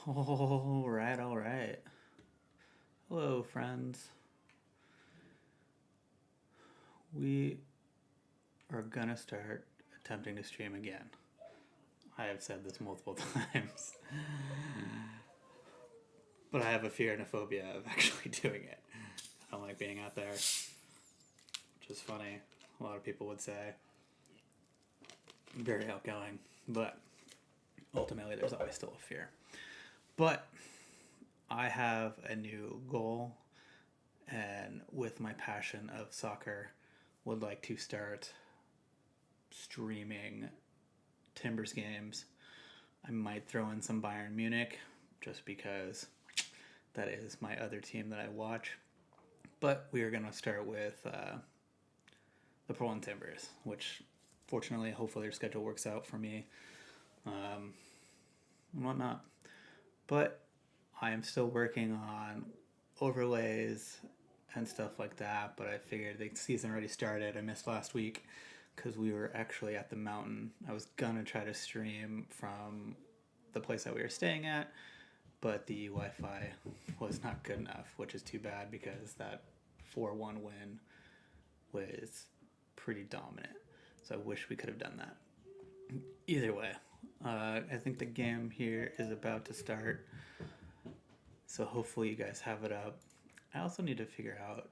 All right, all right. Hello, friends. We are gonna start attempting to stream again. I have said this multiple times, but I have a fear and a phobia of actually doing it. I don't like being out there, which is funny. A lot of people would say I'm very outgoing, but ultimately there's always still a fear. But I have a new goal, and with my passion of soccer, would like to start streaming Timbers games. I might throw in some Bayern Munich just because that is my other team that I watch. But we are going to start with the Portland Timbers, which fortunately, hopefully their schedule works out for me and whatnot. But I am still working on overlays and stuff like that, but I figured the season already started. I missed last week because we were actually at the mountain. I was gonna try to stream from the place that we were staying at, but the Wi-Fi was not good enough, which is too bad because that 4-1 win was pretty dominant. So I wish we could have done that. Either way, I think the game here is about to start. So hopefully you guys have it up. I also need to figure out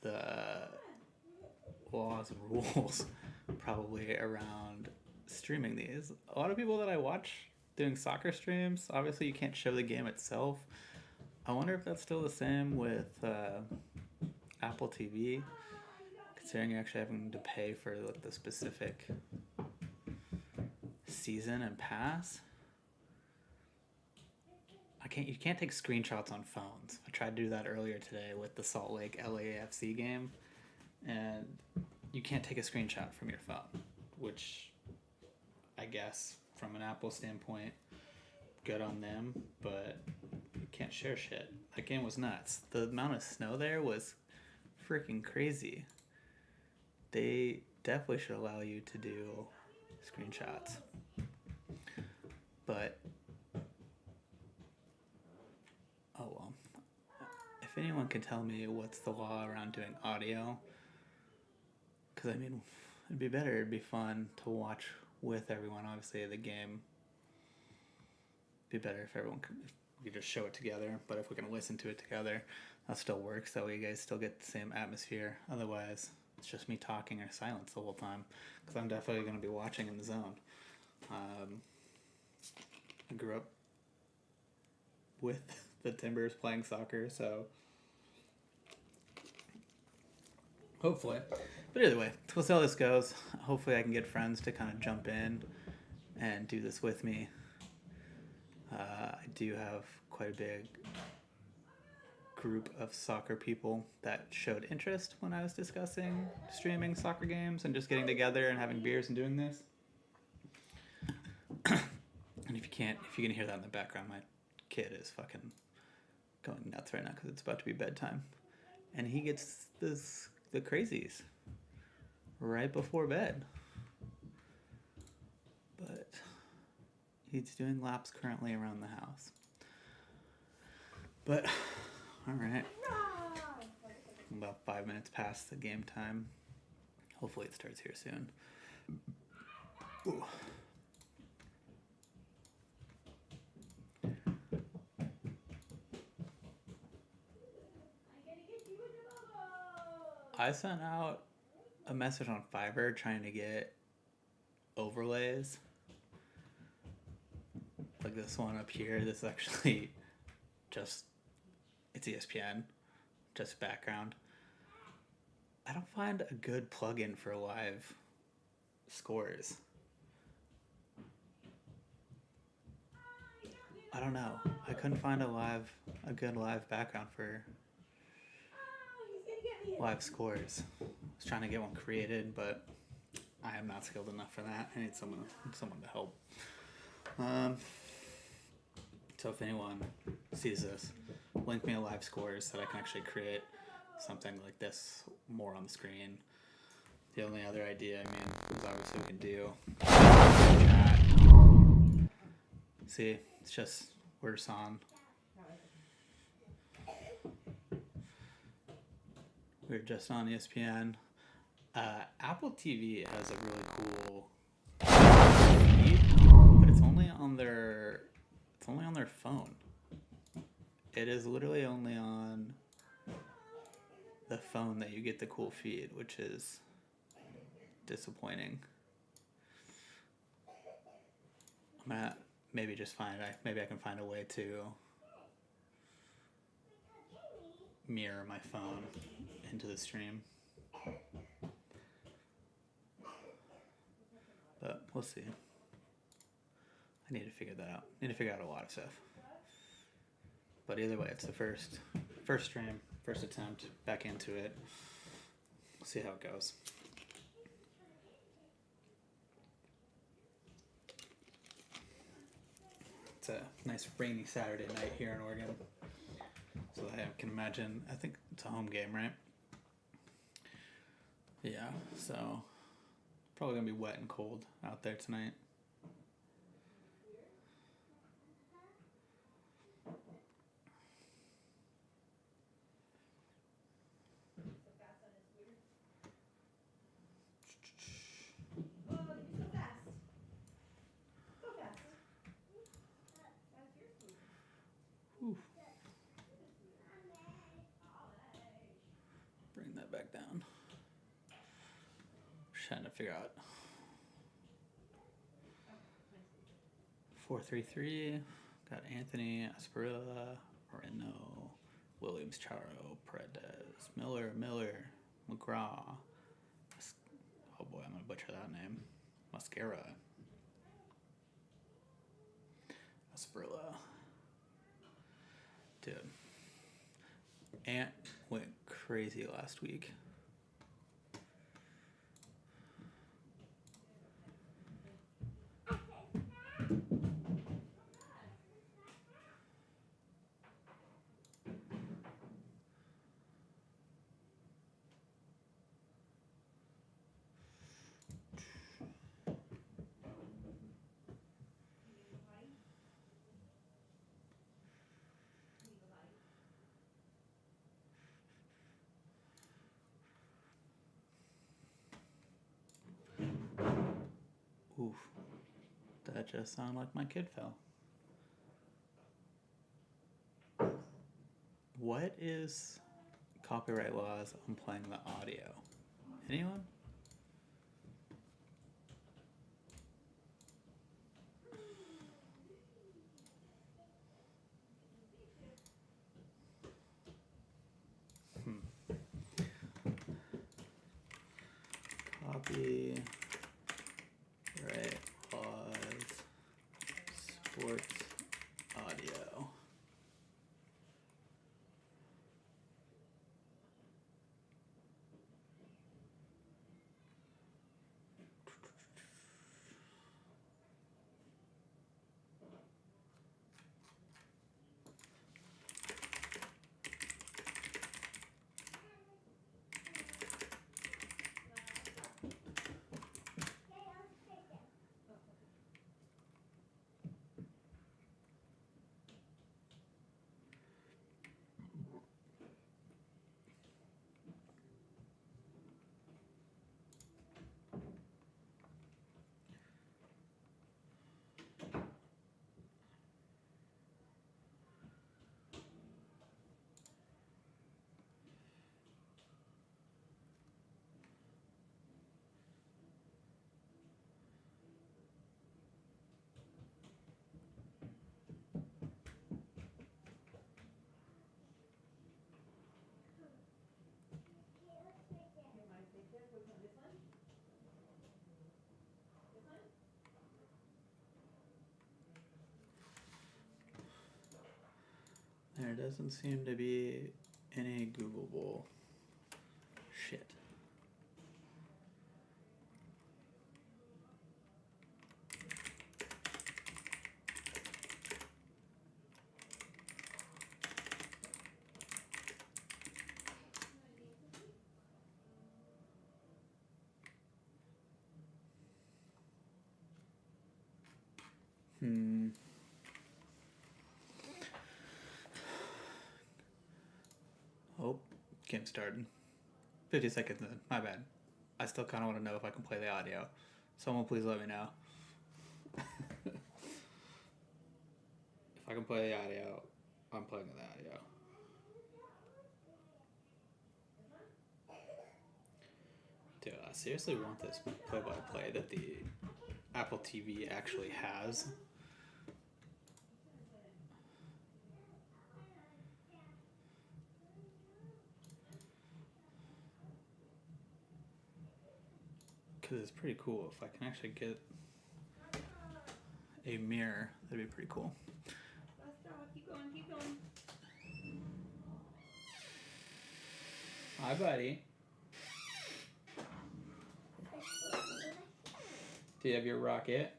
the laws and rules probably around streaming these. A lot of people that I watch doing soccer streams, obviously you can't show the game itself. I wonder if that's still the same with Apple TV, considering you're actually having to pay for the specific season and pass. You can't take screenshots on phones. I tried to do that earlier today with the Salt Lake LAFC game, and you can't take a screenshot from your phone, which I guess from an Apple standpoint, good on them, but you can't share shit. That game was nuts. The amount of snow there was freaking crazy. They definitely should allow you to do screenshots. But oh well. If anyone can tell me what's the law around doing audio, because I mean, it'd be better, it'd be fun to watch with everyone. Obviously, the game it'd be better if everyone could, if we could just show it together. But if we can listen to it together, that still works. That way, you guys still get the same atmosphere. Otherwise, it's just me talking or silence the whole time. Because I'm definitely going to be watching in the zone. I grew up with the Timbers playing soccer, so hopefully. But either way, we'll see how this goes. Hopefully I can get friends to kind of jump in and do this with me. I do have quite a big group of soccer people that showed interest when I was discussing streaming soccer games and just getting together and having beers and doing this. And if you can hear that in the background, my kid is fucking going nuts right now because it's about to be bedtime. And he gets the crazies right before bed. But he's doing laps currently around the house. But, alright. About 5 minutes past the game time. Hopefully it starts here soon. Ooh. I sent out a message on Fiverr trying to get overlays. Like this one up here. This is actually just, it's ESPN, just background. I don't find a good plugin for live scores. I don't know. I couldn't find a good live background for live scores. I was trying to get one created, but I am not skilled enough for that. I need someone to help. So if anyone sees this, link me a live scores so that I can actually create something like this more on the screen. The only other idea, I mean, is obviously we can do chat See, it's just worse on. We're just on ESPN. Apple TV has a really cool feed, but it's only on their phone. It is literally only on the phone that you get the cool feed, which is disappointing. I'm gonna maybe just maybe I can find a way to mirror my phone into the stream. But we'll see. I need to figure that out. I need to figure out a lot of stuff. But either way, it's the first stream, first attempt back into it. We'll see how it goes. It's a nice rainy Saturday night here in Oregon. So I can imagine, I think it's a home game, right? Yeah, so probably gonna be wet and cold out there tonight. Ooh. Bring that back down. Just trying to figure out 4-3-3. Got Anthony, Asparilla, Moreno, Williams, Charo, Paredes, Miller, McGraw. Oh boy, I'm gonna butcher that name. Mascara. Asparilla. Dude. Ant went crazy last week. Oof. That just sounded like my kid fell. What is copyright laws on playing the audio? Anyone? Copyright laws, sports audio. There doesn't seem to be any Googleable shit. Game started. 50 seconds in. My bad. I still kind of want to know if I can play the audio. Someone please let me know. If I can play the audio, I'm playing the audio. Dude, I seriously want this play-by-play that the Apple TV actually has. Because it's pretty cool. If I can actually get a mirror, that'd be pretty cool. Keep going, keep going. Hi, buddy. Do you have your rocket?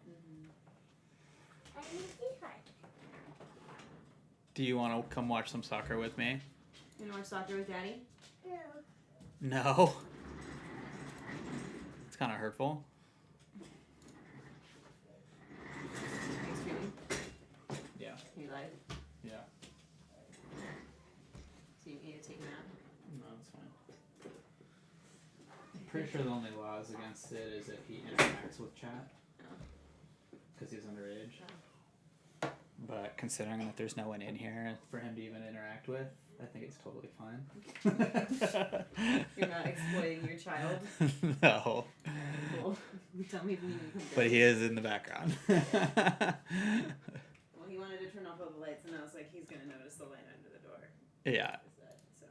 Do you want to come watch some soccer with me? You want to watch soccer with Daddy? No. It's kind of hurtful. Are you streaming? Yeah. Are you live? Yeah. So you need to take a nap? No, it's fine. I'm pretty sure the only laws against it is if he interacts with chat. Because he's underage. But considering that there's no one in here for him to even interact with, I think it's totally fine. You're not exploiting your child? No. Alright, cool. Tell me if you need to come But he is in the background. Well, he wanted to turn off all the lights, and I was like, he's going to notice the light under the door. Yeah. So.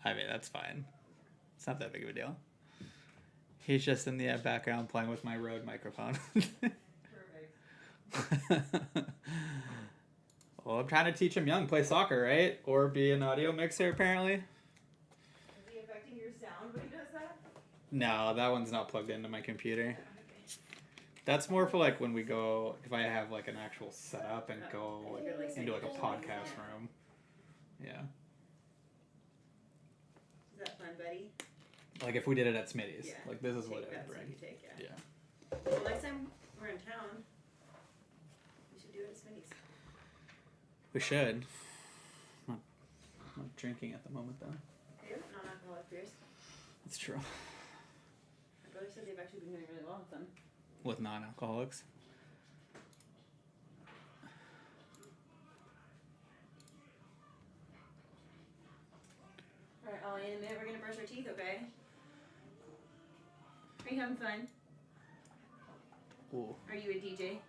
I mean, that's fine. It's not that big of a deal. He's just in the background playing with my Rode microphone. Perfect. Well, I'm trying to teach him young, play soccer, right? Or be an audio mixer, apparently. Is he affecting your sound when he does that? No, that one's not plugged into my computer. That's more for like when we go, if I have like an actual setup and go like, into like a podcast room. Yeah. Is that fun, buddy? Like if we did it at Smitty's. Yeah. Like this is what it That's would what bring. you take, yeah. Yeah. Well, next time we're in town, we should do it at Smitty's. We should. I'm not drinking at the moment though. Beer? Non-alcoholic beers. That's true. My brother said they've actually been doing really well with them. With non-alcoholics. Alright, Ollie, in a minute we're gonna brush our teeth, okay? Are you having fun? Ooh. Are you a DJ?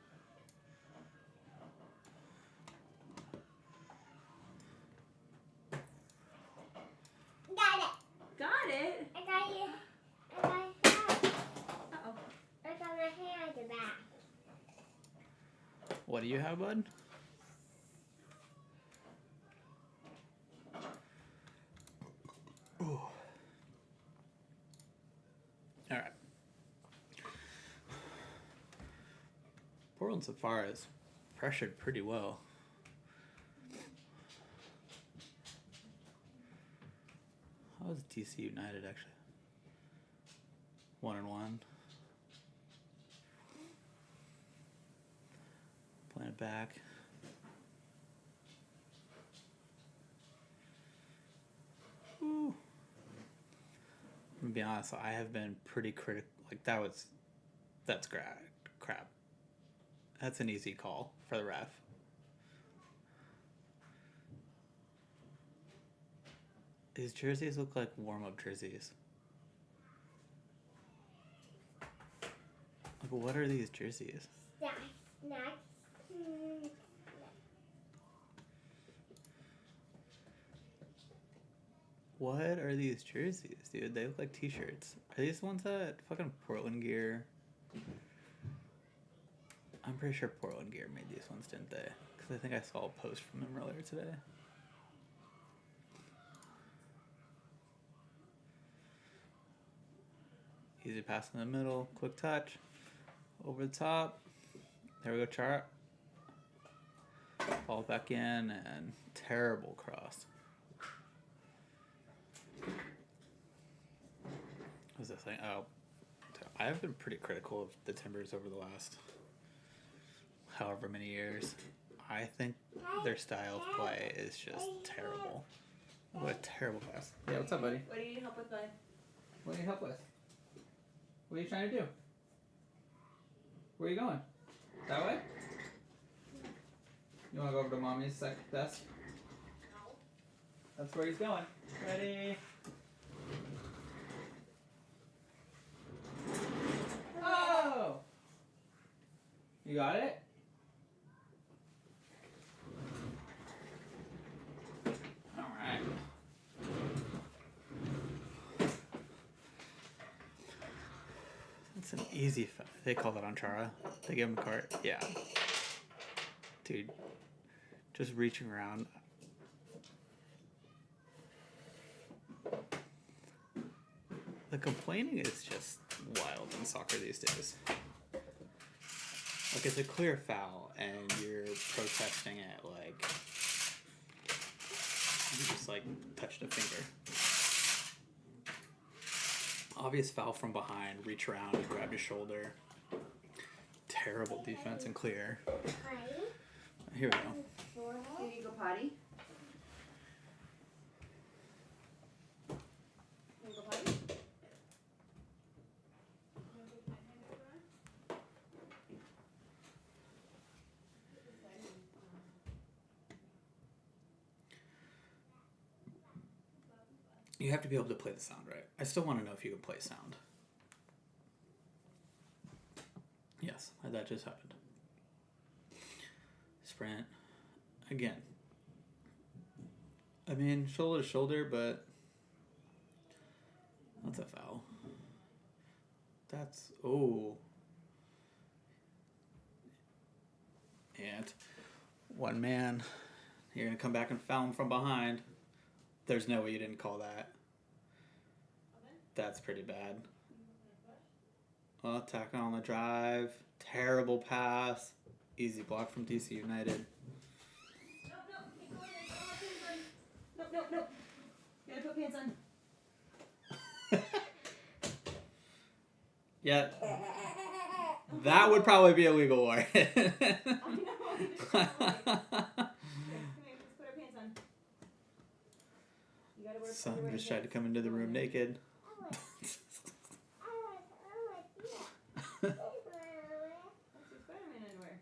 Got it? Uh-oh. What do you have, bud? Ooh. Alright. Portland so far is pressured pretty well. How is DC United actually? 1-1. Playing it back. Ooh. I'm gonna be honest, I have been pretty critical. Like that's crap. That's an easy call for the ref. These jerseys look like warm-up jerseys. Like, what are these jerseys? What are these jerseys, dude? They look like t-shirts. Are these the ones that fucking Portland Gear? I'm pretty sure Portland Gear made these ones, didn't they? Because I think I saw a post from them earlier today. Easy pass in the middle, quick touch, over the top. There we go, Chart. Ball back in, and terrible cross. What's this thing? Oh, I have been pretty critical of the Timbers over the last however many years. I think their style of play is just terrible. What a terrible pass. Yeah, what's up, buddy? What do you need help with, bud? What do you need help with? What are you trying to do? Where are you going? That way? You want to go over to mommy's desk? No. That's where he's going. Ready? Oh! You got it? Alright. That's an easy they call that on Chara. They give him a cart. Yeah. Dude. Just reaching around. The complaining is just wild in soccer these days. Like, it's a clear foul, and you're protesting it like you just, like, touched a finger. Obvious foul from behind, reach around and grab your shoulder. Terrible defense and clear. Here we go. Did you go potty? You go potty? You have to be able to play the sound right. I still want to know if you can play sound. Yes, that just happened. Sprint. Again. I mean, shoulder to shoulder, but that's a foul. That's, oh. And one man. You're going to come back and foul him from behind. There's no way you didn't call that. That's pretty bad. Oh, tackling on the drive. Terrible pass. Easy block from DC United. Nope. You gotta put pants on. Yeah. That would probably be illegal, Lauren. I know. Come here, let's put our pants on. You gotta wear. Son just tried to come into the room naked. That's your Spider-Man underwear.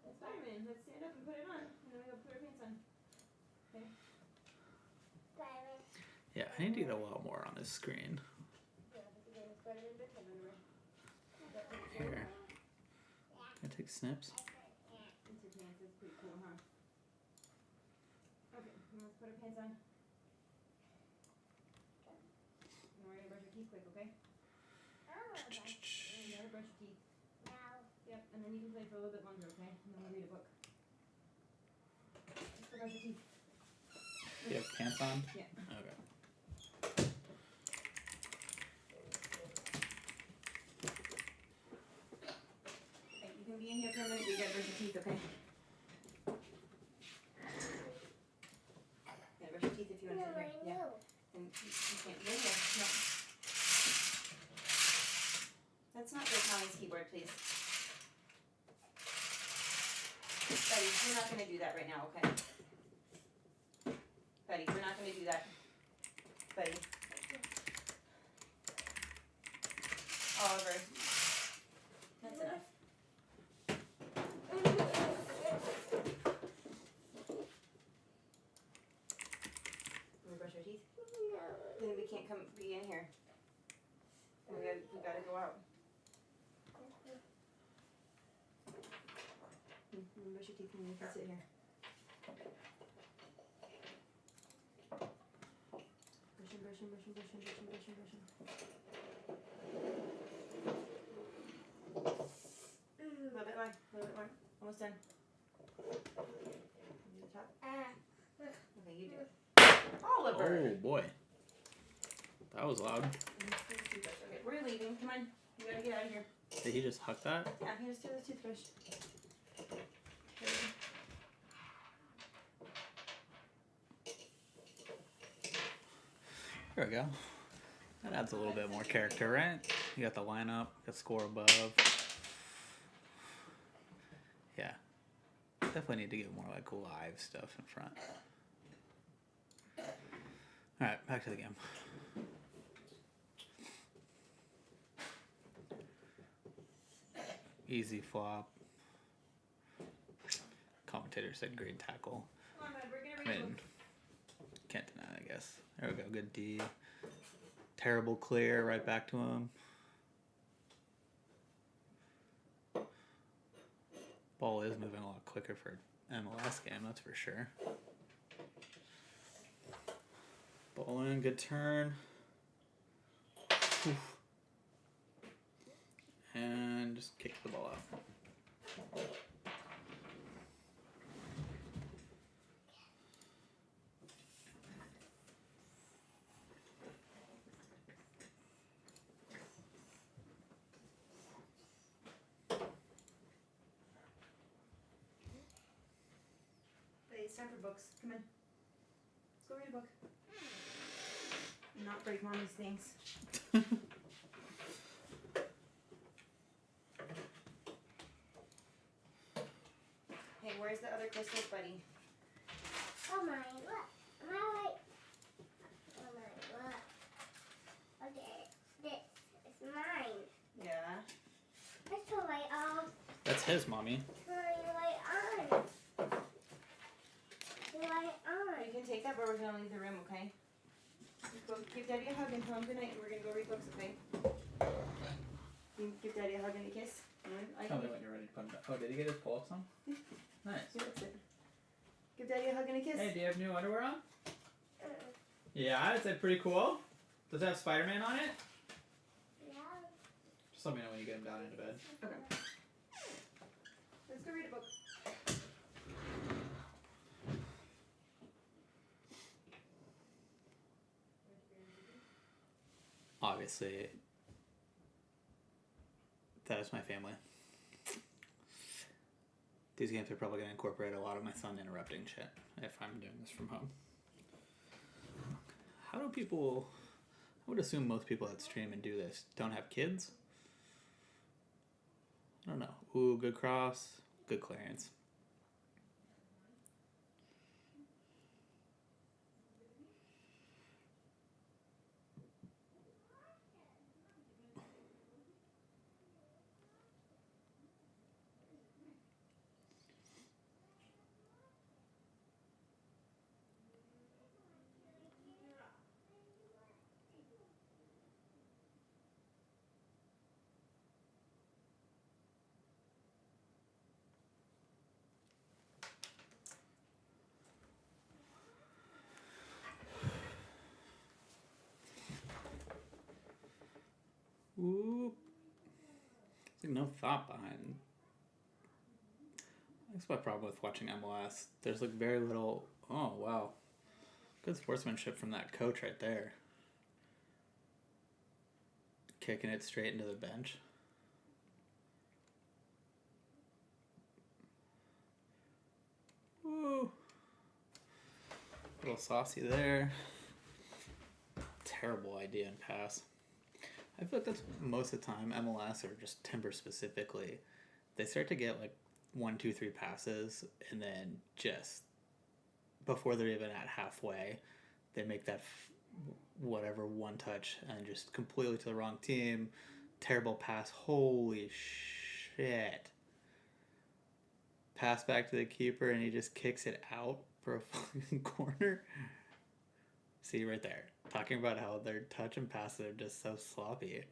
That's Spider-Man. Let's stand up and put it on, and then we go put our pants on. Okay. Yeah, I need to get a lot more on this screen. Yeah, that's again the Spider-Man big head underwear. Here. Can I take snips? Into pants. That's pretty cool, huh? Okay, now let's put our pants on. And we're gonna brush our teeth quick, okay? You gotta brush your teeth. Yep, and then you can play for a little bit longer, okay? And then we'll read a book. Let's go brush your teeth. You have pants on? Yeah. Okay. Okay, you can be in here for a minute, but you gotta brush your teeth, okay? You gotta brush your teeth if you want to sit here. Yeah. And you can't go here. No. That's not Rick Collins' keyboard, please. Buddy, we're not gonna do that right now, okay? Buddy, we're not gonna do that. Buddy. Oliver. That's enough. Wanna brush our teeth? Then we can't come be in here. And we gotta go out. Brush your teeth and you can sit here. Brushing. A little bit more. Almost done. Do the top. Okay, you do it. Oliver! Oh, boy. That was loud. Okay, we're leaving. Come on. You gotta get out of here. Did he just huck that? Yeah, he just threw the toothbrush. There we go. That adds a little bit more character, right? You got the lineup, got score above. Yeah. Definitely need to get more like live stuff in front. Alright, back to the game. Easy flop. Commentator said great tackle. Come on, bud, we're I gonna read mean, can't deny it, I guess. There we go, good D. Terrible clear, right back to him. Ball is moving a lot quicker for MLS game, that's for sure. Ball in, good turn. Oof. And just kick the ball out. Hey, it's time for books. Come in. Let's go read a book. Not break mommy's things. Hey, where's the other crystals, buddy? Oh my, look. Am I right? Oh my, look. Okay, this is mine. Yeah. Let's put light on. That's his, mommy. Turn the light on. The light on. You can take that, but we're gonna leave the room, okay? Go give Daddy a hug and tell him good night, and we're gonna go read books, okay? You can give Daddy a hug and a kiss. I Tell me when you're ready to put him back. Oh, did he get his pull-ups on? Nice. Yeah, that's it. Give Daddy a hug and a kiss. Hey, do you have new underwear on? Yeah, is that pretty cool? Does it have Spider-Man on it? Yeah. Just let me know when you get him down into bed. Okay. Let's go read a book. Obviously, that is my family. These games are probably going to incorporate a lot of my son interrupting shit if I'm doing this from home. How do people... I would assume most people that stream and do this don't have kids. I don't know. Ooh, good cross. Good clearance. Ooh. There's like no thought behind. That's my problem with watching MLS. There's like very little. Oh wow, good sportsmanship from that coach right there. Kicking it straight into the bench. Woo. Little saucy there. Terrible idea and pass. I feel like that's most of the time MLS or just Timber specifically. They start to get like 1, 2, 3 passes, and then just before they're even at halfway, they make that whatever one touch and just completely to the wrong team. Terrible pass. Holy shit. Pass back to the keeper, and he just kicks it out for a fucking corner. See right there. Talking about how their touch and passes are just so sloppy.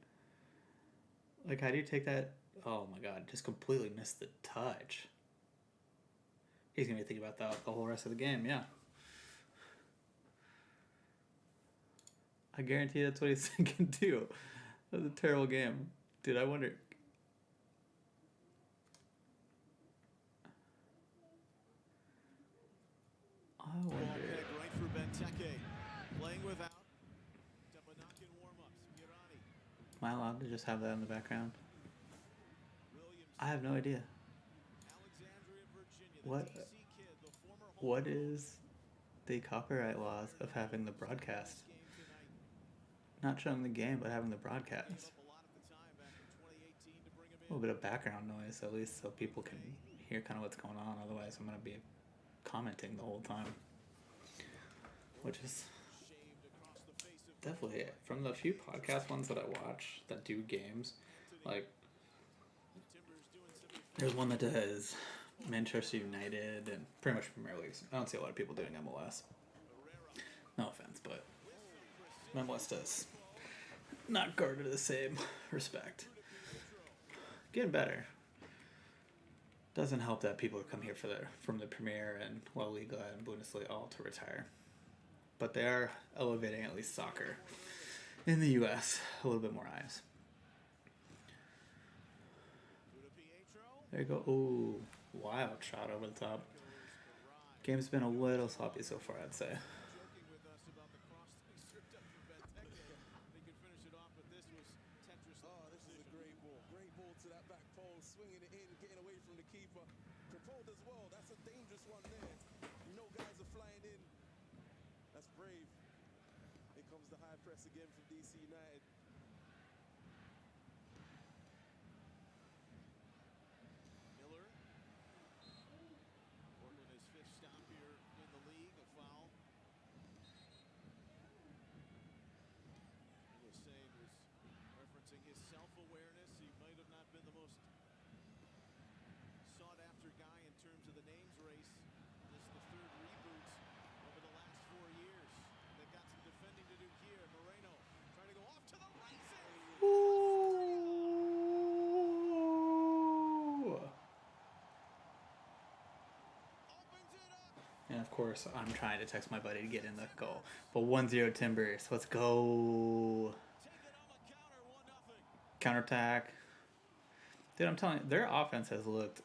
Like, how do you take that? Oh my god, just completely missed the touch. He's gonna be thinking about that the whole rest of the game, yeah. I guarantee that's what he's thinking too. That was a terrible game. Dude, I wonder. Right through Benteke. Playing without. Tabanaki warm-ups. Mirani. Am I allowed to just have that in the background? Williams. I have no idea. Alexandria, Virginia. What? The DC kid, the former What is the copyright laws of having the broadcast? game tonight. Not showing the game, but having the broadcast. Up a lot at the time back in 2018 to bring him A in. little bit of background noise, at least, so people can hear kind of what's going on. Otherwise, I'm going to be commenting the whole time, which is definitely from the few podcast ones that I watch that do games. Like, there's one that does Manchester United and pretty much Premier Leagues. I don't see a lot of people doing MLS. No offense, but MLS does not garner the same respect. Getting better. Doesn't help that people come here from the Premier and La Liga and Bundesliga all to retire. But they are elevating at least soccer in the U.S. a little bit more eyes. There you go. Ooh, wild shot over the top. Game's been a little sloppy so far, I'd say. Again from DC United. Miller. Working his fifth stop here in the league. A foul. He was saying, was referencing his self-awareness. He might have not been the most sought-after guy in terms of the names race. This is the third reboot over the last 4 years. They've got some defending to do here. Moreno trying to go off to the races. Ooh. Opens it up. And of course, I'm trying to text my buddy to get in the goal. But 1-0 Timbers. Let's go. Take it on the counter, 1-0. Counterattack. Dude, I'm telling you, their offense has looked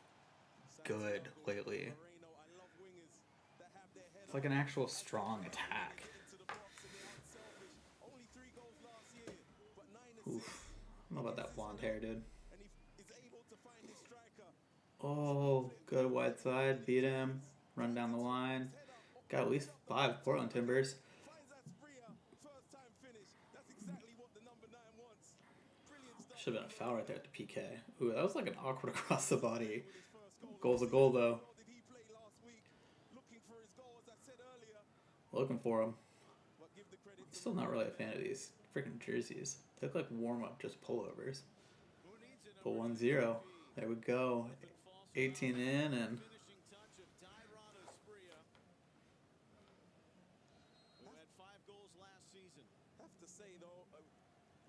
good lately. It's like an actual strong attack. Oof. I don't know about that blonde hair, dude. Oh, good wide side. Beat him. Run down the line. Got at least 5 Portland Timbers. Should have been a foul right there at the PK. Ooh, that was like an awkward across the body. Goal's a goal, though. Looking for him. Still not really a fan of these freaking jerseys. They look like warm-up, just pullovers. But 1-0. There we go. 18 in, and Finishing touch of Tyron Asprilla, who had 5 goals last season. Have to say though,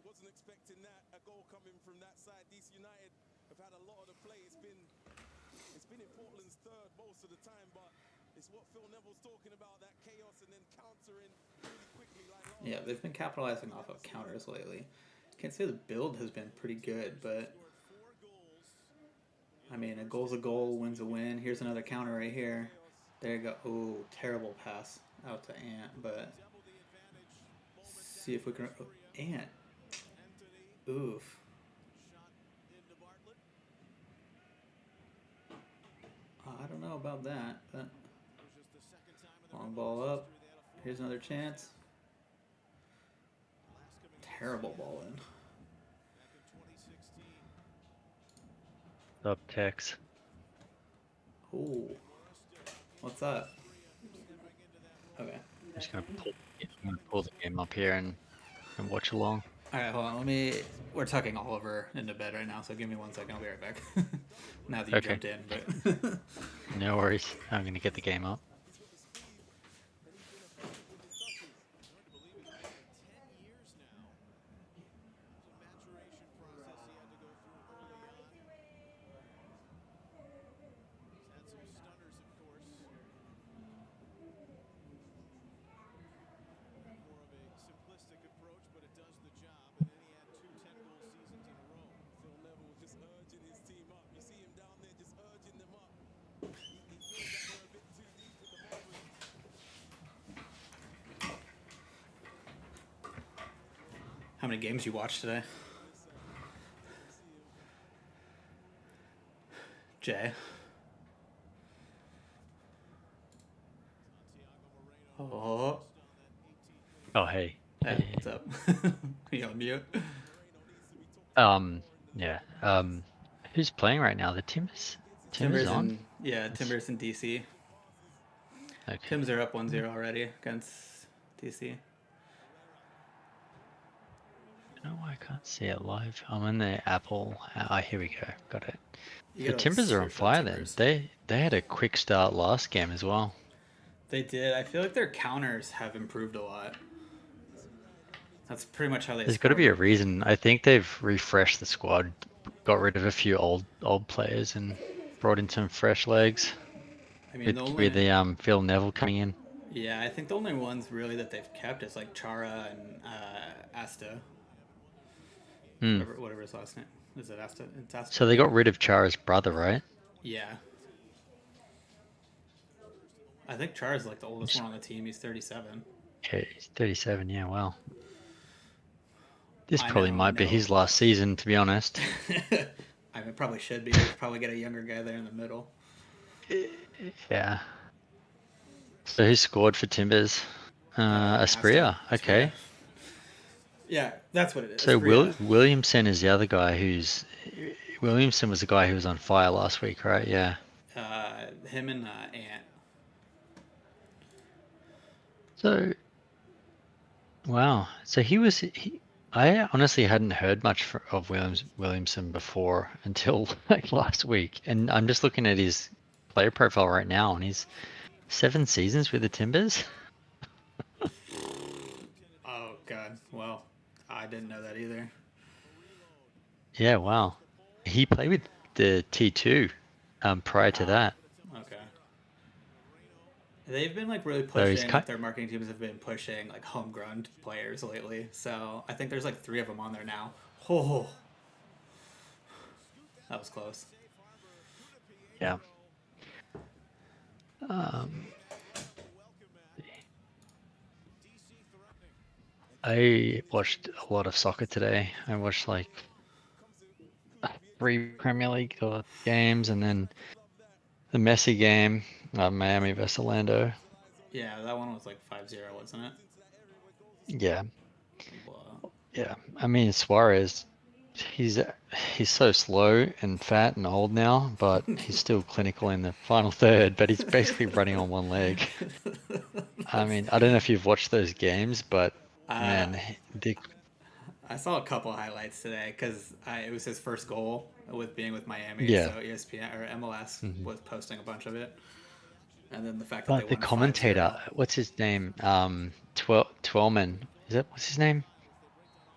wasn't expecting that, a goal coming from that side. DC United have had a lot of the play. It's been in Portland's third most of the time, but it's what Phil Neville's talking about, that chaos and then countering really quickly like last. yeah, they've been capitalizing off of counters lately. Can't say the build has been pretty good, but Scored 4 goals. I mean, a goal's a goal, win's a win. Here's another counter right here. There you go. Ooh, terrible pass out to Ant, but Double the advantage. see if we can. Oh, Ant. Anthony Oof. shot into Bartlett. I don't know about that, but It was just the second time in the long Red ball Bulls' up. history they had a 4-0 Here's another chance. Last coming Terrible ball in. back in 2016. Up, Tex. Ooh. What's that? Okay. I'm just gonna pull the game up here and watch along. All right, hold on. We're tucking Oliver into bed right now, so give me 1 second. I'll be right back. Now that you Okay. jumped in, but No worries. I'm gonna get the game up. Hard to believe it's been 10 years now. It's a maturation process he had to go through early on. He's had some stunners, of course. More of a simplistic approach, but it does the job. And then he had 2 10-goal seasons in a row. Phil Neville was just urging his team up. You see him down there just urging them up. He feels like they're a bit too deep at the moment. how many games you watched today? Jay. Santiago Moreno Oh. just on that 18-point Oh, hey. Hey, what's up? You on mute? Yeah. Who's playing right now? The Timbers Timbers on? and Timbers and DC. Okay. Timbs are up 1-0 already against DC. I don't know why I can't see it live. I'm in the Apple. Ah, here we go. Got it. You The gotta, like, Timbers are on search for fire then. Timbers. They had a quick start last game as well. They did. I feel like their counters have improved a lot. That's pretty much how they. There's got to be a scored. reason. I think they've refreshed the squad, got rid of a few old players, and brought in some fresh legs. I mean, With, the only, with the Phil Neville coming in. yeah, I think the only ones really that they've kept is like Chara and Asta. Hmm. Whatever his last name is. It Asta? It's Asta. So they got rid of Chara's brother, right? Yeah. I think Chara's like the oldest one on the team. He's 37. Okay, he's 37. Yeah, wow. This I probably know, might be no. his last season, to be honest. I mean, it probably should be. We'll probably get a younger guy there in the middle. Yeah. So who scored for Timbers? Aspria. Okay. Yeah, that's what it is. So Aspria. Williamson is the other guy Williamson was the guy who was on fire last week, right? Yeah. Him and Ant. So, wow. So I honestly hadn't heard much of Williamson before until like last week, and I'm just looking at his player profile right now, and he's 7 seasons with the Timbers. Oh God. Well, I didn't know that either. Yeah, wow. He played with the T2 prior to that. Okay. They've been like really So he's pushing. Like, their marketing teams have been pushing like homegrown players lately. So I think there's like 3 of them on there now. Oh, that was close. Yeah. I watched a lot of soccer today. I watched like 3 Premier League games, and then the Messi game, Miami versus Orlando. Yeah, that one was like 5-0, wasn't it? Yeah, Well, yeah. I mean Suarez, he's so slow and fat and old now, but he's still clinical in the final third. But he's basically running on one leg. I mean, I don't know if you've watched those games, but man, I saw a couple highlights today because it was his first goal with being with Miami. Yeah. So ESPN or MLS was posting a bunch of it, and then the fact that like they the won commentator, 5-0. what's his name? Twellman. What's his name?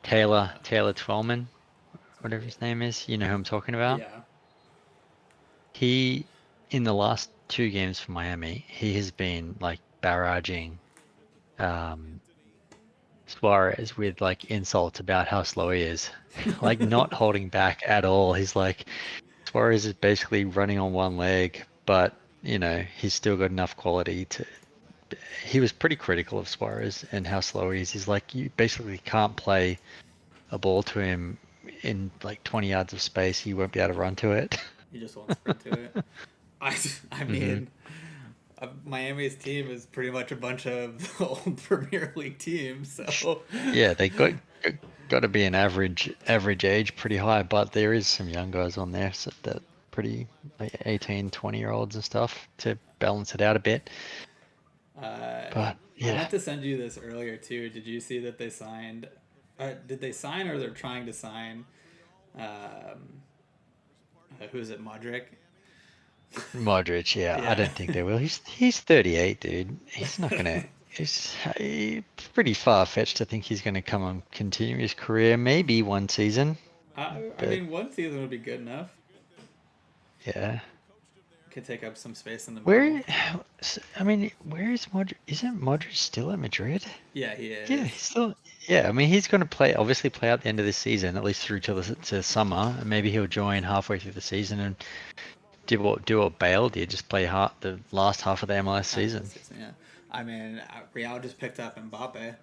Taylor Twellman, whatever his name is. You know who I'm talking about? Yeah. He, in the last 2 games for Miami, he has been like barraging Suarez with like insults about how slow he is, like not holding back at all. He's like, Suarez is basically running on one leg, but he's still got enough quality to. He was pretty critical of Suarez and how slow he is. He's like, you basically can't play a ball to him in like 20 yards of space. He won't be able to run to it. You just won't sprint to it. I mean, Miami's team is pretty much a bunch of old Premier League teams. So Yeah, they got to be an average age pretty high, but there is some young guys on there that pretty like 18, 20-year-olds and stuff to balance it out a bit. But yeah, I meant to send you this earlier too. Did you see that they signed? Did they sign or they're trying to sign? Who is it? Modric. Modric. Yeah, Yeah. I don't think they will. He's 38, dude. He's not gonna. It's pretty far fetched to think he's gonna come and continue his career. Maybe one season. I But- mean, one season would be good enough. Yeah. Could take up some space in the Where middle. is Modric? Isn't Modric still at Madrid? Yeah, he is. Yeah, he's still. Yeah, I mean, he's going to obviously play out the end of the season, at least through to summer, and maybe he'll join halfway through the season and do what Bale did, just play the last half of the MLS season. Yeah. I mean, Real just picked up Mbappe.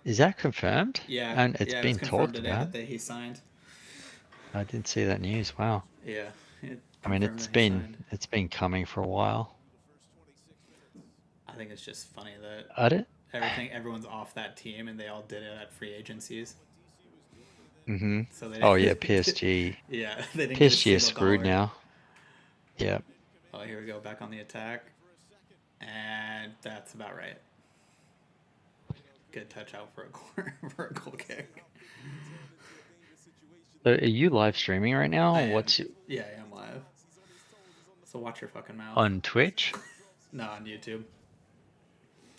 Is that confirmed? Yeah, And it's yeah, it been was confirmed talked today about. that he signed. I didn't see that news. Wow. Yeah. I mean, confirmed that he signed. it's been coming for a while. I think it's just funny that I don't. everyone's off that team and they all did it at free agencies. Mm-hmm. So they Oh yeah, PSG. yeah, they didn't get a PSG is single screwed dollar. now. Yeah. Oh, here we go, back on the attack, and that's about right. Good touch out for a corner for a goal kick. So are you live streaming right now? I am. What's Yeah, I am live. So watch your fucking mouth. on Twitch? No, on YouTube.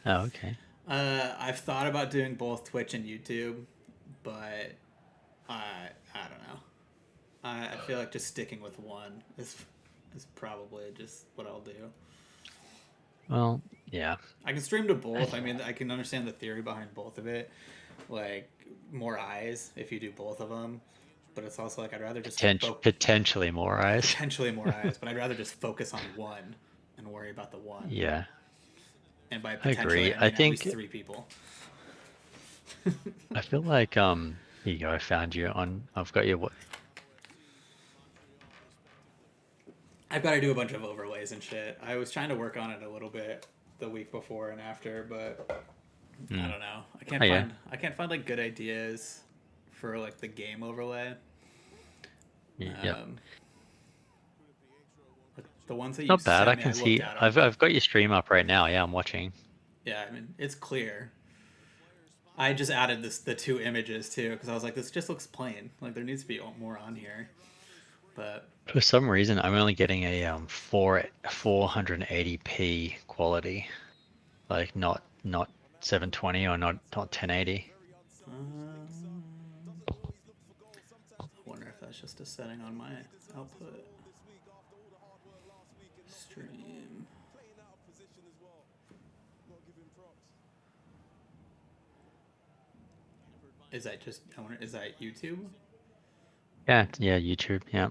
Oh, okay. I've thought about doing both Twitch and YouTube, but I don't know. I feel like just sticking with one is probably just what I'll do. Well, yeah. I can stream to both. I mean, I can understand the theory behind both of it. Like more eyes if you do both of them, but it's also like I'd rather just Potentially more eyes. potentially more eyes, but I'd rather just focus on one and worry about the one. Yeah. And by I potentially, agree. I mean I at think least 3 people. I feel like here you go, I found you on I've got your I've got to do a bunch of overlays and shit. I was trying to work on it a little bit the week before and after, but I don't know. I can't find like good ideas for like the game overlay. yeah. Like, the ones that you Not bad. sent I me, can looked see at 'em. I've got your stream up right now. Yeah, I'm watching. Yeah, I mean it's clear. I just added the 2 images too because I was like, this just looks plain. Like there needs to be more on here, but For some reason, I'm only getting a 480p quality, like not 720 or not 1080. I wonder if that's just a setting on my output stream. Is that just? I wonder. Is that YouTube? Yeah, YouTube. Yeah.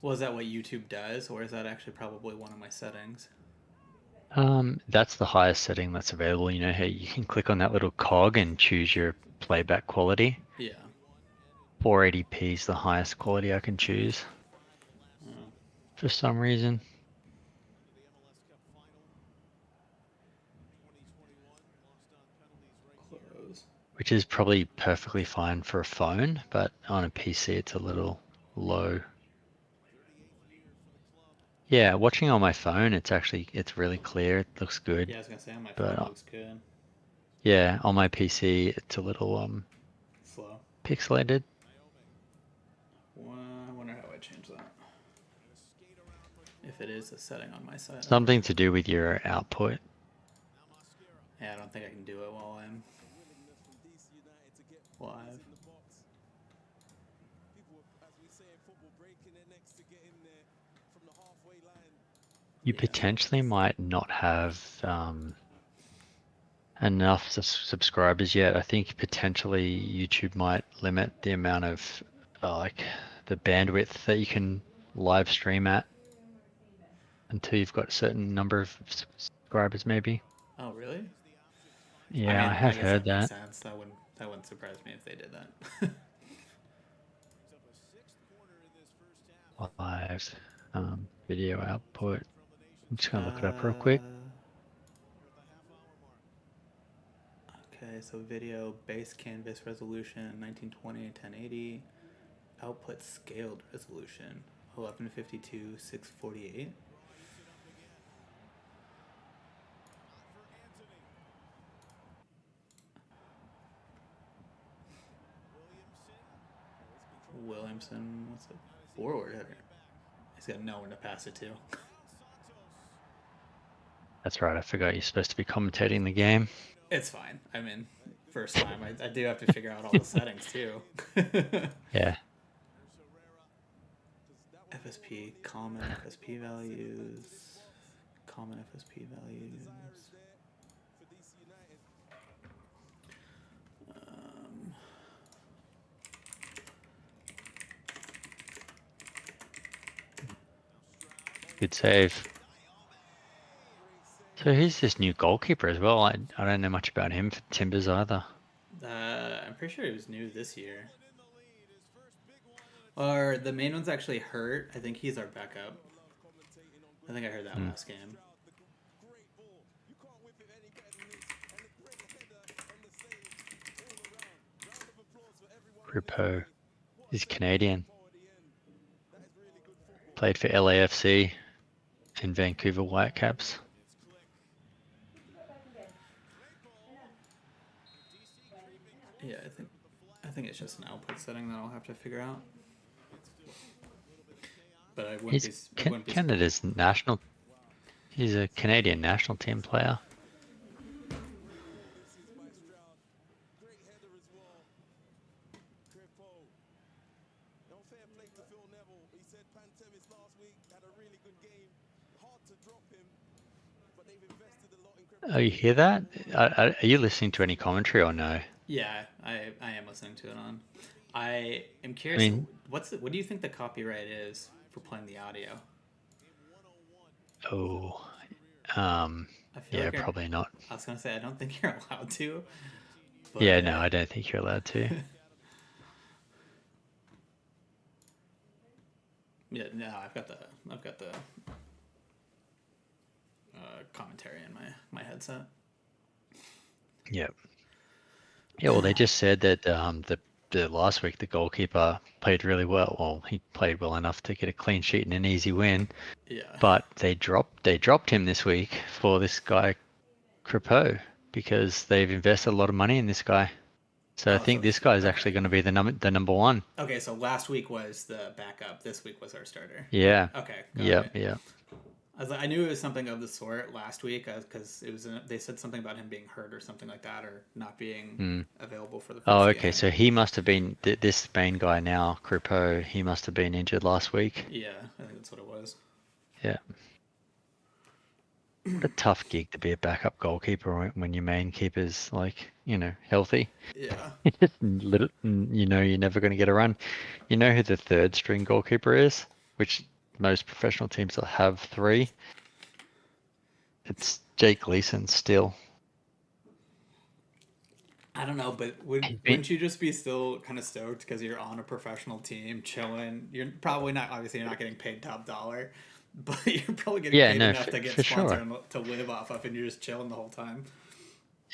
Well, is that what YouTube does, or is that actually probably one of my settings? That's the highest setting that's available. You know how you can click on that little cog and choose your playback quality. Yeah. 480p is the highest quality I can choose. For some reason. Close. Which is probably perfectly fine for a phone, but on a PC it's a little low. Yeah, watching on my phone, it's really clear. It looks good. Yeah, I was gonna say on my But, phone it looks good. Yeah, on my PC it's a little Slow. pixelated. Well, I wonder how I change that. If it is a setting on my side. Something to do with your output. Yeah, I don't think I can do it while I'm live. You potentially might not have enough subscribers yet. I think potentially YouTube might limit the amount of like the bandwidth that you can live stream at until you've got a certain number of subscribers, maybe. Oh, really? Yeah, I have guess heard makes that. sense. That wouldn't surprise me if they did that. Live video output. I'm just gonna look it up real quick. Okay, so video base canvas resolution 1920 1080, output scaled resolution 1152 648. Williamson, what's a forward header? He's got no one to pass it to. That's right, I forgot you're supposed to be commentating the game. It's fine. I mean, first time. I do have to figure out all the settings too. Yeah. FSP, common FSP values, common FSP values. Good save. So who's this new goalkeeper as well? I don't know much about him for Timbers either. I'm pretty sure he was new this year. Or the main one's actually hurt. I think he's our backup. I think I heard that last game. Ripo. He's Canadian. Played for LAFC and Vancouver Whitecaps. Yeah, I think it's just an output setting that I'll have to figure out. But I wouldn't He's be. I wouldn't be Canada's national. He's a Canadian national team player. This is by Stroud. Great header as well. Crepo. No fair play to Phil Neville. He said Pantemis last week had a really good game. Hard to drop him, but they've invested a lot in Crepo. Oh, you hear that? Are you listening to any commentary or no? Yeah, I am listening to it on. I am curious. mean- what do you think the copyright is for playing the audio? Oh, I feel yeah, like probably not. I was gonna say I don't think you're allowed to. But, Yeah, no, I don't think you're allowed to. Yeah, no, I've got the commentary in my headset. Yep. Yeah, well, they just said that the last week the goalkeeper played really well. Well, he played well enough to get a clean sheet and an easy win. Yeah. But they dropped him this week for this guy, Crepeau, because they've invested a lot of money in this guy. So I Oh, think so- this guy is okay. actually going to be the number one. Okay, so last week was the backup. This week was our starter. Yeah. Okay. got Yep. it. Yep. I knew it was something of the sort last week because it was they said something about him being hurt or something like that, or not being available for the first Oh, game. okay. So he must have been this Spain guy now, Crepeau. He must have been injured last week. Yeah, I think that's what it was. Yeah. What a tough gig to be a backup goalkeeper when your main keeper's healthy. Yeah. You're never going to get a run. You know who the third string goalkeeper is, which most professional teams will have 3. It's Jake Gleason still. I don't know, but wouldn't you just be still kind of stoked because you're on a professional team, chilling? You're probably not. Obviously, you're not getting paid top dollar, but you're probably getting paid enough to get for sponsored sure. and to live off of, and you're just chilling the whole time.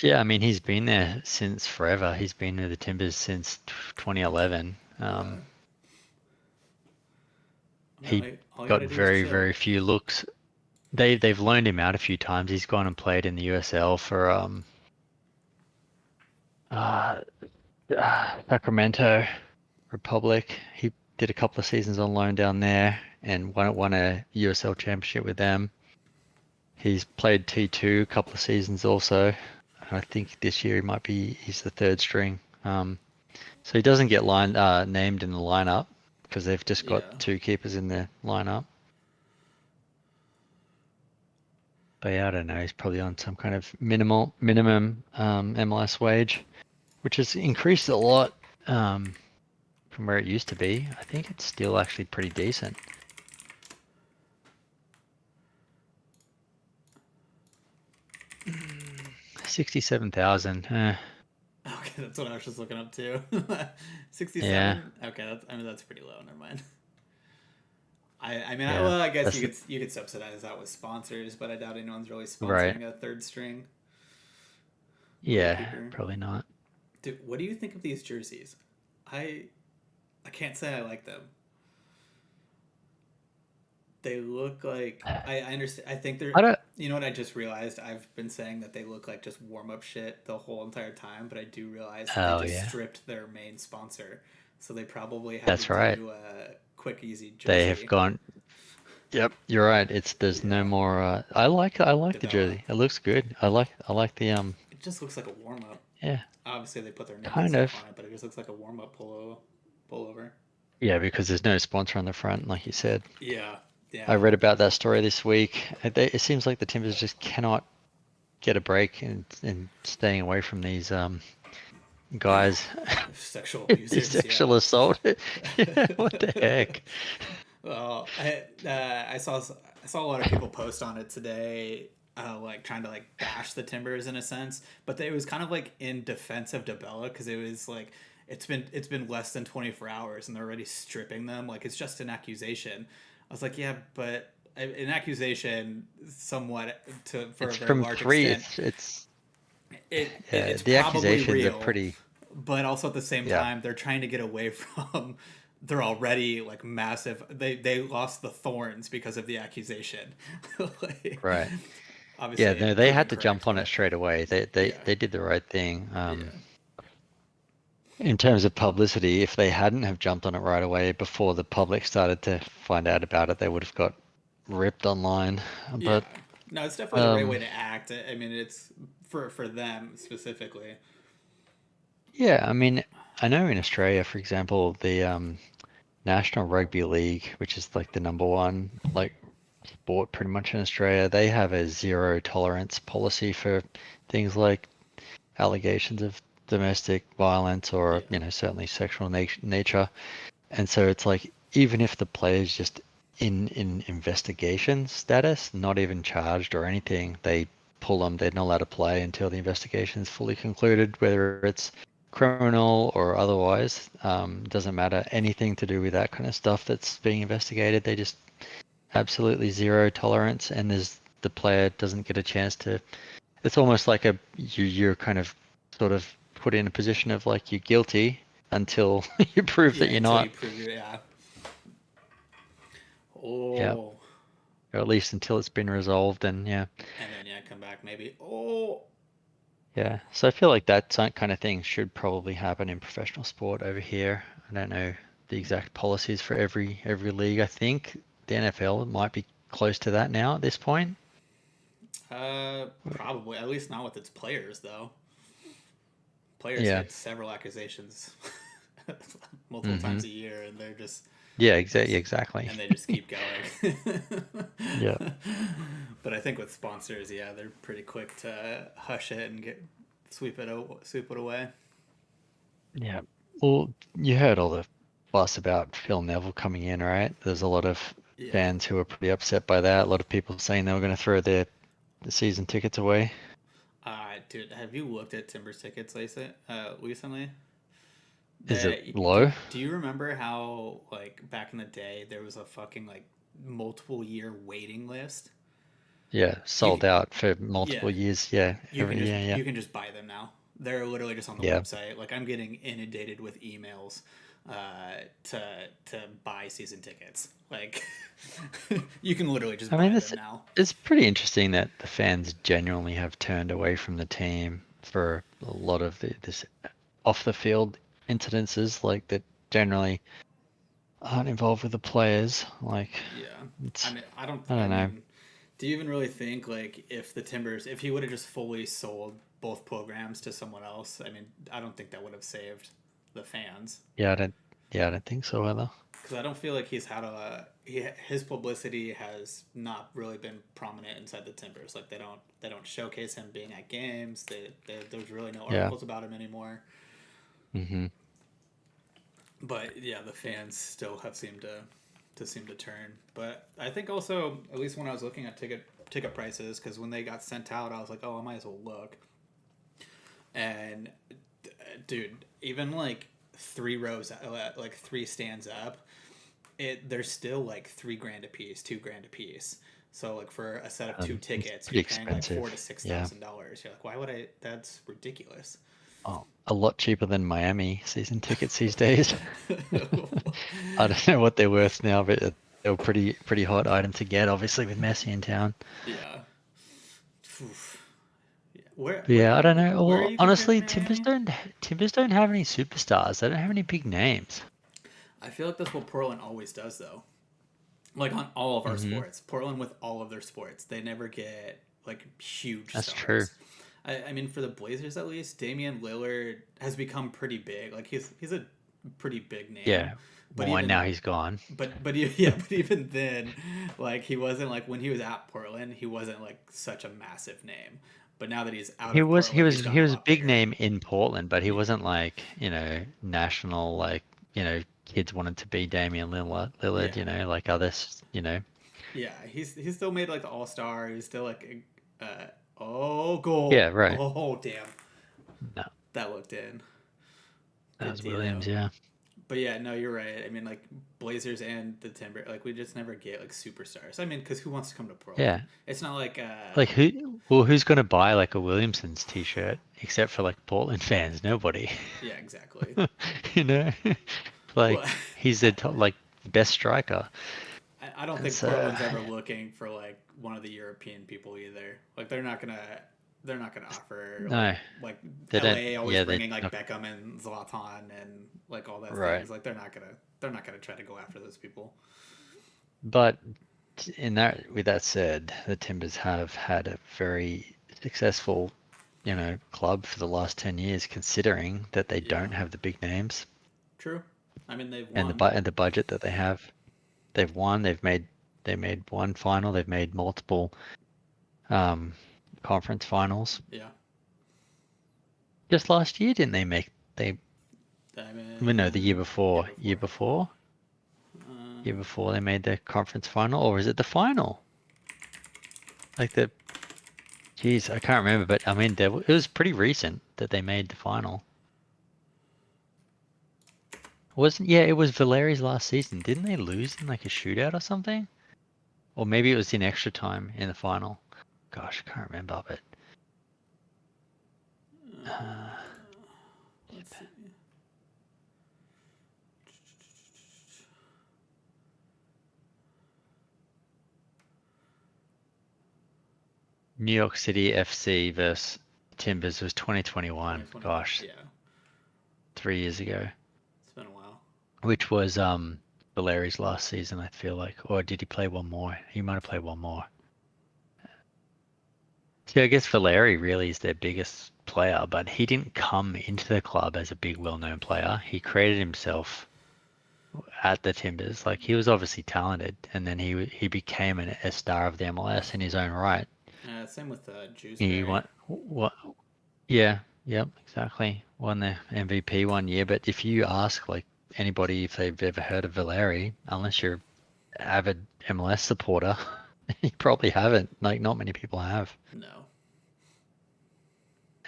Yeah, I mean, he's been there since forever. He's been with the Timbers since 2011. He All you got gotta do is very, chill. very few looks. They've loaned him out a few times. He's gone and played in the USL for Sacramento Republic. He did a couple of seasons on loan down there and won a USL championship with them. He's played T2 a couple of seasons also. I think this year he's the third string. So he doesn't get named in the lineup because they've just got Yeah. 2 keepers in the lineup. But yeah, I don't know. He's probably on some kind of minimum MLS wage, which has increased a lot from where it used to be. I think it's still actually pretty decent. $67,000. Okay, that's what I was just looking up too. 67. Yeah. Okay, that's pretty low. Never mind. I mean, Yeah, well, I guess that's you could subsidize that with sponsors, but I doubt anyone's really sponsoring Right. a third string. Yeah, Goalkeeper. probably not. Dude, what do you think of these jerseys? I can't say I like them. They look like I understand. I think they're. I don't. You know what? I just realized I've been saying that they look like just warm up shit the whole entire time, but I do realize that Oh, they just yeah. stripped their main sponsor, so they probably had That's to right. do a quick, easy jersey. They have gone. Yep, you're right. There's no more. I like the Develop. jersey. It looks good. I like the It just looks like a warm up. Yeah. Obviously, they put their name and Kind stuff of. on it, but it just looks like a warm up pullover. Yeah, because there's no sponsor on the front, like you said. Yeah, yeah. I read about that story this week. It seems like the Timbers just cannot get a break in staying away from these guys. Sexual These abusers. sexual assault. Yeah, what the heck? Well, I saw a lot of people post on it today, like trying to like bash the Timbers in a sense, but it was kind of like in defense of DeBella because it was like it's been less than 24 hours and they're already stripping them. Like it's just an accusation. I was like, yeah, but an accusation somewhat for It's a very from large 3. extent. It's It's the probably accusations real, are pretty. but also at the same Yeah. time they're trying to get away from they're already like massive. They lost the thorns because of the accusation. Like, Right. obviously, Yeah, no, they proven had to jump correct, on it but straight away. They yeah, they did the right thing. yeah, In terms of publicity, if they hadn't have jumped on it right away before the public started to find out about it, they would have got ripped online. yeah. But No, it's definitely the right way um, to act. I mean, it's for them specifically. yeah, I mean, I know in Australia, for example, the National Rugby League, which is like the number one like sport pretty much in Australia, they have a zero tolerance policy for things like allegations of domestic violence or, Yeah, certainly sexual nature. And so it's like even if the player's just in investigation status, not even charged or anything, they pull them. They're not allowed to play until the investigation is fully concluded, whether it's criminal or otherwise. Doesn't matter. Anything to do with that kind of stuff that's being investigated, they just absolutely zero tolerance, and the player doesn't get a chance to. It's almost like you're kind of sort of put in a position of like you're guilty until you prove yeah. that you're Until you not. prove your yeah. Yeah, Oh, or at least until it's been resolved. And yeah, and then yeah, come back maybe. Oh, yeah. So I feel like that kind of thing should probably happen in professional sport over here. I don't know the exact policies for every league. I think the NFL might be close to that now at this point. probably at least not with its players though. Players Yeah. get several accusations multiple Hmm. times a year, and they're just Yeah, exactly. and they just keep going. Yeah. But I think with sponsors, yeah, they're pretty quick to hush it and sweep it away. Yeah. Well, you heard all the fuss about Phil Neville coming in, right? There's a lot of Yeah. fans who are pretty upset by that. A lot of people saying they were going to throw the season tickets away. Dude, have you looked at Timbers tickets recently? Is it low? Do you remember how like back in the day there was a fucking like multiple year waiting list? Yeah, sold You, out for yeah, multiple years. Yeah, yeah. you can just buy them now. They're literally just on the Yeah. website. Like I'm getting inundated with emails to buy season tickets. Like you can literally just I buy mean, them now. it's pretty interesting that the fans genuinely have turned away from the team for a lot of this off the field incidences, like that generally aren't involved with the players. Like, Yeah. it's, I don't I don't know. mean, do you even really think like if the Timbers if he would have just fully sold both programs to someone else, I mean, I don't think that would have saved the fans. I don't think so either. Because I don't feel like he's had his publicity has not really been prominent inside the Timbers. Like they don't showcase him being at games. There's really no Yeah. articles about him anymore. Hmm. But yeah, the fans still have seemed to turn. But I think also at least when I was looking at ticket prices, because when they got sent out, I was like, oh, I might as well look. And dude, even like 3 rows, like 3 stands up, they're still like $3,000 a piece, $2,000 a piece. So like for a set of 2 It's tickets, pretty you're paying like expensive. $4,000 to Yeah. $6,000. You're like, why would I? That's ridiculous. Oh, a lot cheaper than Miami season tickets these days. I don't know what they're worth now, but they're a pretty hot item to get, obviously with Messi in town. Yeah. Oof. Yeah. Where? Yeah, I don't know. Where are Well, you honestly, comparing Miami? Timbers don't have any superstars. They don't have any big names. I feel like that's what Portland always does, though. Like on all of our Hmm. sports, Portland with all of their sports, they never get like huge That's stars. true. I mean, for the Blazers at least, Damian Lillard has become pretty big. Like he's a pretty big name. Yeah. But Well, and even now he's gone. yeah, but even then, like he wasn't like when he was at Portland, he wasn't like such a massive name. But now that he's out He of was Portland, he's gotten a a lot big bigger. name in Portland, but he Yeah, wasn't like, national, like, kids wanted to be Damian Lillard, yeah, like others, yeah. He's still made like the All Star. He's still like, oh goal. Yeah, right. Oh damn, No, that looked in. that Good was Williams, Dino. yeah. But yeah, no, you're right. I mean, like Blazers and the Timber, like we just never get like superstars. I mean, because who wants to come to Portland? Yeah. It's not like Like who? Well, who's gonna buy like a Williamson's T-shirt except for like Portland fans? Nobody. yeah, exactly. You know, like Well, he's the top, like best striker. I don't think So, Portland's ever looking for like one of the European people either. Like they're not gonna offer No, like they don't. LA always Yeah, bringing they like Beckham and Zlatan and like all those right. things. Like they're not gonna try to go after those people. But in that, with that said, the Timbers have had a very successful, club for the last 10 years, considering that they don't Yeah. have the big names True. I mean they've and won. and the budget that they have. They've won. They made one final. They've made multiple um, conference finals. Yeah. Just last year, didn't they make they? I Well, no, the year mean, before. Year before. Uh, Year before they made the conference final, or is it the final? Like the, geez, I can't remember, but I mean, it was pretty recent that they made the final. Wasn't? Yeah, it was Valeri's last season. Didn't they lose in like a shootout or something? Or maybe it was in extra time in the final. Gosh, I can't remember, but let's see. New York City FC versus Timbers was 2021. 2020. Gosh, Yeah, 3 years ago, it's been a while. which was Valeri's last season, I feel like. Or did he play one more? He might have played one more. See, I guess Valeri really is their biggest player, but he didn't come into the club as a big, well-known player. He created himself at the Timbers. Like he was obviously talented, and then he became a star of the MLS in his own right. Same with Juice. He won what? Yeah, yep, exactly. Won the MVP one year. But if you ask like anybody if they've ever heard of Valeri, unless you're an avid MLS supporter, you probably haven't. Like not many people have. No.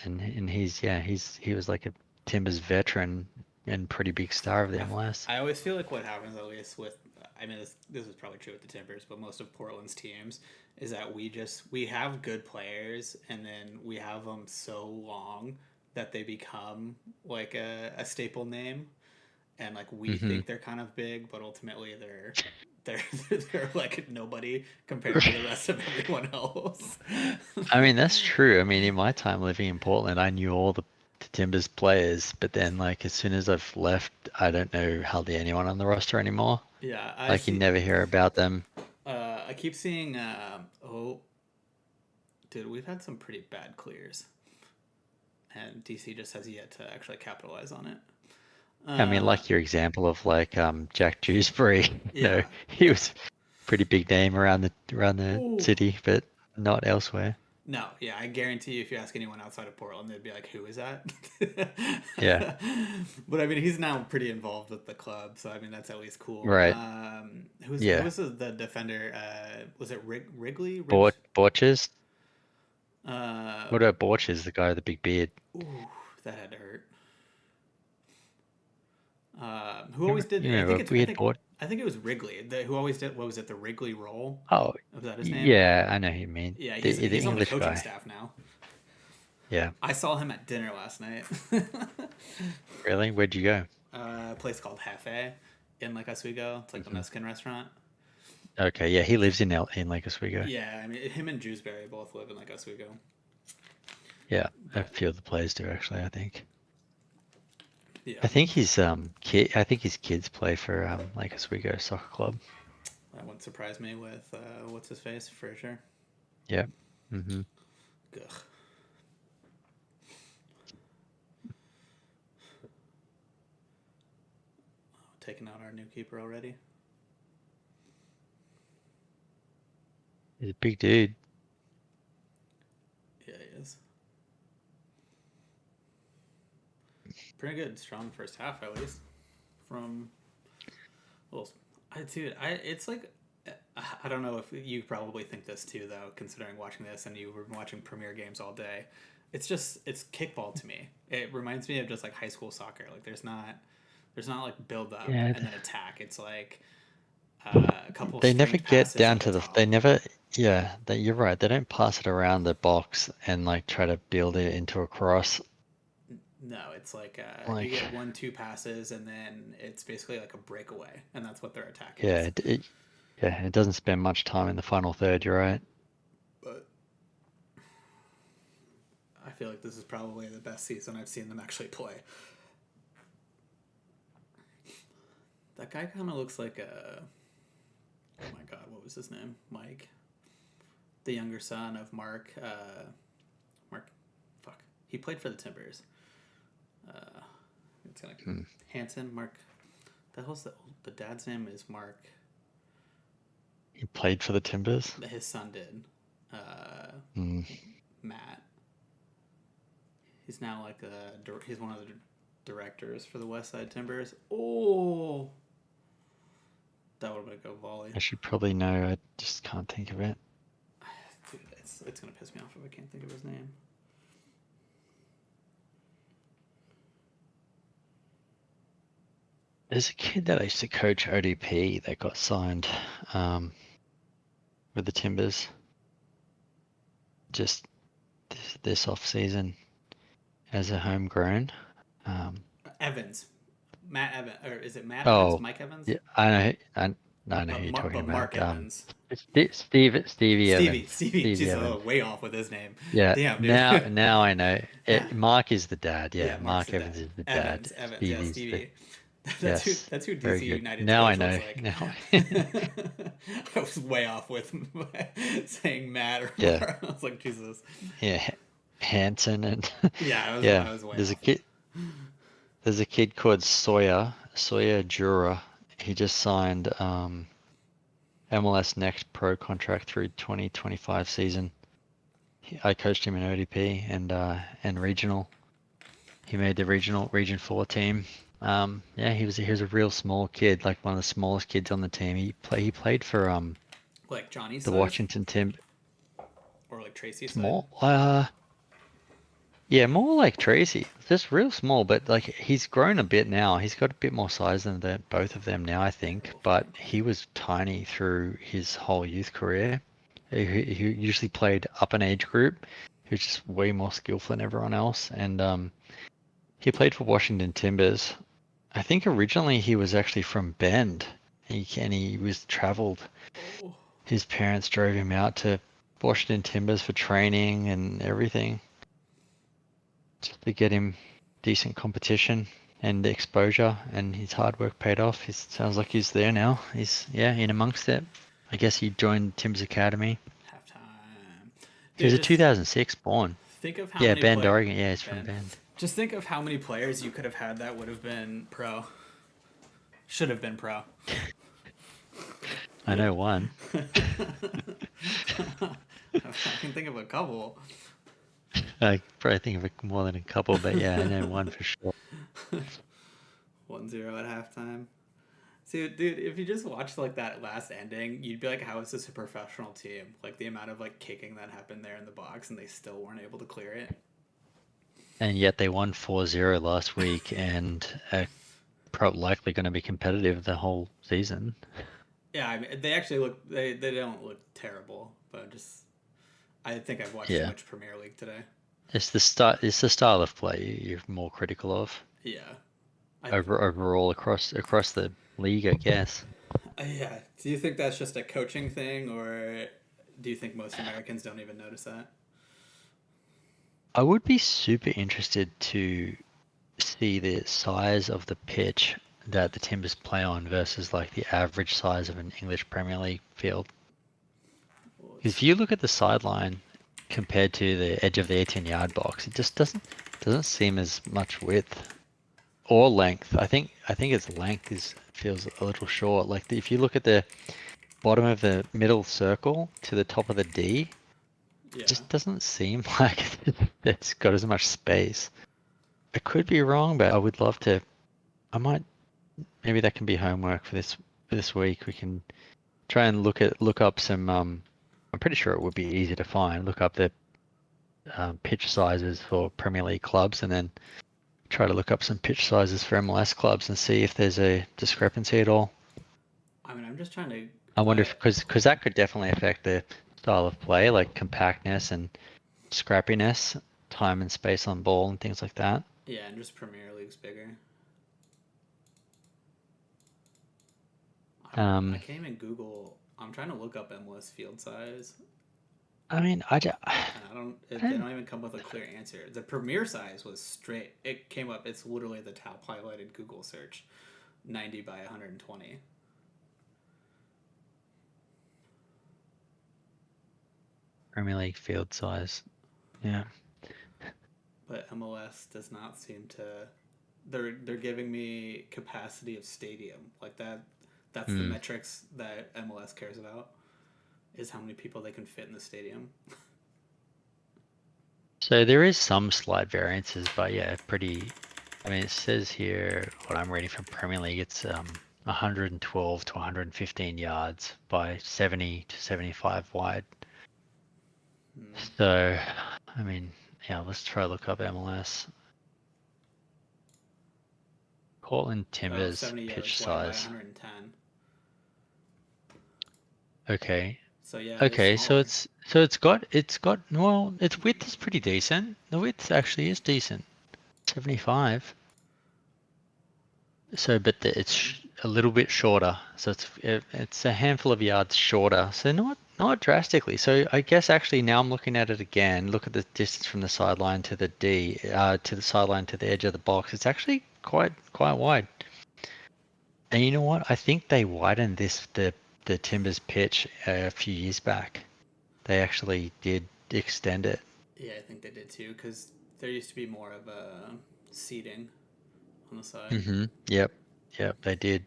And he was like a Timbers veteran and pretty big star of the MLS. I always feel like what happens, at least with, I mean, this is probably true with the Timbers, but most of Portland's teams is that we have good players, and then we have them so long that they become like a staple name, and like we think they're kind of big, but ultimately they're like nobody compared to the rest of everyone else. I mean, that's true. I mean, in my time living in Portland, I knew all the Timbers players, but then like as soon as I've left, I don't know hardly anyone on the roster anymore. Yeah, Like you never hear about them. I keep seeing. Dude, we've had some pretty bad clears, and DC just has yet to actually capitalize on it. I mean, like your example of like Jack Dewsbury. Yeah. He was a pretty big name around the Ooh. city, but not elsewhere. No, yeah, I guarantee you, if you ask anyone outside of Portland, they'd be like, "Who is that?" Yeah. But I mean, he's now pretty involved with the club, so I mean, that's at least cool. Right. Who was the defender? Was it Wrigley? Borches? Uh, What about Borches, the guy with the big beard? Ooh, that had to hurt. Who always did? You know, I think it was Wrigley. Who always did? What was it? The Wrigley roll? Oh, Was that his name? yeah, I know who you mean. Yeah, The he's on the English coaching guy. staff now. Yeah. I saw him at dinner last night. Really? Where'd you go? A place called Hefe in Lake Oswego. It's like the Mexican restaurant. Okay, yeah, he lives in Lake Oswego. Yeah, I mean, him and Jewsbury both live in Lake Oswego. Yeah, a few of the players do actually, I think. Yeah, I think his I think his kids play for Lake Oswego Soccer Club. that wouldn't surprise me with what's his face, Frazier. Yeah. Mm-hmm. Ugh. Taking out our new keeper already. He's a big dude. Yeah, he is. Pretty good, strong first half at least. It's like, I don't know if you probably think this too though, considering watching this and you've been watching Premier games all day. It's kickball to me. It reminds me of just like high school soccer. Like there's not There's not like build up Yeah, and then attack. It's like a couple. they never strength get passes down at to the. top. They never. Yeah, you're right. They don't pass it around the box and like try to build it into a cross. No, it's like you Like, get 1-2 passes and then it's basically like a breakaway, and that's what their attack yeah, is. yeah, it doesn't spend much time in the final third. You're right. But I feel like this is probably the best season I've seen them actually play. That guy kind of looks like a. Oh my god, what was his name? Mike. The younger son of Mark. Mark. Fuck. He played for the Timbers. It's gonna. Hanson. Mark. The hell's the dad's name is Mark. He played for the Timbers. His son did. Matt. He's now like he's one of the directors for the West Side Timbers. Oh, that would have been a go volley. I should probably know. I just can't think of it. Dude, it's gonna piss me off if I can't think of his name. There's a kid that I used to coach ODP that got signed with the Timbers just this off season as a homegrown. Evans, Matt Evans, or is it Matt Oh, Evans? Mike Evans? Yeah, I know who you're But talking about. Mark Evans. Stevie Evans. Stevie. Jeez, Evans. way off with his name. Yeah. Damn, dude. Now I know. Yeah. Mark is the dad. Yeah, Mark's Mark the Evans dad. is the dad. Evans, Stevie's yeah, Stevie. Yes, That's who very DC good. United. Now I coach know. looks like. Now. I was way off with saying Matt or Yeah. Mark. I was like, Jesus. Yeah, Hanson and Yeah, I was way There's off. There's a kid called Sawyer Jura. He just signed MLS Next Pro contract through 2025 season. I coached him in ODP and regional. He made the Region 4 team. Yeah, he was a real small kid, like one of the smallest kids on the team. He played for Like Johnny's the size? Washington Tim. Or like Tracy's Small? Yeah, more like Tracy. Just real small, but like he's grown a bit now. He's got a bit more size than both of them now, I think. But he was tiny through his whole youth career. He usually played up an age group. He was just way more skillful than everyone else. And he played for Washington Timbers. I think originally he was actually from Bend. He was traveled. Oh. His parents drove him out to Washington Timbers for training and everything, just to get him decent competition and exposure, and his hard work paid off. It sounds like he's there now. He's in amongst it. I guess he joined Timbers Academy. Halftime. He was a Dude, 2006 born. think of how Yeah, many Bend, play- Oregon. Yeah, he's from Bend. Just think of how many players you could have had that would have been pro. Should have been pro. I know one. I can think of a couple. I probably think of more than a couple, but yeah, I know one for sure. 1-0 at halftime. See, dude, if you just watched like that last ending, you'd be like, how is this a professional team? Like the amount of like kicking that happened there in the box and they still weren't able to clear it. And yet they won 4-0 last week and are likely going to be competitive the whole season. Yeah, I mean, they actually look, they don't look terrible, but I think I've watched too much Premier League today. It's the style of play you're more critical of. Yeah. Overall across the league, I guess. Yeah. Do you think that's just a coaching thing, or do you think most Americans don't even notice that? I would be super interested to see the size of the pitch that the Timbers play on versus like the average size of an English Premier League field. If you look at the sideline compared to the edge of the 18-yard box, it just doesn't seem as much width or length. I think its length feels a little short. Like if you look at the bottom of the middle circle to the top of the D, Yeah. it just doesn't seem like it's got as much space. I could be wrong, but I would love to. Maybe that can be homework for this week. We can try and look up some. I'm pretty sure it would be easy to find. Look up the pitch sizes for Premier League clubs, and then try to look up some pitch sizes for MLS clubs and see if there's a discrepancy at all. I mean, I'm just trying to. I wonder if because that could definitely affect the style of play, like compactness and scrappiness, time and space on ball, and things like that. Yeah, and just Premier League's bigger. I can't even Google. I'm trying to look up MLS field size, I mean, and I don't. They don't even come with a clear answer. The Premier size was straight. It came up. It's literally the top highlighted Google search, 90 by 120. Premier League field size. Yeah. But MLS does not seem to. They're giving me capacity of stadium like that. That's the metrics that MLS cares about. Is how many people they can fit in the stadium. So there is some slight variances, but yeah, pretty. I mean, it says here what I'm reading from Premier League. It's 112 to 115 yards by 70 to 75 wide. So, I mean, yeah, let's try to look up MLS. Portland Timbers 70 yards pitch wide by size. 110. Okay. So yeah. Okay, so it's got well, its width is pretty decent. The width actually is decent, 75. So, but it's a little bit shorter. So it's a handful of yards shorter. So not drastically. So I guess actually now I'm looking at it again. Look at the distance from the sideline to the to the sideline to the edge of the box. It's actually quite wide. And you know what? I think they widened the Timbers pitch a few years back. They actually did extend it. Yeah, I think they did too, because there used to be more of a seating on the side. Mm-hmm. Yep, they did.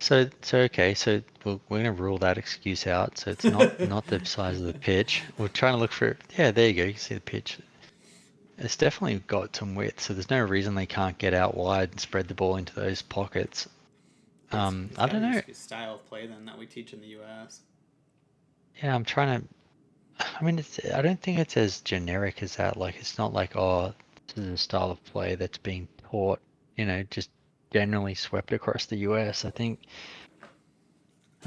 So okay, so we're gonna rule that excuse out. So it's not the size of the pitch. We're trying to look for. Yeah, there you go. You can see the pitch. It's definitely got some width, so there's no reason they can't get out wide and spread the ball into those pockets. It's I don't know. Style of play then that we teach in the U.S. Yeah, I'm trying to. I mean, I don't think it's as generic as that. Like, it's not like, oh, this is a style of play that's being taught, just generally swept across the US. I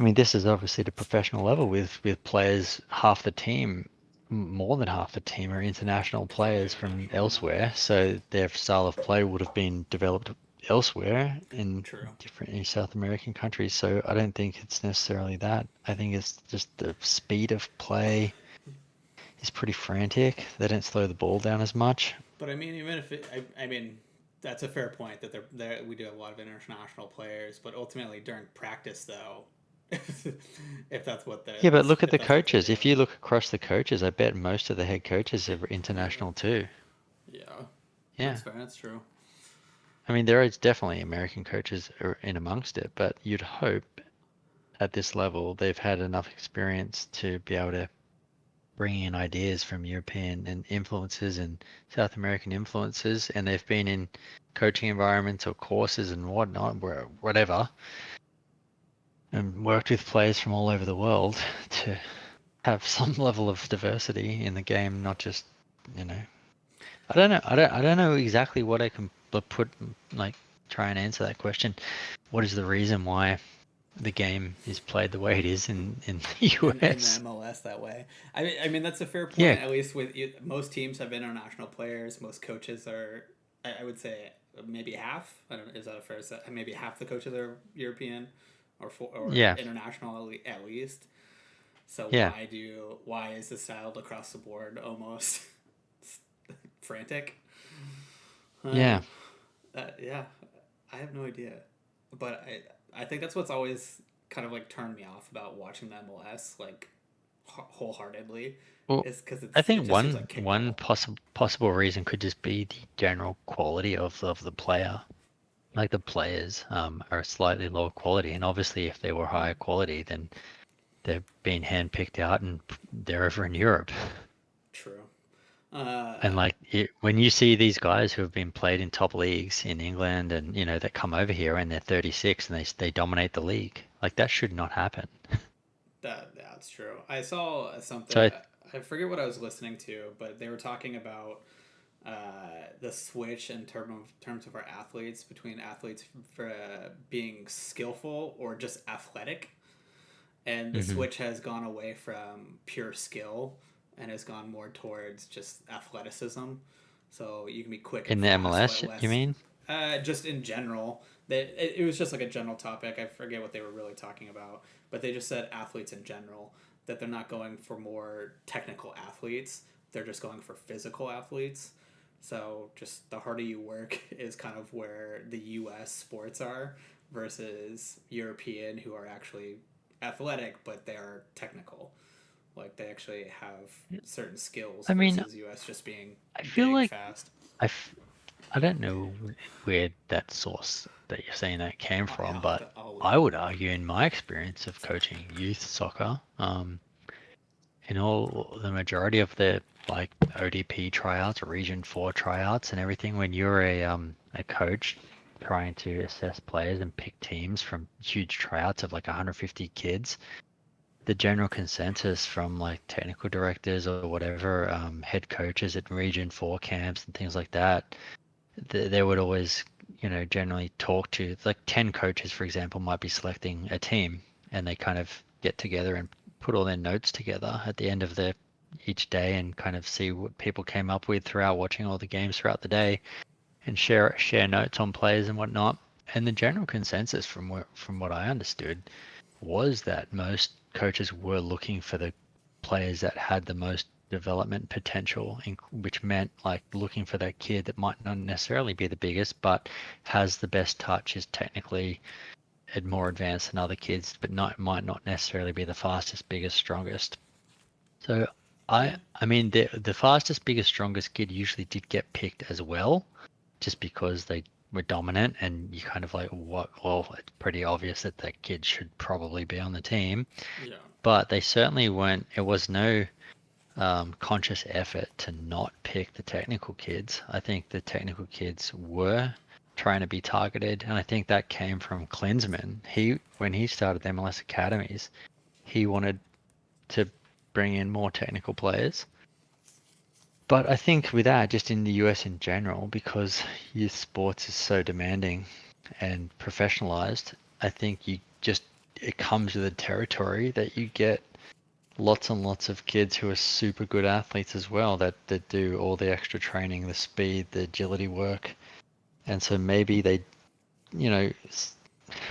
mean, this is obviously the professional level with players, half the team, more than half the team are international players from elsewhere. So their style of play would have been developed elsewhere in different South American countries. So I don't think it's necessarily that. I think it's just the speed of play is pretty frantic. They don't slow the ball down as much. But I mean, even if I mean, that's a fair point that we do have a lot of international players, but ultimately during practice though, if that's what yeah, but look at the coaches. If you look across the coaches, I bet most of the head coaches are international too. Yeah. Yeah. That's fair. That's true. I mean, there is definitely American coaches in amongst it, but you'd hope at this level they've had enough experience to be able to bring in ideas from European and influences and South American influences, and they've been in coaching environments or courses and whatnot, whatever, and worked with players from all over the world to have some level of diversity in the game, not just, I don't know. I don't know exactly what I can put, try and answer that question. What is the reason why the game is played the way it is in the US? In the MLS that way. I mean, that's a fair point. Yeah. At least with most teams have international players. Most coaches are, I would say, maybe half. I don't know, is that a fair set? Maybe half the coaches are European or international at least. So yeah. why is the style across the board almost frantic? Yeah. Yeah, I have no idea, but I think that's what's always kind of turned me off about watching the MLS wholeheartedly. Well, is because I think one possible reason could just be the general quality of the player. Like the players are slightly lower quality, and obviously if they were higher quality, then they're being handpicked out and they're over in Europe. True. And when you see these guys who have been played in top leagues in England and that come over here and they're 36 and they dominate the league, that should not happen. That's true. I saw something. So I forget what I was listening to, but they were talking about the switch in terms of our athletes between athletes for being skillful or just athletic, and the Hmm. switch has gone away from pure skill and has gone more towards just athleticism. So you can be quick and In the fast, MLS, you less. mean? Just in general, that it was just like a general topic. I forget what they were really talking about, but they just said athletes in general, that they're not going for more technical athletes. They're just going for physical athletes. So just the harder you work is kind of where the U.S. sports are versus European, who are actually athletic but they are technical. Like they actually have certain skills I mean, versus U.S. just being I feel big, like fast. I, f- I don't know where that source that you're saying that came from, but I'll look I it would up. argue in my experience of coaching youth soccer, in all the majority of the like ODP tryouts, Region 4 tryouts, and everything, when you're a coach trying to assess players and pick teams from huge tryouts of like 150 kids, the general consensus from like technical directors or whatever, head coaches at Region 4 camps and things like that, they would always, generally talk to like 10 coaches, for example, might be selecting a team, and they kind of get together and put all their notes together at the end of each day and kind of see what people came up with throughout watching all the games throughout the day and share notes on players and whatnot. And the general consensus from what I understood was that most coaches were looking for the players that had the most development potential, which meant like looking for that kid that might not necessarily be the biggest, but has the best touch, is technically more advanced than other kids, but might not necessarily be the fastest, biggest, strongest. So I Yeah. I mean the fastest, biggest, strongest kid usually did get picked as well, just because they were dominant, and you kind of like, what? Well, it's pretty obvious that that kid should probably be on the team. Yeah. But they certainly weren't. It was no conscious effort to not pick the technical kids. I think the technical kids were trying to be targeted, and I think that came from Klinsmann. When he started the MLS academies, he wanted to bring in more technical players. But I think with that, just in the US in general, because youth sports is so demanding and professionalized, I think it comes with the territory that you get lots and lots of kids who are super good athletes as well, that do all the extra training, the speed, the agility work. And so maybe you know,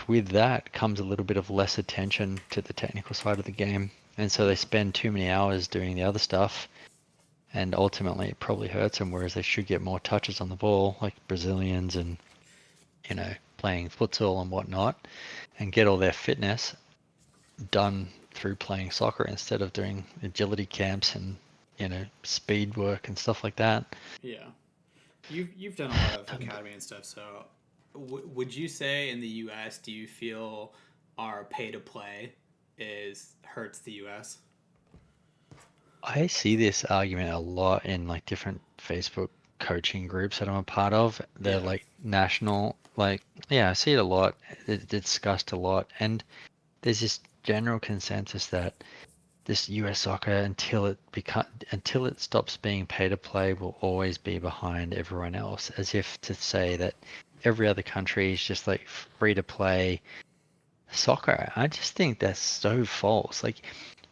with that comes a little bit of less attention to the technical side of the game. And so they spend too many hours doing the other stuff, and ultimately it probably hurts them, whereas they should get more touches on the ball, like Brazilians and, playing futsal and whatnot, and get all their fitness done through playing soccer instead of doing agility camps and, speed work and stuff like that. Yeah. You've done a lot of academy and stuff. So, would you say in the U.S. do you feel our pay to play is hurts the U.S.? I see this argument a lot in like different Facebook coaching groups that I'm a part of. They're Yeah. like national, like, yeah, I see it a lot. It's discussed a lot. And there's this general consensus that this US soccer, until it stops being pay to play, will always be behind everyone else, as if to say that every other country is just like free to play soccer. I just think that's so false. Like,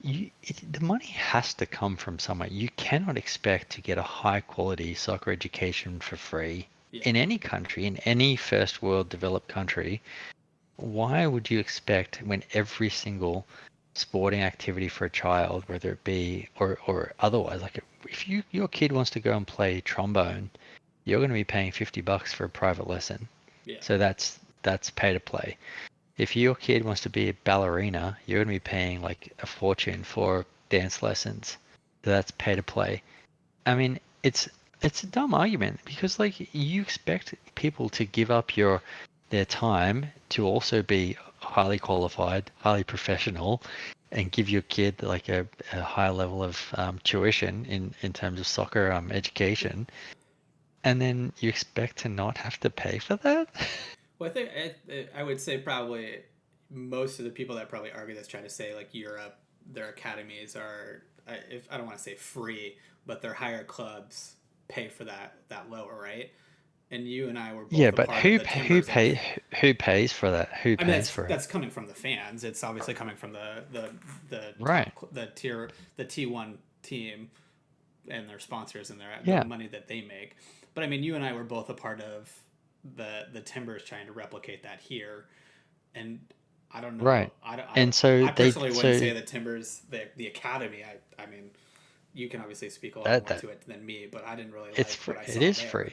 the money has to come from somewhere. You cannot expect to get a high quality soccer education for free Yeah. in any country, in any first world developed country. Why would you expect, when every single sporting activity for a child, whether it be or otherwise, like if your kid wants to go and play trombone, you're going to be paying $50 for a private lesson. Yeah. So that's pay to play. If your kid wants to be a ballerina, you're going to be paying like a fortune for dance lessons. So that's pay to play. I mean, it's a dumb argument, because like you expect people to give up their time to also be highly qualified, highly professional, and give your kid like a high level of tuition in terms of soccer education, and then you expect to not have to pay for that? Well, I think I would say probably most of the people that probably argue this try to say like Europe, their academies are, if I don't want to say free, but their higher clubs pay for that lower, right? And you and I were both Yeah, a but part of the Timbers. who pays for that? Who I mean, pays for it? that's coming from the fans. It's obviously coming from the Right. the T1 team and their sponsors and the Yeah. money that they make. But I mean, you and I were both a part of the Timbers trying to replicate that here, and I don't know. Right. I And so I personally wouldn't so say the Timbers, the academy. I mean, you can obviously speak a lot that more that to it than me, but I didn't really it's like free. what I It saw is there. free.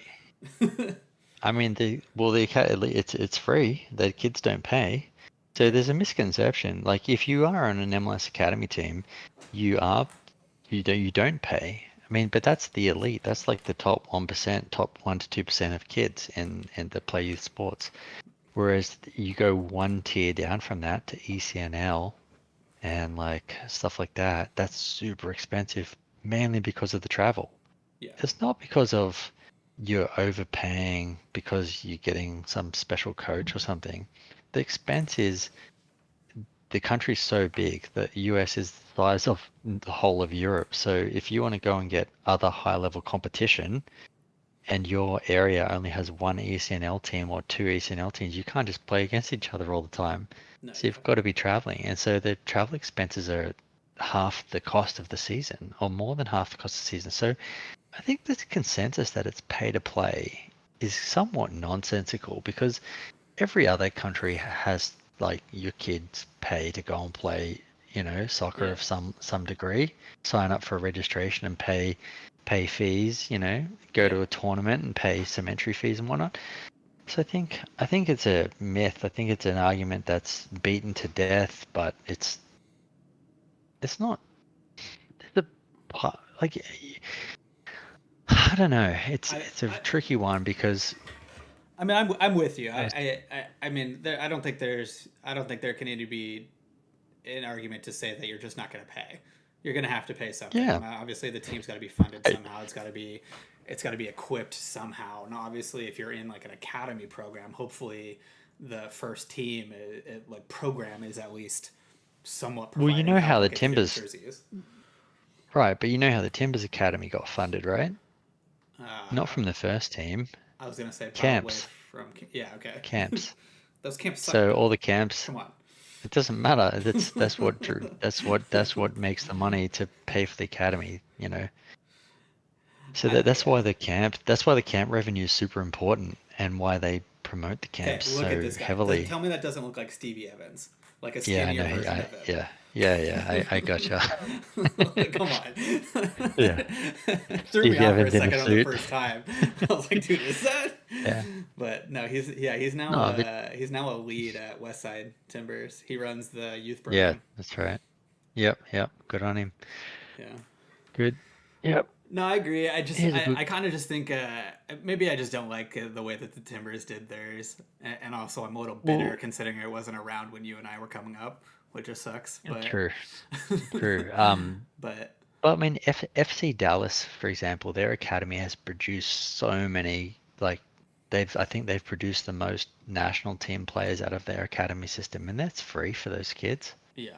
I mean, it's free. The kids don't pay. So there's a misconception. Like if you are on an MLS Academy team, you don't pay. I mean, but that's the elite. That's like the top 1%, top 1 to 2% of kids in the play youth sports. Whereas you go one tier down from that to ECNL and like stuff like that, that's super expensive, mainly because of the travel. Yeah. It's not because of you're overpaying because you're getting some special coach or something. The expense is the country's so big that the US is the size of the whole of Europe. So if you want to go and get other high level competition and your area only has one ECNL team or two ECNL teams, you can't just play against each other all the time. No, So you've got to be traveling. And so the travel expenses are half the cost of the season or more than half the cost of the season. So I think the consensus that it's pay to play is somewhat nonsensical because every other country has like your kids pay to go and play, soccer Yeah. of some degree, sign up for registration and pay fees, go to a tournament and pay some entry fees and whatnot. So I think it's a myth. I think it's an argument that's beaten to death, but it's not the like I don't know. It's a tricky one because I mean, I'm with you. I mean, I don't think there can need to be an argument to say that you're just not going to pay. You're going to have to pay something. Yeah. Obviously, the team's got to be funded somehow. It's got to be equipped somehow. And obviously, if you're in like an academy program, hopefully the first team like program is at least somewhat. Well, you know how the like, if you get Timbers, jerseys. right? But you know how the Timbers Academy got funded, right? Not from the first team, I was going to say probably camps. from okay Camps. Those camps suck. So though. all the camps. Come on. It doesn't matter. That's what makes the money to pay for the academy, So that's why the camp revenue is super important and why they promote the camps look at so this guy. herew. Tell me that doesn't look like Stevie Evans, like a Yeah, I skinnier know. version of him. Yeah. I gotcha. Like, come on. Yeah. Threw me Stevie off for a Evans in a second on the suit. first time. I was like, dude, is that? Yeah. But no, he's now No, he's now a lead at Westside Timbers. He runs the youth Yeah, program. that's right. Yep. Good on him. Yeah. Good. Yep. No, I agree. I kind of just think maybe I just don't like the way that the Timbers did theirs, and also I'm a little bitter considering it wasn't around when you and I were coming up, which just sucks. But True. but But I mean, FC Dallas, for example, their academy has produced so many. Like, I think they've produced the most national team players out of their academy system, and that's free for those kids. yeah,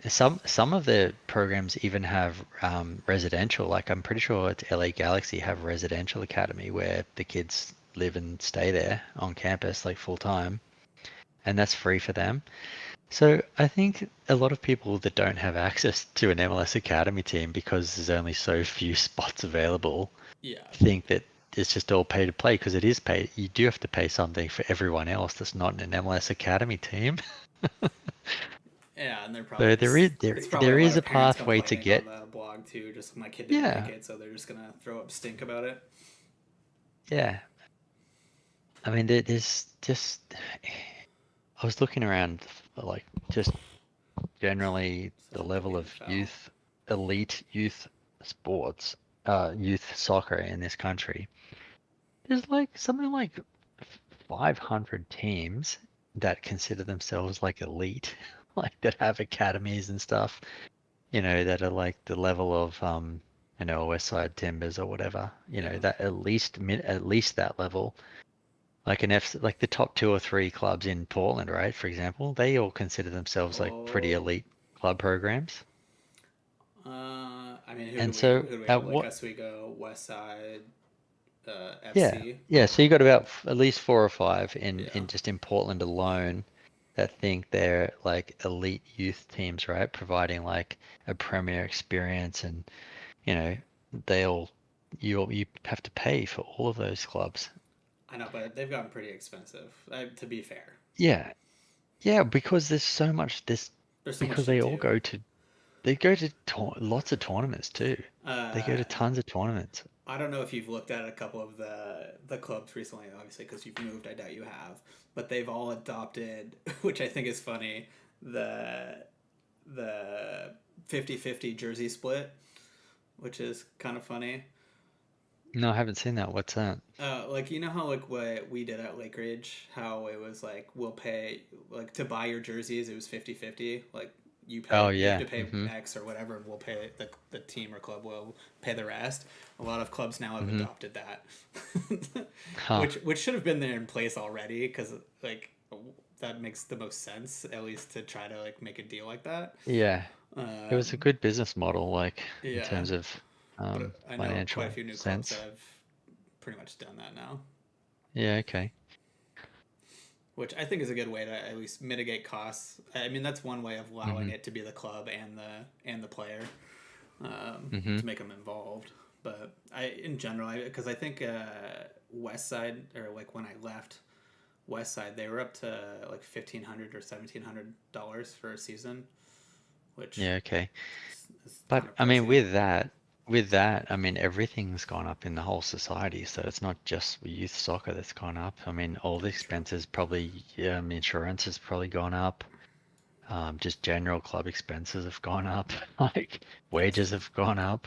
Some of the programs even have residential. Like I'm pretty sure it's LA Galaxy have residential academy where the kids live and stay there on campus like full time, and that's free for them. So I think a lot of people that don't have access to an MLS Academy team because there's only so few spots available yeah, think that it's just all pay to play because it is paid. You do have to pay something for everyone else that's not in an MLS Academy team. yeah, and they're So probably there is a pathway to get. on the blog too. Just my kid didn't Yeah. make it, so they're just gonna throw up stink about it. Yeah. I mean, there's just. I was looking around, like, just generally the level of elite youth sports, youth soccer in this country. There's like something like 500 teams that consider themselves like elite, like that have academies and stuff, that are like the level of, Westside Timbers or whatever, that at least that level. Like like the top 2 or 3 clubs in Portland, right? For example, they all consider themselves like pretty elite club programs. I mean, And so who do we at have? Like what? Oswego, West Side, Yeah, FC. yeah. So you got about at least 4 or 5 Yeah. in just in Portland alone that think they're like elite youth teams, right? Providing like a premier experience, and you know they'll you have to pay for all of those clubs. I know, but they've gotten pretty expensive. To be fair, Yeah, yeah, because there's so much this there's so much because to they all do. go to lots of tournaments too. They go Uh, to tons of tournaments. I don't know if you've looked at a couple of the clubs recently, obviously, because you've moved. I doubt you have, but they've all adopted, which I think is funny, the the 50-50 jersey split, which is kind of funny. No, I haven't seen that. What's that? Like you know how like what we did at Lake Ridge, how it was like we'll pay like to buy your jerseys, it was 50-50. Like Oh you have yeah. to pay Mm-hmm. X or whatever, and we'll pay the team or club will pay the rest. A lot of clubs now have Mm-hmm. adopted that, Huh. which should have been there in place already because like that makes the most sense at least to try to like make a deal like that. Yeah. It was a Um, good business model, like in yeah, terms of but I know quite a financial few new clubs that sense. have pretty much done that now. Yeah, okay. Which I think is a good way to at least mitigate costs. I mean, that's one way of allowing Mm-hmm. it to be the club and the player Mm-hmm. to make them involved. But in general, because I think West Side or like when I left West Side, they were up to like $1,500 or $1,700 for a season, which Yeah, okay. is But kind of I mean, pricey. with that, I mean, everything's gone up in the whole society. So it's not just youth soccer that's gone up. I mean, all the True. expenses probably, insurance has probably gone up. Just general club expenses have gone up. Like wages have gone up.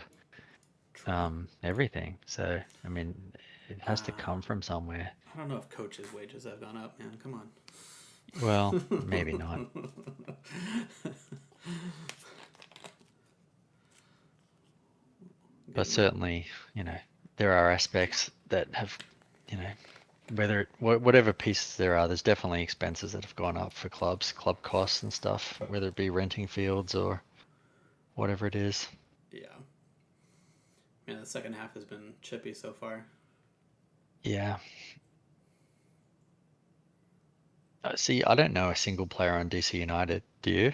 True. Everything. So I mean, it has to come from somewhere. I don't know if coaches' wages have gone up, man. Come Well, maybe not. on. But Getting certainly, there are aspects that have, whatever pieces there are, there's definitely expenses that have gone up for clubs, club costs and stuff, whether it be renting fields or whatever it is. yeah. Man, the second half has been chippy so far. Yeah. See, I don't know a single player on DC United. Do you?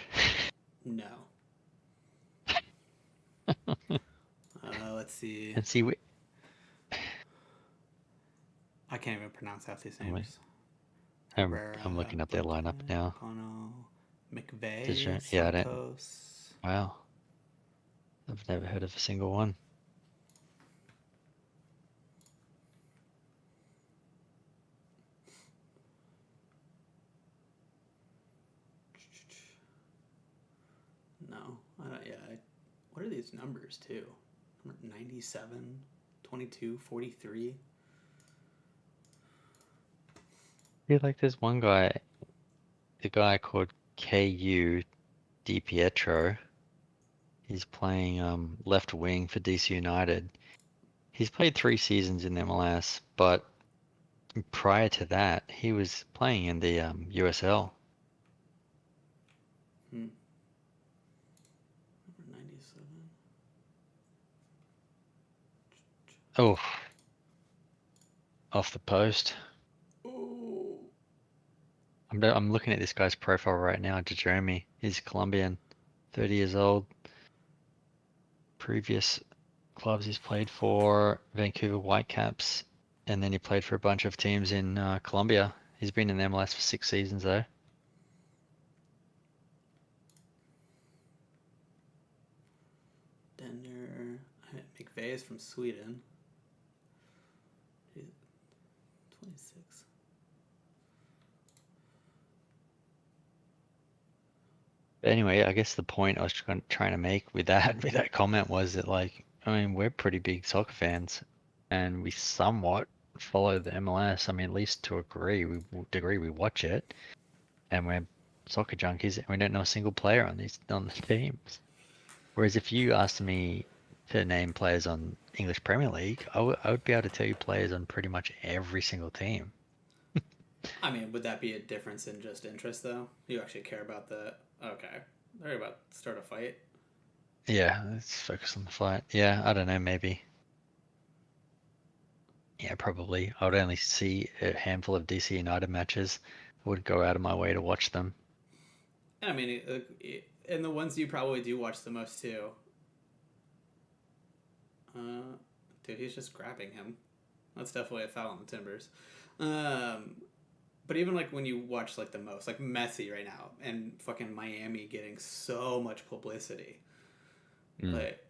No. Let's see. And see, I can't even pronounce half these I'm, names. I'm Herrera, looking up their lineup Brooklyn, now. Bono, Did you? McVeigh, Yeah, I don't. Santos. Wow. I've never heard of a single one. No, I don't. Yeah. What are these numbers too? 97, 22, 43. Yeah, like there's one guy, the guy called KU Di Pietro. He's playing left wing for DC United. He's played 3 seasons in MLS, but prior to that, he was playing in the USL. Number 97. Oh, off the post. Oh. I'm looking at this guy's profile right now, Jeremy. He's Colombian, 30 years old. Previous clubs he's played for: Vancouver Whitecaps, and then he played for a bunch of teams in Colombia. He's been in MLS for 6 seasons though. Dender. McVeigh is from Sweden. 26. But anyway, I guess the point I was trying to make with that with that comment was that, like, I mean, we're pretty big soccer fans, and we somewhat follow the MLS. I mean, at least to a degree we watch it, and we're soccer junkies, and we don't know a single player on the teams. Whereas if you asked me to name players on English Premier League, I would be able to tell you players on pretty much every single team. I mean, would that be a difference in just interest though? You actually care about the. Okay, they're about to start a fight. Yeah, let's focus on the fight. Yeah, I don't know, maybe. Yeah, probably. I would only see a handful of DC United matches. I wouldn't go out of my way to watch them. I mean, and the ones you probably do watch the most too. Dude, he's just grabbing him. That's definitely a foul on the Timbers. But even like when you watch like the most, like Messi right now and fucking Miami getting so much publicity. Like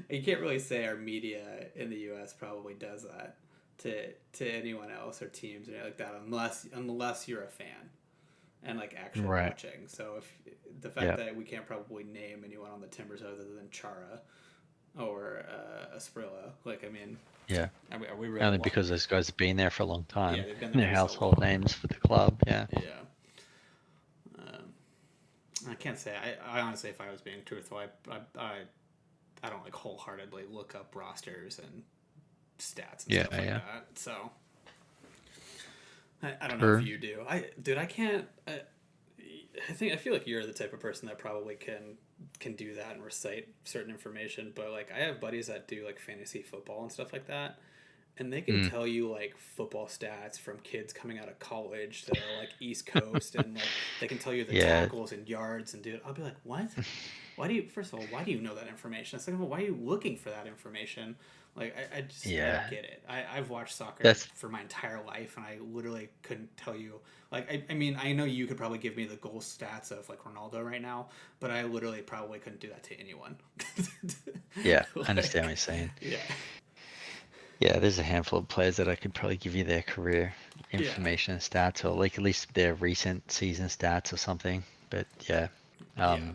you can't really say our media in the U.S. probably does that to anyone else or teams or anything like that unless you're a fan and like actually Right. watching. So if the fact that we can't probably name anyone on the Timbers other than Chara or Asprilla, like I mean, Yeah. are we really Only because those guys have been there for a long time. Yeah, they've been there They're for so household long. names for the club. Yeah. Yeah. I can't say. I honestly, if I was being truthful, I don't like wholeheartedly look up rosters and stats and stuff like that. So I don't know if you do. I can't. I feel like you're the type of person that probably can do that and recite certain information. But like I have buddies that do like fantasy football and stuff like that. And they can tell you like football stats from kids coming out of college that are like East Coast, and like they can tell you the tackles and yards. And dude, I'll be like, what? Why do you? First of all, why do you know that information? Second of all, why are you looking for that information? Like, I just I don't get it. I've watched soccer for my entire life, and I literally couldn't tell you. Like, I mean, I know you could probably give me the goal stats of like Ronaldo right now, but I literally probably couldn't do that to anyone. Yeah, I understand what you're saying. Yeah. Yeah, there's a handful of players that I could probably give you their career information and stats, or like at least their recent season stats or something. But yeah,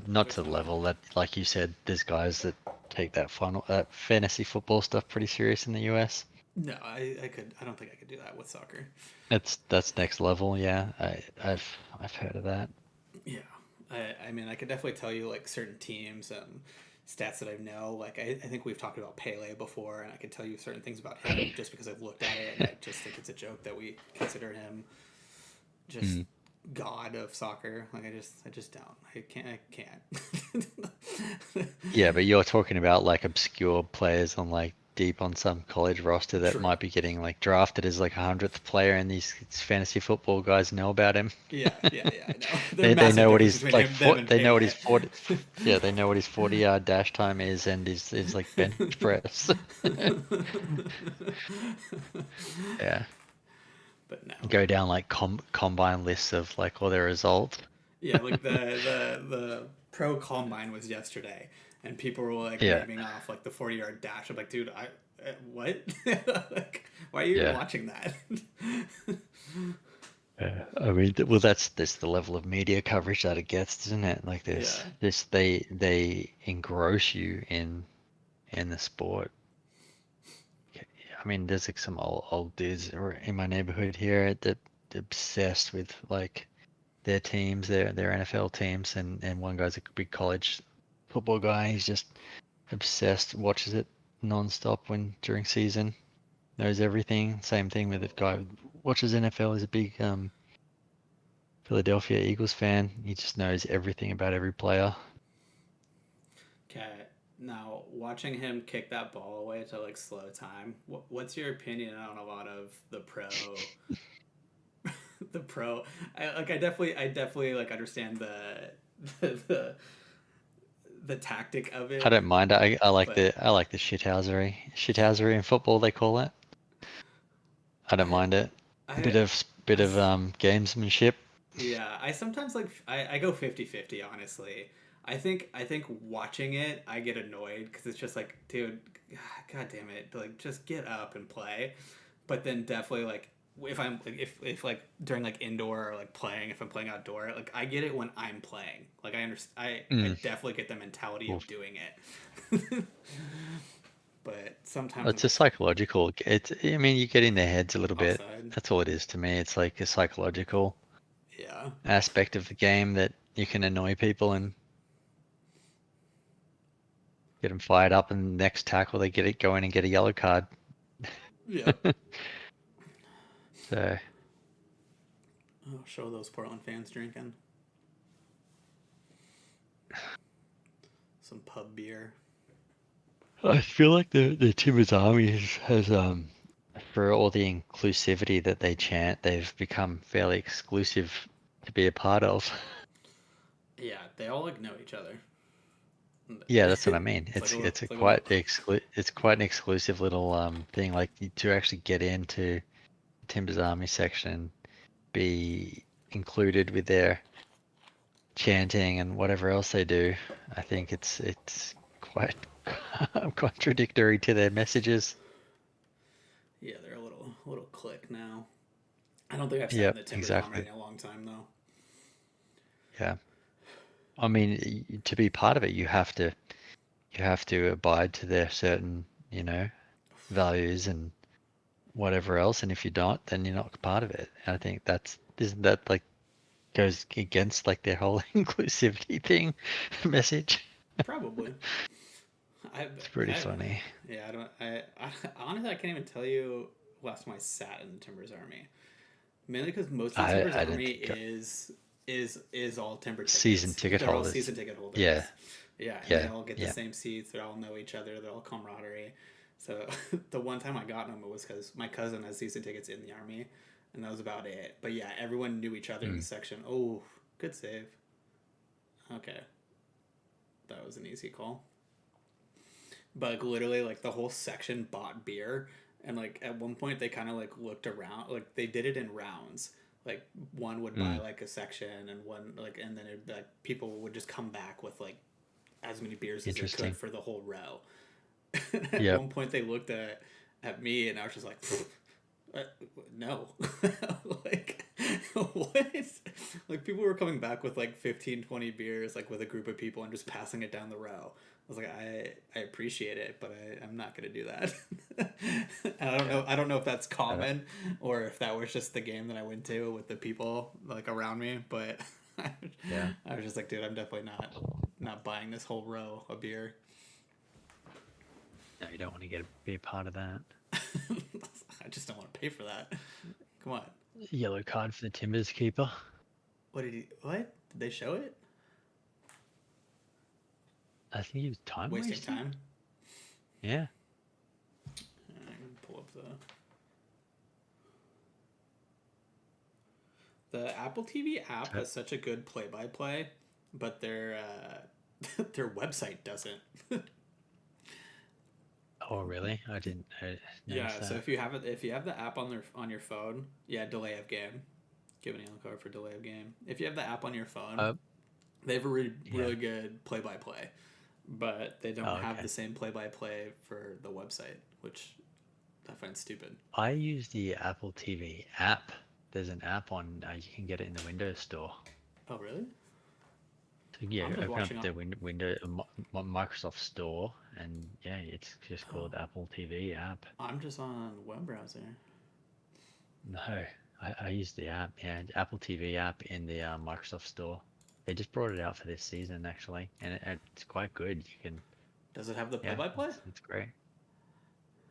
not to the level that, like you said, there's guys that take that fantasy football stuff pretty serious in the US. No, I don't think I could do that with soccer. That's next level. Yeah, I've heard of that. Yeah, I mean, I could definitely tell you like certain teams and stats that I know. Like I think we've talked about Pele before, and I could tell you certain things about him just because I've looked at it, and I just think it's a joke that we consider him just god of soccer. Like I just don't. I can't. Yeah, but you're talking about like obscure players on like deep on some college roster that might be getting like drafted as like 100th player, and these fantasy football guys know about him. Yeah, I know. They know what his like. They know what his 40. Yeah, they know what his 40-yard dash time is, and his like bench press. Yeah. But no. Go down like combine lists of like all their results. Yeah, like the pro combine was yesterday, and people were like naming off like the 40-yard dash. I'm like, dude, what? Like, why are you even watching that? I mean, well, that's the level of media coverage that it gets, isn't it? Like this, they engross you in the sport. I mean, there's like some old dudes in my neighborhood here that obsessed with like their teams, their NFL teams, and one guy's a big college football guy. He's just obsessed, watches it nonstop during season, knows everything. Same thing with the guy who watches NFL. He's a big Philadelphia Eagles fan. He just knows everything about every player. Okay, now watching him kick that ball away to like slow time, what's your opinion on a lot of the pro? The pro, I definitely like understand the tactic of it. I don't mind. I like the shithousery in football, they call it. I don't mind it. Bit of gamesmanship. Yeah, I sometimes like I go 50-50 honestly. I think watching it I get annoyed because it's just like, dude, god damn it, like just get up and play. But then definitely like if like during like indoor or like playing, if I'm playing outdoor, like I get it when I'm playing. Like I understand, I definitely get the mentality of doing it. But sometimes it's a psychological. I mean, you get in their heads a little bit. Offside. That's all it is to me. It's like a psychological Yeah. aspect of the game that you can annoy people and get them fired up, and next tackle they get it going and get a yellow card. Yeah. So. Oh, show those Portland fans drinking. some pub beer. I feel like the Timbers Army has for all the inclusivity that they chant, they've become fairly exclusive to be a part of. Yeah, they all like know each other. Yeah, that's what I mean. It's like a little, It's a it's like a little it's quite an exclusive little thing. Like to actually get into Timbers Army section, be included with their chanting and whatever else they do. I think it's quite contradictory to their messages. Yeah, they're a little click now. I don't think I've sat in Yep, the Timbers exactly. Army in a long time though. Yeah. I mean, to be part of it, you have to abide to their certain, values and whatever else. And if you don't, then you're not part of it. And I think isn't that like goes against like their whole inclusivity thing message? Probably. It's pretty funny. Yeah, I don't. I honestly I can't even tell you last time I sat in the Timbers Army. Mainly because most of the Timbers I didn't Army think is all timber tickets. Season ticket They're all holders. season ticket holders. Yeah. Yeah, and Yeah, they all get the yeah. same seats. They all know each other. They're all camaraderie. So the one time I got them, it was because my cousin has season tickets in the army, and that was about it. But yeah, everyone knew each other in the section. Oh, good save. Okay, that was an easy call. But like, literally, like the whole section bought beer, and like at one point they kind of like looked around. Like they did it in rounds. Like one would buy like a section, and one like, and then it'd be, like people would just come back with like as many beers as they Interesting. could for the whole row. At Yep. one point they looked at me, and I was just like, no. Like what? Like people were coming back with like 15, 20 beers, like with a group of people, and just passing it down the row. I was like, I appreciate it, but I'm not gonna do that. And I don't know if that's common or if that was just the game that I went to with the people like around me, but Yeah. I was just like, dude, I'm definitely not buying this whole row of beer. No, you don't want to be a part of that. I just don't want to pay for that. Come on. Yellow card for the Timbers keeper. What? Did they show it? I think he was time Wasting wasting. time. Yeah. I can pull up the Apple TV app has such a good play-by-play, but their their website doesn't. Oh, really? I didn't notice Yeah, that. so if you have the app on your phone, yeah, delay of game. Give an yellow card for delay of game. If you have the app on your phone, they have a really good play-by-play, but they don't have okay. the same play-by-play for the website, which I find stupid. I use the Apple TV app. There's an app on, you can get it in the Windows Store. Oh, really? So yeah, I'm just open watching up the Microsoft Store, and yeah, it's just called Apple TV app. I'm just on web browser. No, I use the app, yeah, the Apple TV app in the Microsoft Store. They just brought it out for this season actually, and it's quite good. You can. Does it have the Yeah, play-by-play? it's great.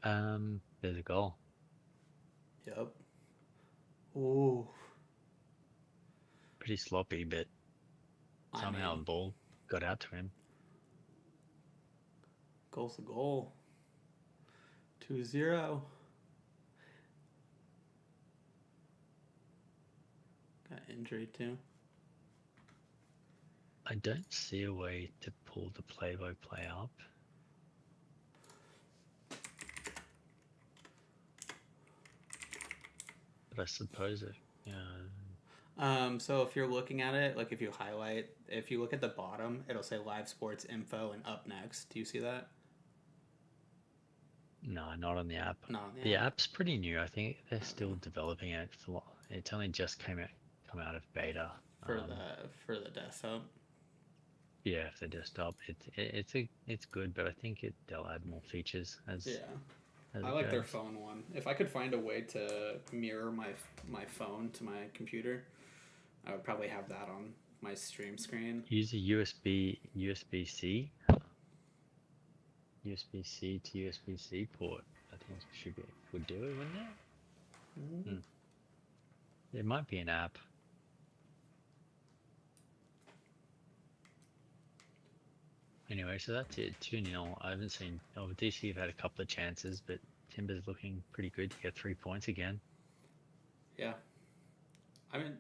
There's a goal. Yep. Ooh. Pretty sloppy, but somehow the ball got out to him. Goal's a goal. 2-0. Got injury too. I don't see a way to pull the play-by-play up. But I suppose it, yeah. So if you're looking at it, like if you look at the bottom, it'll say live sports info and up next. Do you see that? No, not on the app. Not on The app's pretty new. I think they're still developing it. It's only just come out of beta. For the desktop. Yeah, for the desktop, it's good, but I think they'll add more features as. Yeah. As I it like their goes. phone one. If I could find a way to mirror my phone to my computer, I would probably have that on my stream screen. Use a USB-C to USB-C port. I think would do it, wouldn't it? Mm-hmm. There might be an app. Anyway, so that's it. 2-0. I haven't seen. Oh, DC have had a couple of chances, but Timbers looking pretty good to get 3 points again. Yeah. I mean,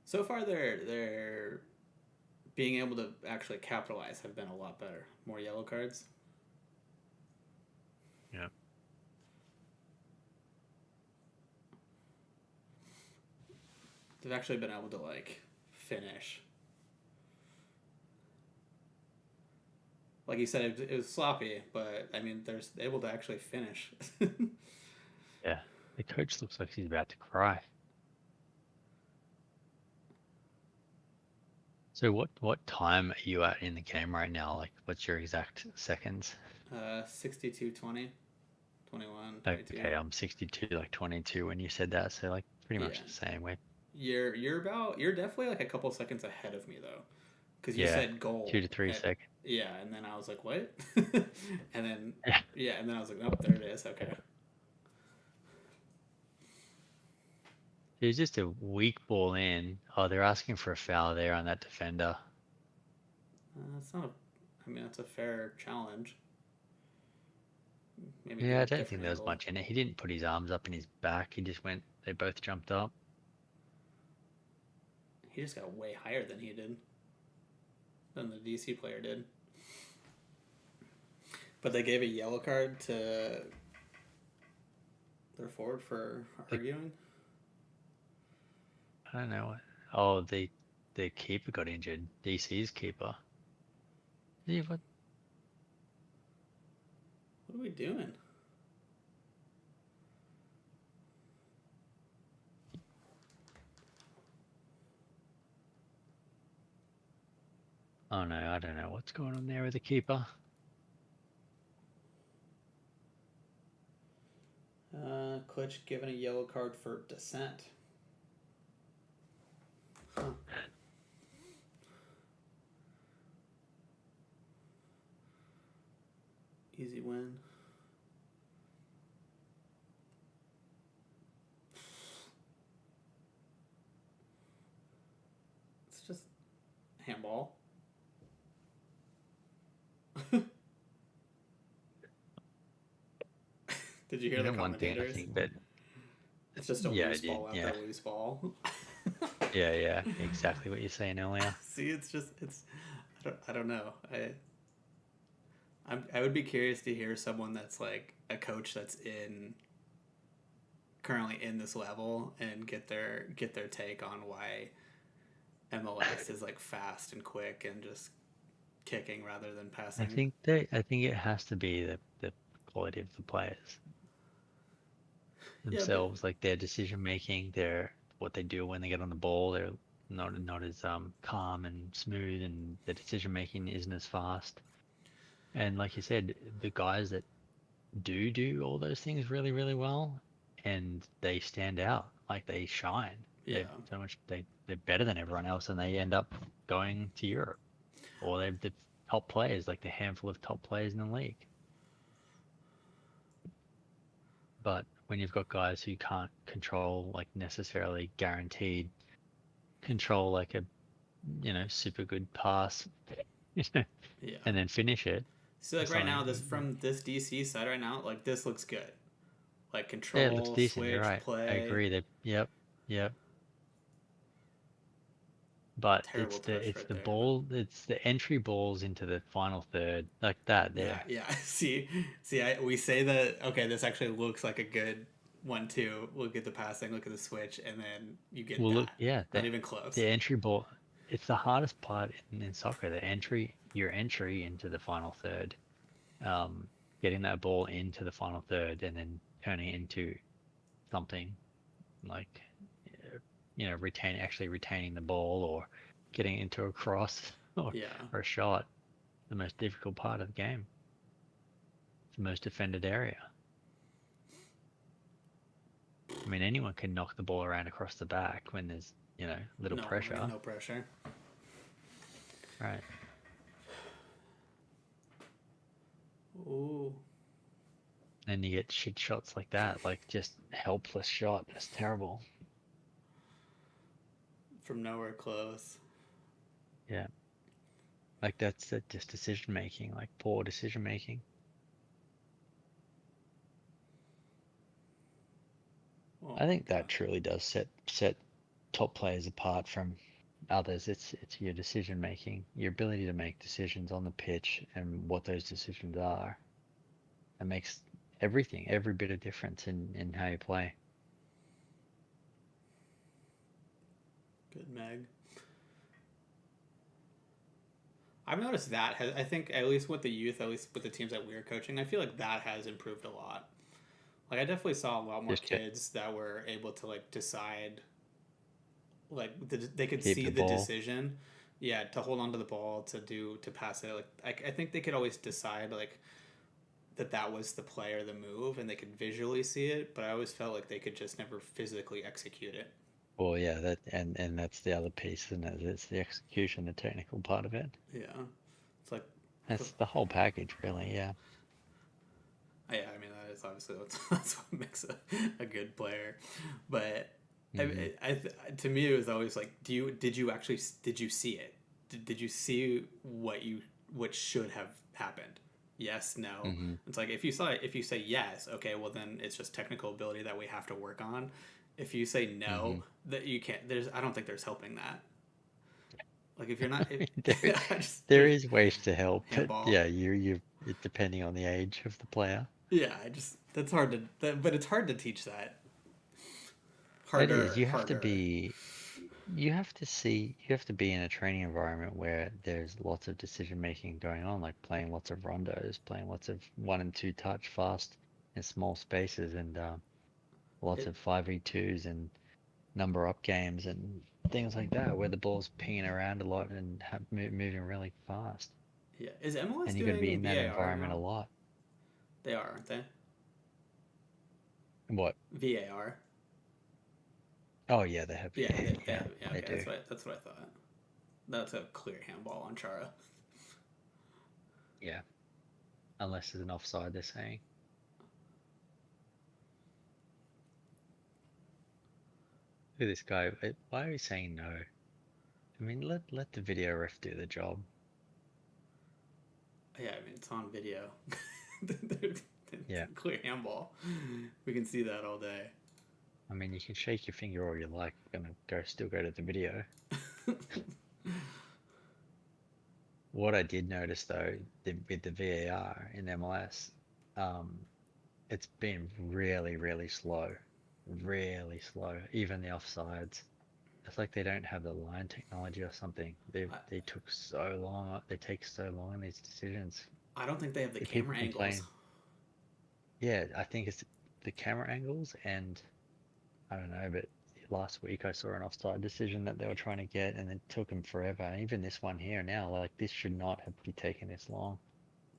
so far they're being able to actually capitalize have been a lot better. More yellow cards. Yeah. They've actually been able to like finish. Like you said, it was sloppy, but I mean, they're able to actually finish. Yeah. The coach looks like he's about to cry. So what time are you at in the game right now? Like, what's your exact seconds? 62, 20, 21, 22. Okay, I'm 62, like 22 when you said that. So like pretty much Yeah. the same. We're You're definitely like a couple seconds ahead of me though, because you Yeah, said goal 2 to 3 at- seconds. Yeah, and then I was like, what? And then Yeah. and then I was like, nope, there it is. Okay. It was just a weak ball in. Oh, they're asking for a foul there on that defender. That's not. I mean, that's a fair challenge. Maybe Yeah, get I a don't think different there was angle. much in it. He didn't put his arms up in his back. He just went. They both jumped up. He just got way higher than he did. Than the DC player did. But they gave a yellow card to their forward for arguing. I don't know. Oh, the keeper got injured. DC's keeper. Yeah, what? What are we doing? Oh no, I don't know what's going on there with the keeper. Klitsch given a yellow card for dissent. Huh. Easy win. It's just handball. Did you hear the One thing I commentators? think that It's just a Yeah, I loose did, ball after yeah. a loose ball. yeah, exactly what you're saying earlier. See, I don't know. I would be curious to hear someone that's like a coach that's currently in this level and get their take on why MLS is like fast and quick and just kicking rather than passing. I think it has to be the quality of the players themselves, like their decision making, what they do when they get on the ball. They're not as calm and smooth, and the decision making isn't as fast. And like you said, the guys that do all those things really, really well, and they stand out, like they shine. Yeah. They're better than everyone else, and they end up going to Europe, or they're the top players, like the handful of top players in the league. But when you've got guys who can't control, like necessarily guaranteed control, like a super good pass, Yeah. and then finish it. So like It's right not- now, from this DC side right now, like this looks good. Like control, Yeah, it looks decent. switch, You're right. play. I agree. Yep. But Terrible touch it's right the there. ball. It's the entry balls into the final third, like that. There. Yeah. See, we say that. Okay, this actually looks like a good 1-2. Look at the passing. Look at the switch, and then you get Well, that. look, yeah, Not even close. the entry ball. It's the hardest part in soccer. Your entry into the final third, getting that ball into the final third, and then turning it into something like, retaining the ball, or getting into a cross, or Yeah. a shot. The most difficult part of the game. It's the most defended area. I mean, anyone can knock the ball around across the back when there's, little pressure. No pressure. Right. Ooh. And you get shit shots like that, like just helpless shot. That's terrible. From nowhere close. Yeah. Like that's just decision making, like poor decision making. Oh I my think that gosh. truly does set top players apart from others. It's your decision making, your ability to make decisions on the pitch, and what those decisions are. That makes everything, every bit of difference in how you play. Good, Meg. I've noticed that I think at least with the youth, at least with the teams that we're coaching, I feel like that has improved a lot. Like I definitely saw a lot more Just kids that were able to like decide, like they could keep see the the ball. decision, yeah, to hold on to the ball, to pass it. Like I think they could always decide like that was the play or the move, and they could visually see it. But I always felt like they could just never physically execute it. Well, yeah, that and that's the other piece, isn't it? It's the execution, the technical part of it. Yeah, it's like, That's the whole package, really. Yeah. yeah, I mean that is obviously that's what makes a good player, but Hmm. to me it was always like, did you actually did you see it? Did you see what should have happened? Yes, no. Hmm. It's like if you say yes, okay, well then it's just technical ability that we have to work on. If you say Hmm. no, that you can't. I don't think there's helping that. Like if you're not, There, I just there there's is ways to help, but handball. yeah, you it depending on the age of the player. Yeah, I just that's hard but it's hard to teach that. It is. Harder. You have to be in a training environment where there's lots of decision making going on, like playing lots of rondos, playing lots of 1 and 2 touch fast in small spaces, and lots It of 5v2s and number up games and things like that, where the ball's pinging around a lot and moving really fast. Yeah. Is MLS And you got to be doing in that VAR environment a now? lot. They are, aren't they? What? VAR. Oh yeah, they have. Yeah, they Yeah, have. Yeah, they okay, do. that's what I thought. That's a clear handball on Chara. Yeah, unless there's an offside, they're saying. Look at this guy. Why are you saying no? I mean, let the video ref do the job. Yeah, I mean it's on video. Yeah. Clear handball. We can see that all day. I mean, you can shake your finger all you like. You're gonna still go to the video. What I did notice though, with the VAR in MLS, um, it's been really, really slow. Even the offsides. It's like they don't have the line technology or something. I, They took so long. They take so long in these decisions. I don't think they have the The people camera angles. complain. Yeah, I think it's the camera angles, and I don't know, but last week I saw an offside decision that they were trying to get, and it took them forever. And even this one here now, like this should not have be taking this long.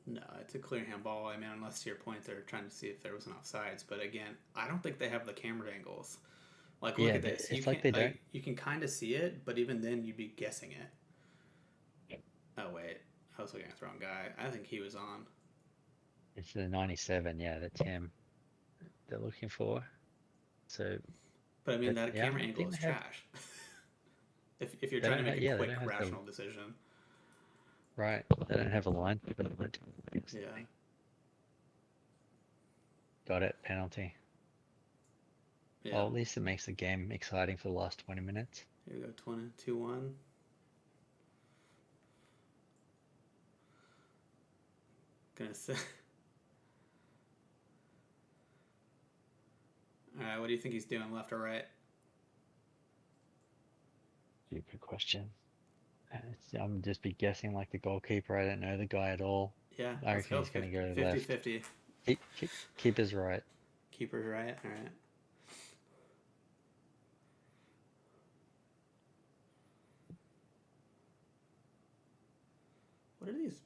No, it's a clear handball. I mean, unless to your point, they're trying to see if there was an offsides. But again, I don't think they have the camera angles. Like, look Yeah, at this. You it's like can't they like don't. you can kind of see it, but even then, you'd be guessing it. Oh wait, I was looking at the wrong guy. I think he was on. It's the 97. Yeah, that's him. They're looking for. So, But I mean, but that yeah, I camera don't angle think is they have. trash. If you're They trying to don't make have. a Yeah, they quick, don't have the rational decision. right. They don't have a line. Yeah. Got it. Penalty. Yeah. Well, at least it makes the game exciting for the last 20 minutes. Here we go. 2-1. Gonna say. All right. What do you think he's doing, left or right? Stupid question. I'm just be guessing like the goalkeeper. I don't know the guy at all. Yeah. I Let's reckon go. he's going to go 50 left. 50. Keeper's right. Keeper's right. All right. What are these?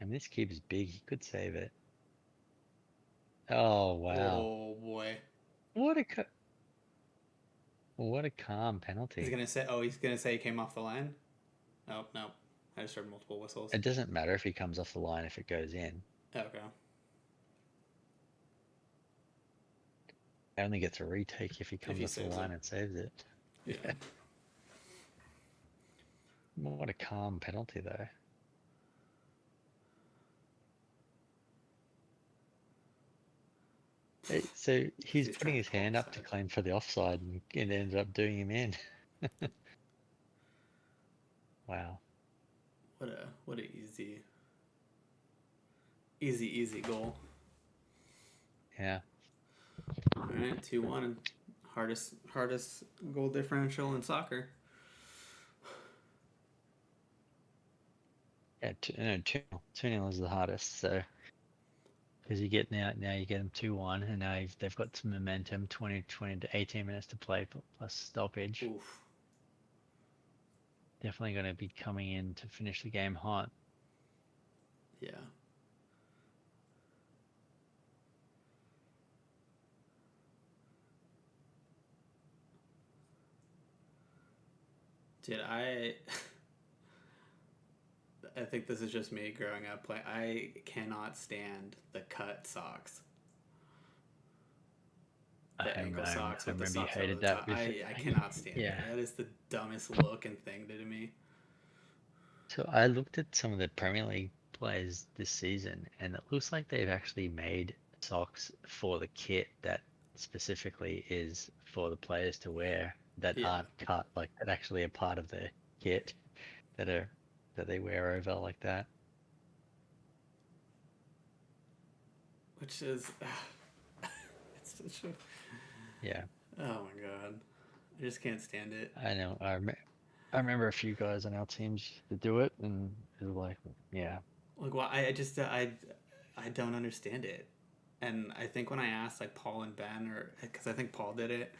And this keeper's big. He could save it. Oh, wow. Oh boy. What a what a calm penalty. He's gonna say. Oh, he's gonna say he came off the line. Oh no. I just heard multiple whistles. It doesn't matter if he comes off the line if it goes in. Okay. He only gets a retake if he comes he off the saves line it. and saves it. Yeah. What a calm penalty though. So he's He's putting trying his to go hand up to offside. claim for the offside, and it ended up doing him in. Wow. What a easy goal. Yeah. All right, 2-1. Hardest goal differential in soccer. Yeah, 2-0 is the hardest. So because you get now you get them 2-1, and now they've got some momentum. 20 to 18 minutes to play plus stoppage. Oof. Definitely going to be coming in to finish the game hot. Yeah. Dude, I think this is just me growing up. I cannot stand the cut socks. The ankle socks I with the remember you socks over hated the that top. with I cannot stand it. yeah. That is the dumbest looking thing to me. So I looked at some of the Premier League players this season, and it looks like they've actually made socks for the kit that specifically is for the players to wear that Yeah. aren't cut, like that actually are part of the kit that they wear over like that. Which is it's such a Yeah, oh my god. I just can't stand it. I know. I remember a few guys on our teams to do it, and it was like, yeah, Like, well, I just I don't understand it. And I think when I asked like Paul and Ben, or because I think Paul did it,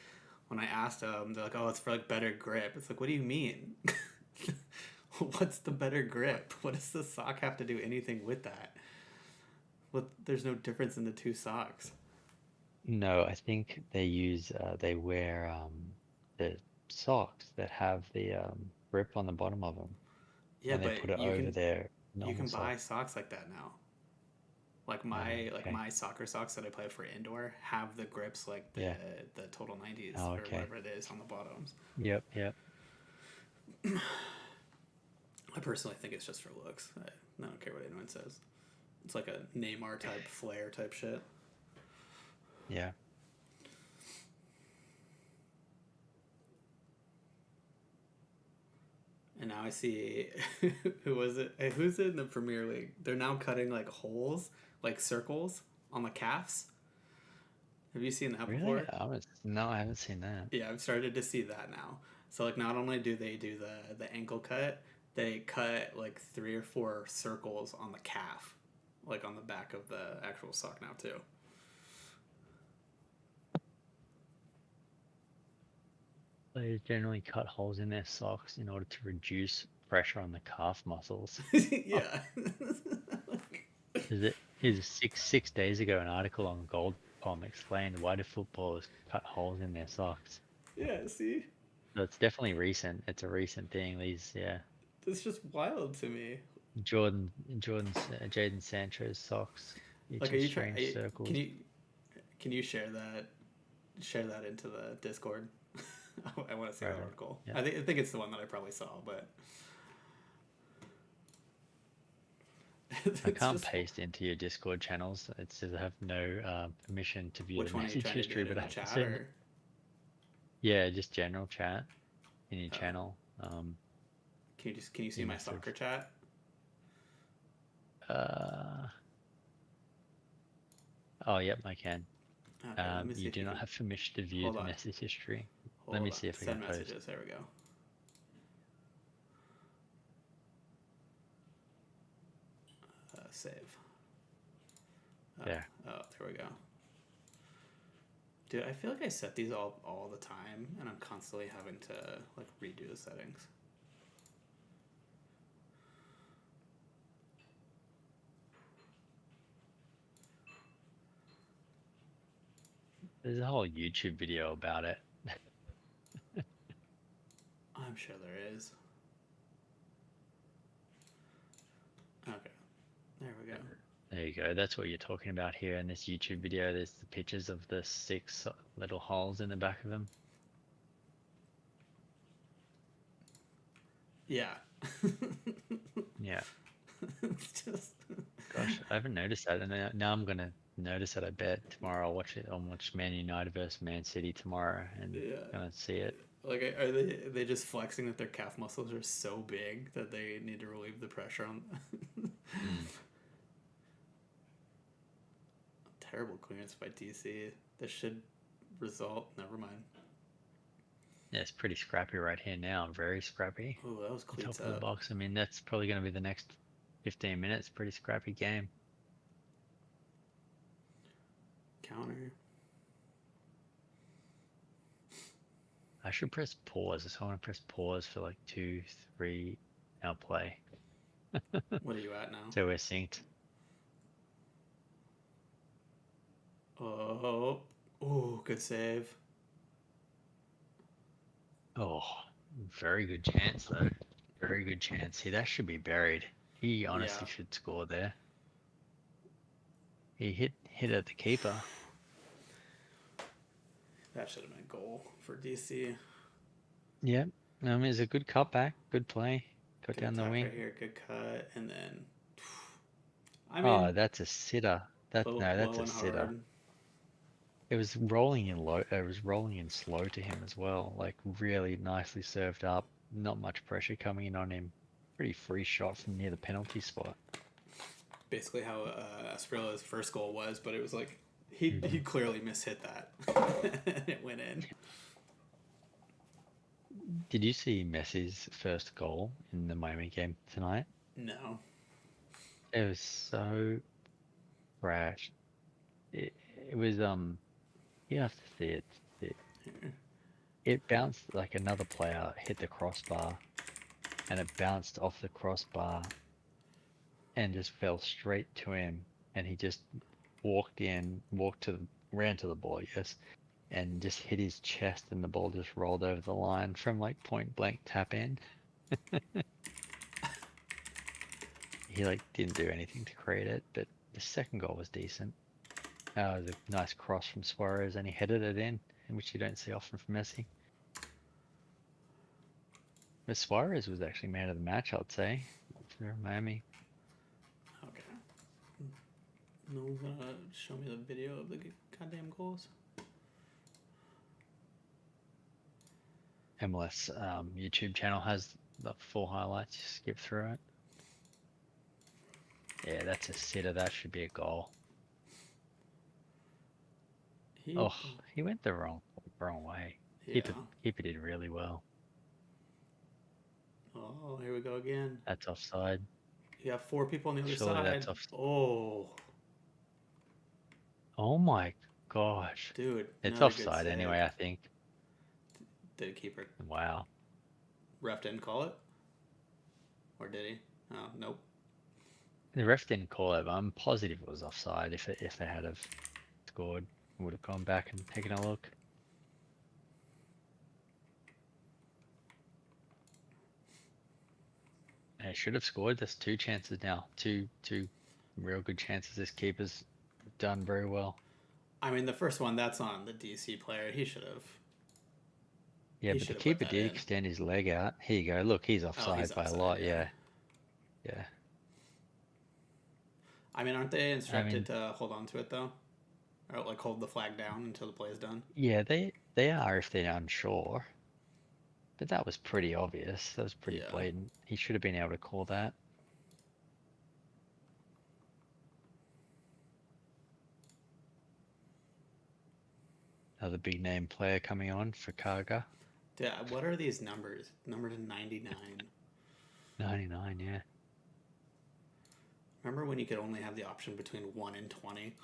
when I asked them, they're like, "Oh, it's for like better grip." It's like, what do you mean? What's the better grip? What does the sock have to do anything with that? What? There's no difference in the two socks. no, I think they wear the socks that have the grip on the bottom of them, Yeah, and they but put it over their you normal can buy socks. socks like that now. Like Okay. my soccer socks that I play for indoor have the grips like Yeah. the Total 90s Oh, or okay. whatever it is on the bottoms. Yep. Yep. I personally think it's just for looks. I don't care what anyone says. It's like a Neymar type flair type shit. Yeah. And now I see who was it? Who's in the Premier League? They're now cutting like holes, like circles on the calves. Have you seen that Really? before? No, I haven't seen that. Yeah, I've started to see that now. So like not only do they do the ankle cut, they cut like 3 or 4 circles on the calf, like on the back of the actual sock now too. They generally cut holes in their socks in order to reduce pressure on the calf muscles. Yeah. Is 6 days ago an article on Gold.com explained why do footballers cut holes in their socks. Yeah, see? So it's definitely recent. It's a recent thing. That's just wild to me. Jaden Sancho's socks. Like, are you strange trying? circles. Can you share that? Share that into the Discord. I want to see that Right. article. Yeah. I think it's the one that I probably saw, but I can't paste into your Discord channels. It says I have no permission to view Which the one are you message trying to do history, it in but the I can chat send. or? Yeah, just general chat in your Oh. channel. Can you see you my message. soccer chat? Oh, yep, I can. Okay, let me see You if do not can- have permission to view Hold the on. message history. Hold Let me on. see if I Send can post. messages. There we go. Save. There. Oh, there we go. Dude, I feel like I set these all the time, and I'm constantly having to like redo the settings. There's a whole YouTube video about it. I'm sure there is. Okay, there we go. There you go. That's what you're talking about here in this YouTube video. There's the pictures of the 6 little holes in the back of them. Yeah. Yeah. It's just. Gosh, I haven't noticed that, and now I'm gonna notice it. I bet tomorrow I'll watch it. I'll watch Man United versus Man City tomorrow, and Yeah. gonna see it. Like, are they just flexing that their calf muscles are so big that they need to relieve the pressure on? Mm. Terrible clearance by DC. This should result. Never mind. Yeah, it's pretty scrappy right here now. Very scrappy. Oh, that was Top cleats of the up. box. I mean, that's probably going to be the next 15 minutes. Pretty scrappy game. Counter. I should press pause. So I want to press pause for like 2, 3. Now play. What are you at now? So we're synced. Oh, good save. Oh, very good chance though. Very good chance. See, that should be buried. He honestly Yeah. should score there. He hit at the keeper. That should have been a goal for DC. Yep. I mean, it's a good cutback. Good play. Got Good down the attack wing. right here. Good cut, and then. I mean, Oh, that's a sitter. That's low a and sitter. hard. It was rolling in low. It was rolling in slow to him as well. Like really nicely served up. Not much pressure coming in on him. Pretty free shot from near the penalty spot. Basically how Asprilla's first goal was, but it was like he clearly mishit that. It went in. Did you see Messi's first goal in the Miami game tonight? No. It was so trash. It was you have to see it. Here. It bounced like another player hit the crossbar, and it bounced off the crossbar and just fell straight to him, and he just ran to the ball, yes, and just hit his chest, and the ball just rolled over the line from like point blank tap in. He like didn't do anything to create it, but the second goal was decent. It was a nice cross from Suarez, and he headed it in which you don't see often from Messi. But Suarez was actually man of the match, I'd say, for Miami. Okay. No one's gonna show me the video of the goddamn goals. MLS YouTube channel has the full highlights. You skip through it. Yeah, that's a sitter. That should be a goal. Oh, he went the wrong way. Yeah. Keeper did really well. Oh, here we go again. That's offside. You have 4 people on the other Surely side. that's offside. Oh my gosh. Dude. It's another good offside save. anyway, I think. Did a keeper. Wow. Ref didn't call it? Or did he? Oh, nope. The ref didn't call it, but I'm positive it was offside. If they had have scored, I would have gone back and taken a look. They should have scored. There's 2 chances now. Two real good chances. This keeper's done very well. I mean, the first one, that's on the DC player. He should have. Yeah, He but the should have put keeper that did in. extend his leg out. Here you go. Look, he's offside he's by offside, a lot. yeah. Yeah. I mean, aren't they instructed to hold on to it, though? Or, like, hold the flag down until the play is done? Yeah, they are if they're unsure. But that was pretty obvious. That was pretty Yeah. blatant. He should have been able to call that. Another big name player coming on for Kaga. Yeah, what are these numbers? Number to 99. 99, yeah. Remember when you could only have the option between 1 and 20?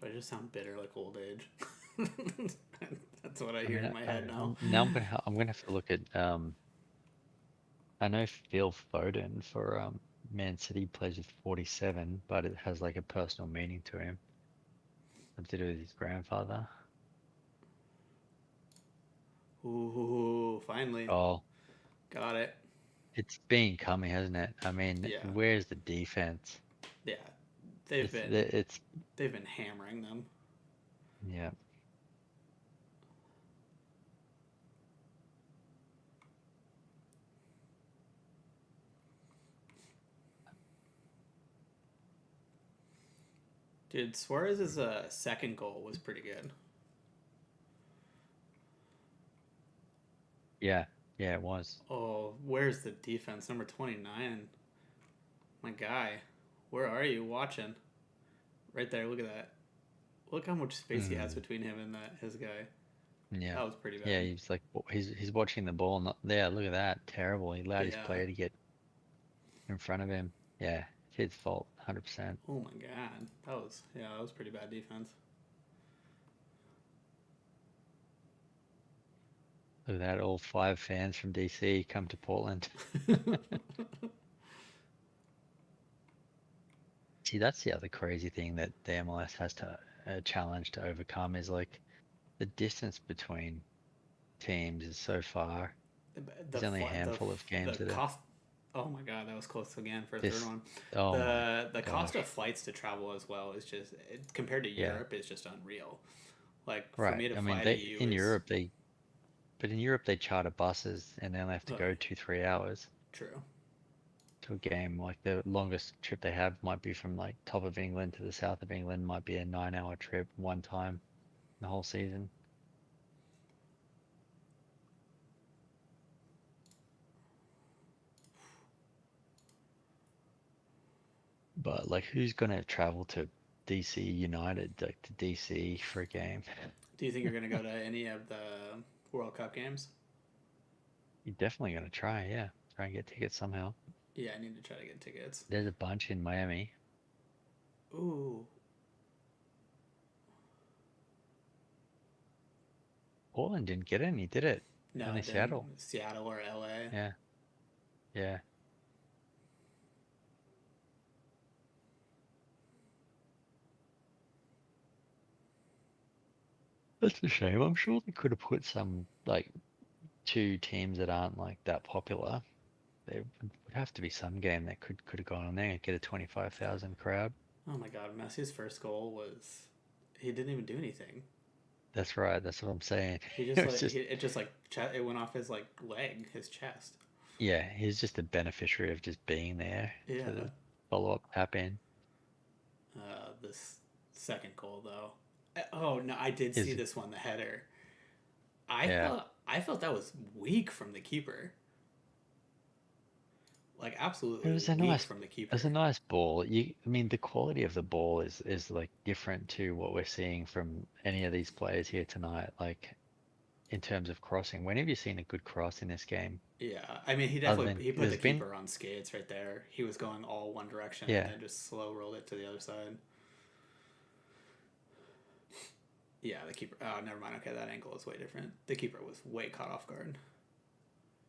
Do I just sound bitter like old age? That's what I hear in my head now. Now I'm gonna have to look at I know Phil Foden for Man City plays with 47, but it has like a personal meaning to him. Something to do with his grandfather. Ooh, finally. Oh, Got it. it's been coming, hasn't it? I mean, Yeah. where's the defense? Yeah. They've It's been hammering them. yeah. Dude, Suarez's second goal was pretty good. Yeah, yeah, it was. Oh, where's the defense? Number 29. My guy. Where are you watching? Right there, look at that. Look how much space he has between him and his guy. Yeah, That was pretty bad. yeah. He's like he's watching the ball. Not there. Look at that. Terrible. He allowed his Yeah. player to get in front of him. Yeah, it's his fault. 100%. Oh my god. That was pretty bad defense. Look at that. All 5 fans from DC come to Portland. See, that's the other crazy thing that the MLS has to challenge to overcome is like the distance between teams is so far. There's only a handful of games the that are cost. Oh my god, that was close again for a This- third one. oh The cost of flights to travel as well is just compared to Yeah. Europe is just unreal. Like for right. me to I fly mean, to you in is Europe in Europe they charter buses and they only have to go Right. 2-3 hours true. to a game. Like the longest trip they have might be from like top of England to the south of England, might be a 9-hour trip one time the whole season. But like, who's gonna travel to DC United, like to DC for a game? Do you think you're gonna go to any of the World Cup games? You're definitely gonna try, yeah. Try and get tickets somehow. Yeah, I need to try to get tickets. There's a bunch in Miami. Ooh, Portland didn't get any, did it? no, Only it didn't. Seattle. Seattle or LA. Yeah, yeah. That's a shame. I'm sure they could have put some like 2 teams that aren't like that popular. There would have to be some game that could have gone on there and get a 25,000 crowd. Oh my god, Messi's first goal was he didn't even do anything. That's right. That's what I'm saying. He It just was like just it just like it went off his like leg, his chest. yeah. He's just a beneficiary of just being there Yeah. for the follow-up tap in. This second goal though. Oh no, I did Is see it- this one, the header. Yeah. I felt that was weak from the keeper. Like absolutely It was a weak nice- from the keeper. It's a nice ball. I mean, the quality of the ball is like different to what we're seeing from any of these players here tonight. Like in terms of crossing, when have you seen a good cross in this game? Yeah, I mean he Other definitely than- he put the there's been- keeper on skates right there. He was going all one direction Yeah. and then just slow rolled it to the other side. Yeah, the keeper. Oh, never mind. Okay, that angle is way different. The keeper was way caught off guard.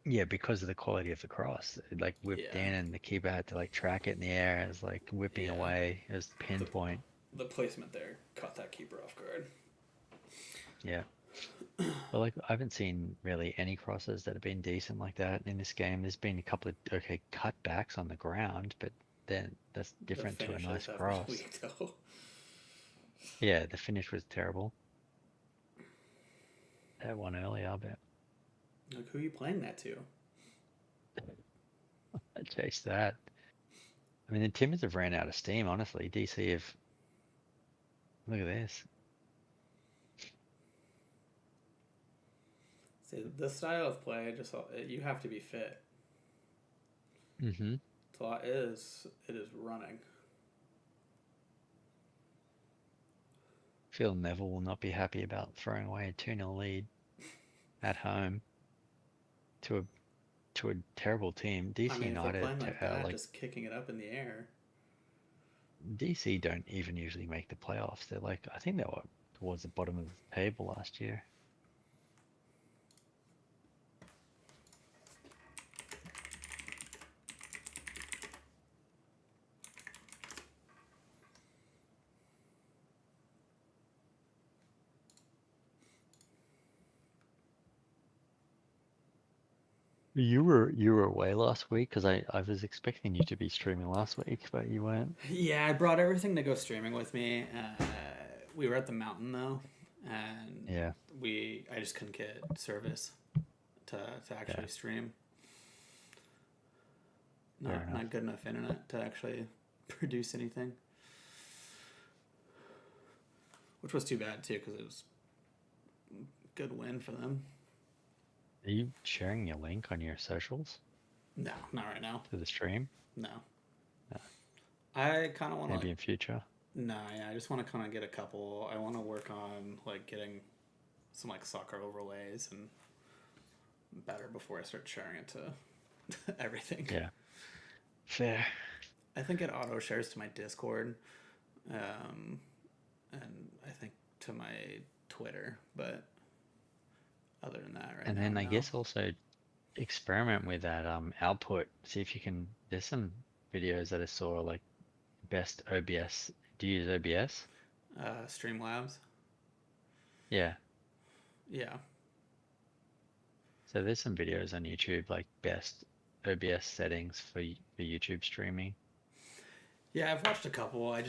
Yeah, because of the quality of the cross. It like whipped Yeah. in, and the keeper had to like track it in the air. It was like whipping Yeah. away. It was pinpoint. The placement there caught that keeper off guard. Yeah. But like, I haven't seen really any crosses that have been decent like that in this game. There's been a couple of okay cutbacks on the ground, but then that's different The to a finishes nice have been cross. weak, though. Yeah, the finish was terrible. That one earlier, but Like, who are you playing that to? I chased that. I mean, the Timbers have ran out of steam, honestly. DC have. Look at this. See, the style of play, just you have to be fit. Mm-hmm. So it is running. Phil Neville will not be happy about throwing away a 2-0 lead at home to a terrible team. DC I mean, if they're United, playing like that, like just kicking it up in the air. DC don't even usually make the playoffs. They're like, I think they were towards the bottom of the table last year. You were away last week because I was expecting you to be streaming last week, but you weren't. Yeah, I brought everything to go streaming with me. We were at the mountain though, and Yeah. I just couldn't get service to actually Yeah. stream. Fair enough. Not good enough internet to actually produce anything. which was too bad too because it was a good win for them. Are you sharing your link on your socials No, not right now. to the stream? No. No. I kind of want to Maybe in future. No, yeah, I just want to kind of get a couple. I want to work on like getting some like soccer overlays and better before I start sharing it to everything. Yeah. Fair. I think it auto shares to my Discord, and I think to my Twitter, but other than that, right And now, then I no. guess also experiment with that output. See if you can. There's some videos that I saw like best OBS. Do you use OBS? Streamlabs. Yeah. Yeah, So there's some videos on YouTube like best OBS settings for YouTube streaming. yeah, I've watched a couple. I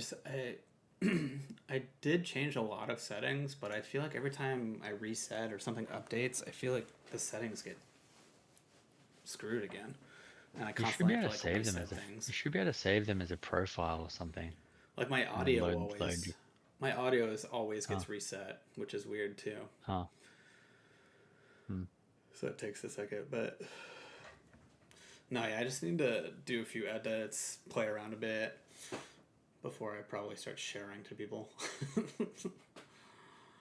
did change a lot of settings, but I feel like every time I reset or something updates, I feel like the settings get screwed again, and I You should be constantly have able to to like save them reset as a. things. You should be able to save them as a profile or something. Like my And then audio load. always, my audio is always gets Huh. reset, which is weird too. Huh. So it takes a second, but no, yeah, I just need to do a few edits, play around a bit before I probably start sharing to people.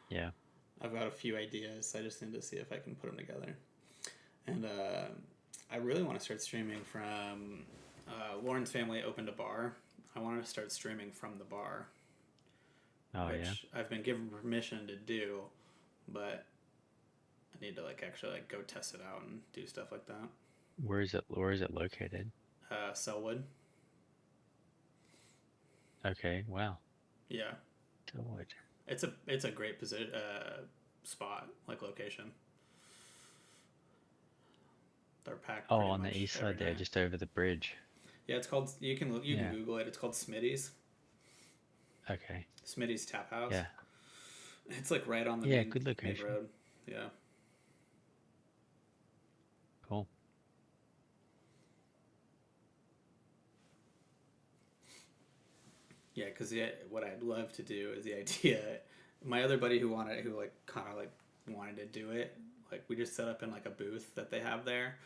Yeah. I've got a few ideas. I just need to see if I can put them together. And I really want to start streaming from Lauren's family opened a bar. I want to start streaming from the bar, Oh which yeah. I've been given permission to do, but I need to like actually like go test it out and do stuff like that. Where is it? Where is it located? Selwood. Okay. Wow. Yeah, Good. it's a great position spot like location. They're packed. Oh, pretty on the much east every side there, night. just over the bridge. Yeah, it's called. You can Yeah. Google it. It's called Smitty's. Okay. Smitty's Tap House. Yeah. It's like right on the Yeah, main, good main location. road. Yeah. Cool. Yeah, because what I'd love to do is the idea. My other buddy who kind of like wanted to do it, like we just set up in like a booth that they have there.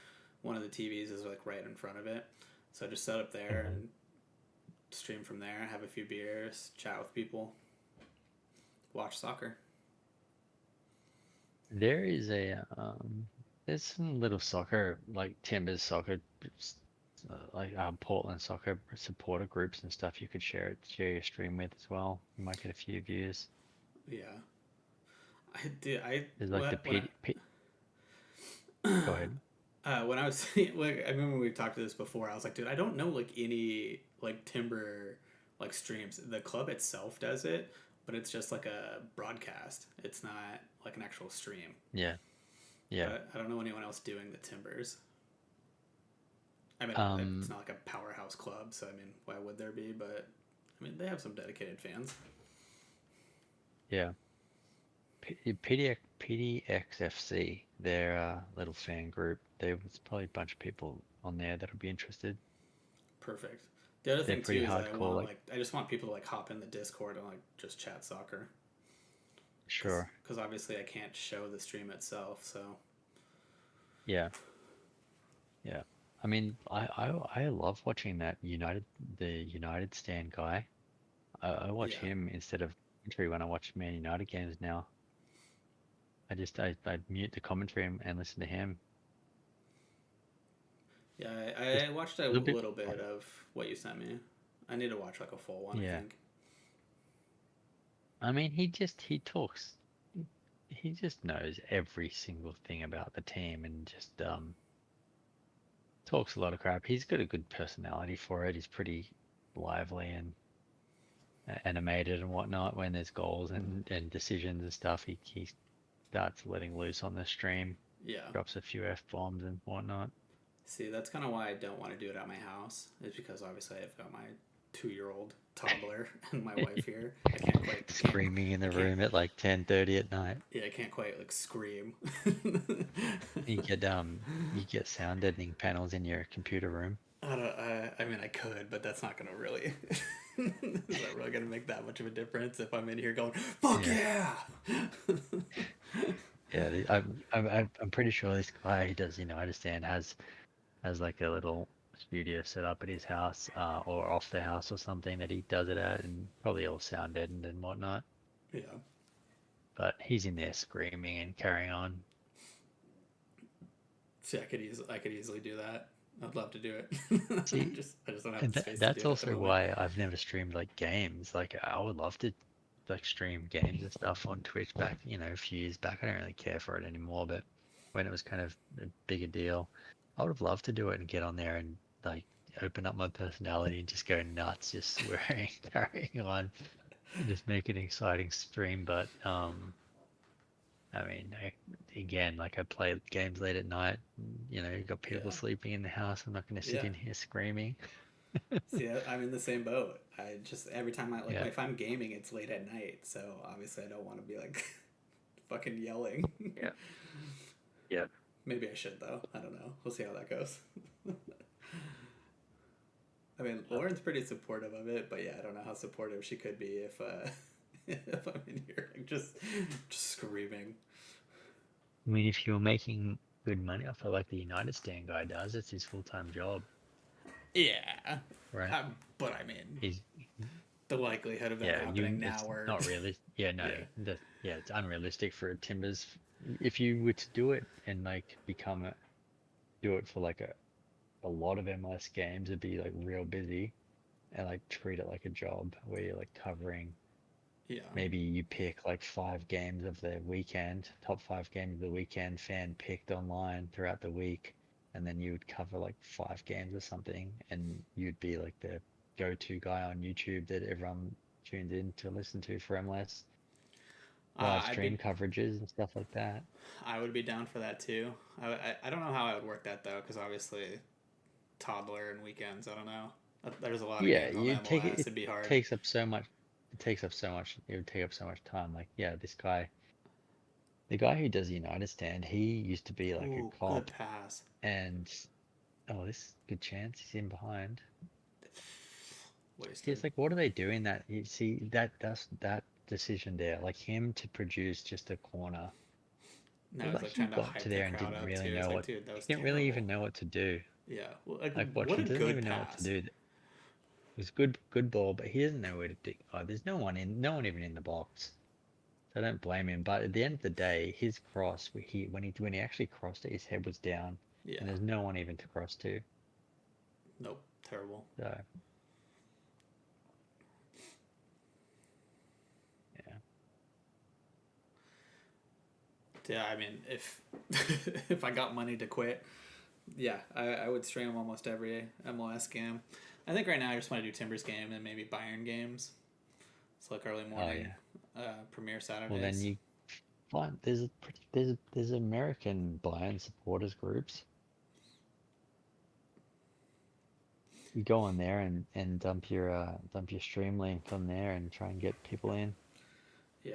One of the TVs is like right in front of it, so I just set up there and stream from there. Have a few beers, chat with people, watch soccer. There is a there's some little soccer like Timbers soccer, like Portland soccer supporter groups and stuff. You could share your stream with as well. You might get a few views. Yeah, I did. There's like the when Go ahead. when I was like, I remember we talked to this before. I was like, dude, I don't know like any like timber like streams. The club itself does it, but it's just like a broadcast. It's not like an actual stream. Yeah. Yeah. But I don't know anyone else doing the timbers. I mean, it's not like a powerhouse club, so I mean, why would there be? But I mean, they have some dedicated fans. Yeah. PDXFC, their little fan group. There's probably a bunch of people on there that'll be interested. Perfect. The other They're thing too pretty is that I hardcore, want like- I just want people to like hop in the Discord and like just chat soccer. Sure. Because obviously I can't show the stream itself, so Yeah. Yeah. I mean, I love watching the United stand guy. I watch Yeah. him instead of commentary when I watch Man United games now. I mute the commentary and listen to him. yeah, Just I watched a little bit- little bit of what you sent me. I need to watch like a full one. Yeah. I think. I mean, he talks. He just knows every single thing about the team and just talks a lot of crap. He's got a good personality for it. He's pretty lively and animated and whatnot. When there's goals and decisions and stuff, he starts letting loose on the stream. Yeah. Drops a few F-bombs and whatnot. See, that's kind of why I don't want to do it at my house. Is because obviously I've got my 2-year-old toddler and my wife here. I can't quite Screaming in the room at like 10:30 at night. Yeah, I can't quite like scream. You get sound deadening panels in your computer room. I don't. I mean, I could, but that's not gonna really. Is that really gonna make that much of a difference if I'm in here going, "Fuck yeah"? Yeah, I'm pretty sure this guy he does, you know, I understand has like a little studio set up at his house, or off the house or something that he does it at, and probably all sound deadened and whatnot. Yeah. But he's in there screaming and carrying on. See, I could easily do that. I'd love to do it. See, I just don't have and the space to that's do it at the also moment. why I've never streamed like games. Like I would love to like stream games and stuff on Twitch back, you know, a few years back. I don't really care for it anymore, but when it was kind of a bigger deal, I would have loved to do it and get on there and like open up my personality and just go nuts, just swearing, carrying on, and just make an exciting stream. But I mean, again, like I play games late at night. You know, you got people Yeah. sleeping in the house. I'm not going to sit Yeah. in here screaming. See, I'm in the same boat. I just every time I like Yeah. if I'm gaming, it's late at night, so obviously I don't want to be like fucking yelling. Yeah. Yeah. Maybe I should though. I don't know. We'll see how that goes. I mean, Lauren's pretty supportive of it, but yeah, I don't know how supportive she could be if if I'm in here like just screaming. I mean, if you're making good money off it, like the United Stand guy does, it's his full-time job, Yeah, right? but I mean, He's the likelihood of that yeah, happening it's now, or not really. Yeah, no, Yeah. it's unrealistic for Timbers. If you were to do it and like do it for like a lot of MLS games, it'd be like real busy, and like treat it like a job where you're like covering. yeah, Maybe you pick like 5 games of the weekend, top 5 games of the weekend, fan picked online throughout the week, and then you would cover like 5 games or something, and you'd be like the go-to guy on YouTube that everyone tunes in to listen to for MLS live I'd stream be coverages and stuff like that. I would be down for that too. I don't know how I would work that though, because obviously toddler and weekends. I don't know. There's a lot of Yeah, games on you take MLS. it. It'd be hard. Takes up so much. It takes up so much. It would take up so much time. Like, yeah, this guy, the guy who does United Stand, he used to be like a Ooh, good cop, pass. and oh, this good chance he's in behind. See, Wasted. it's like, what are they doing? That you see that decision there, like him to produce just a corner. Now It's he's like like he trying to got hype to the there and crowd didn't up really too. It's know like, what. dude, that He was didn't really even terrible. know what to do. Yeah. Well, Like, watch, what he a doesn't good even know what to pass. do. It was good ball, but he doesn't know where to dig. Oh, there's no one even in the box. So I don't blame him. But at the end of the day, his cross, when he actually crossed it, his head was down, Yeah. and there's no one even to cross to. Nope. Terrible. So yeah, Yeah. I mean, if if I got money to quit, yeah, I would stream almost every MLS game. I think right now I just want to do Timbers game and maybe Bayern games. It's like early morning premiere Saturdays. well then you find there's American Bayern supporters groups. You go on there and dump your stream link on there and try and get people in. Yeah.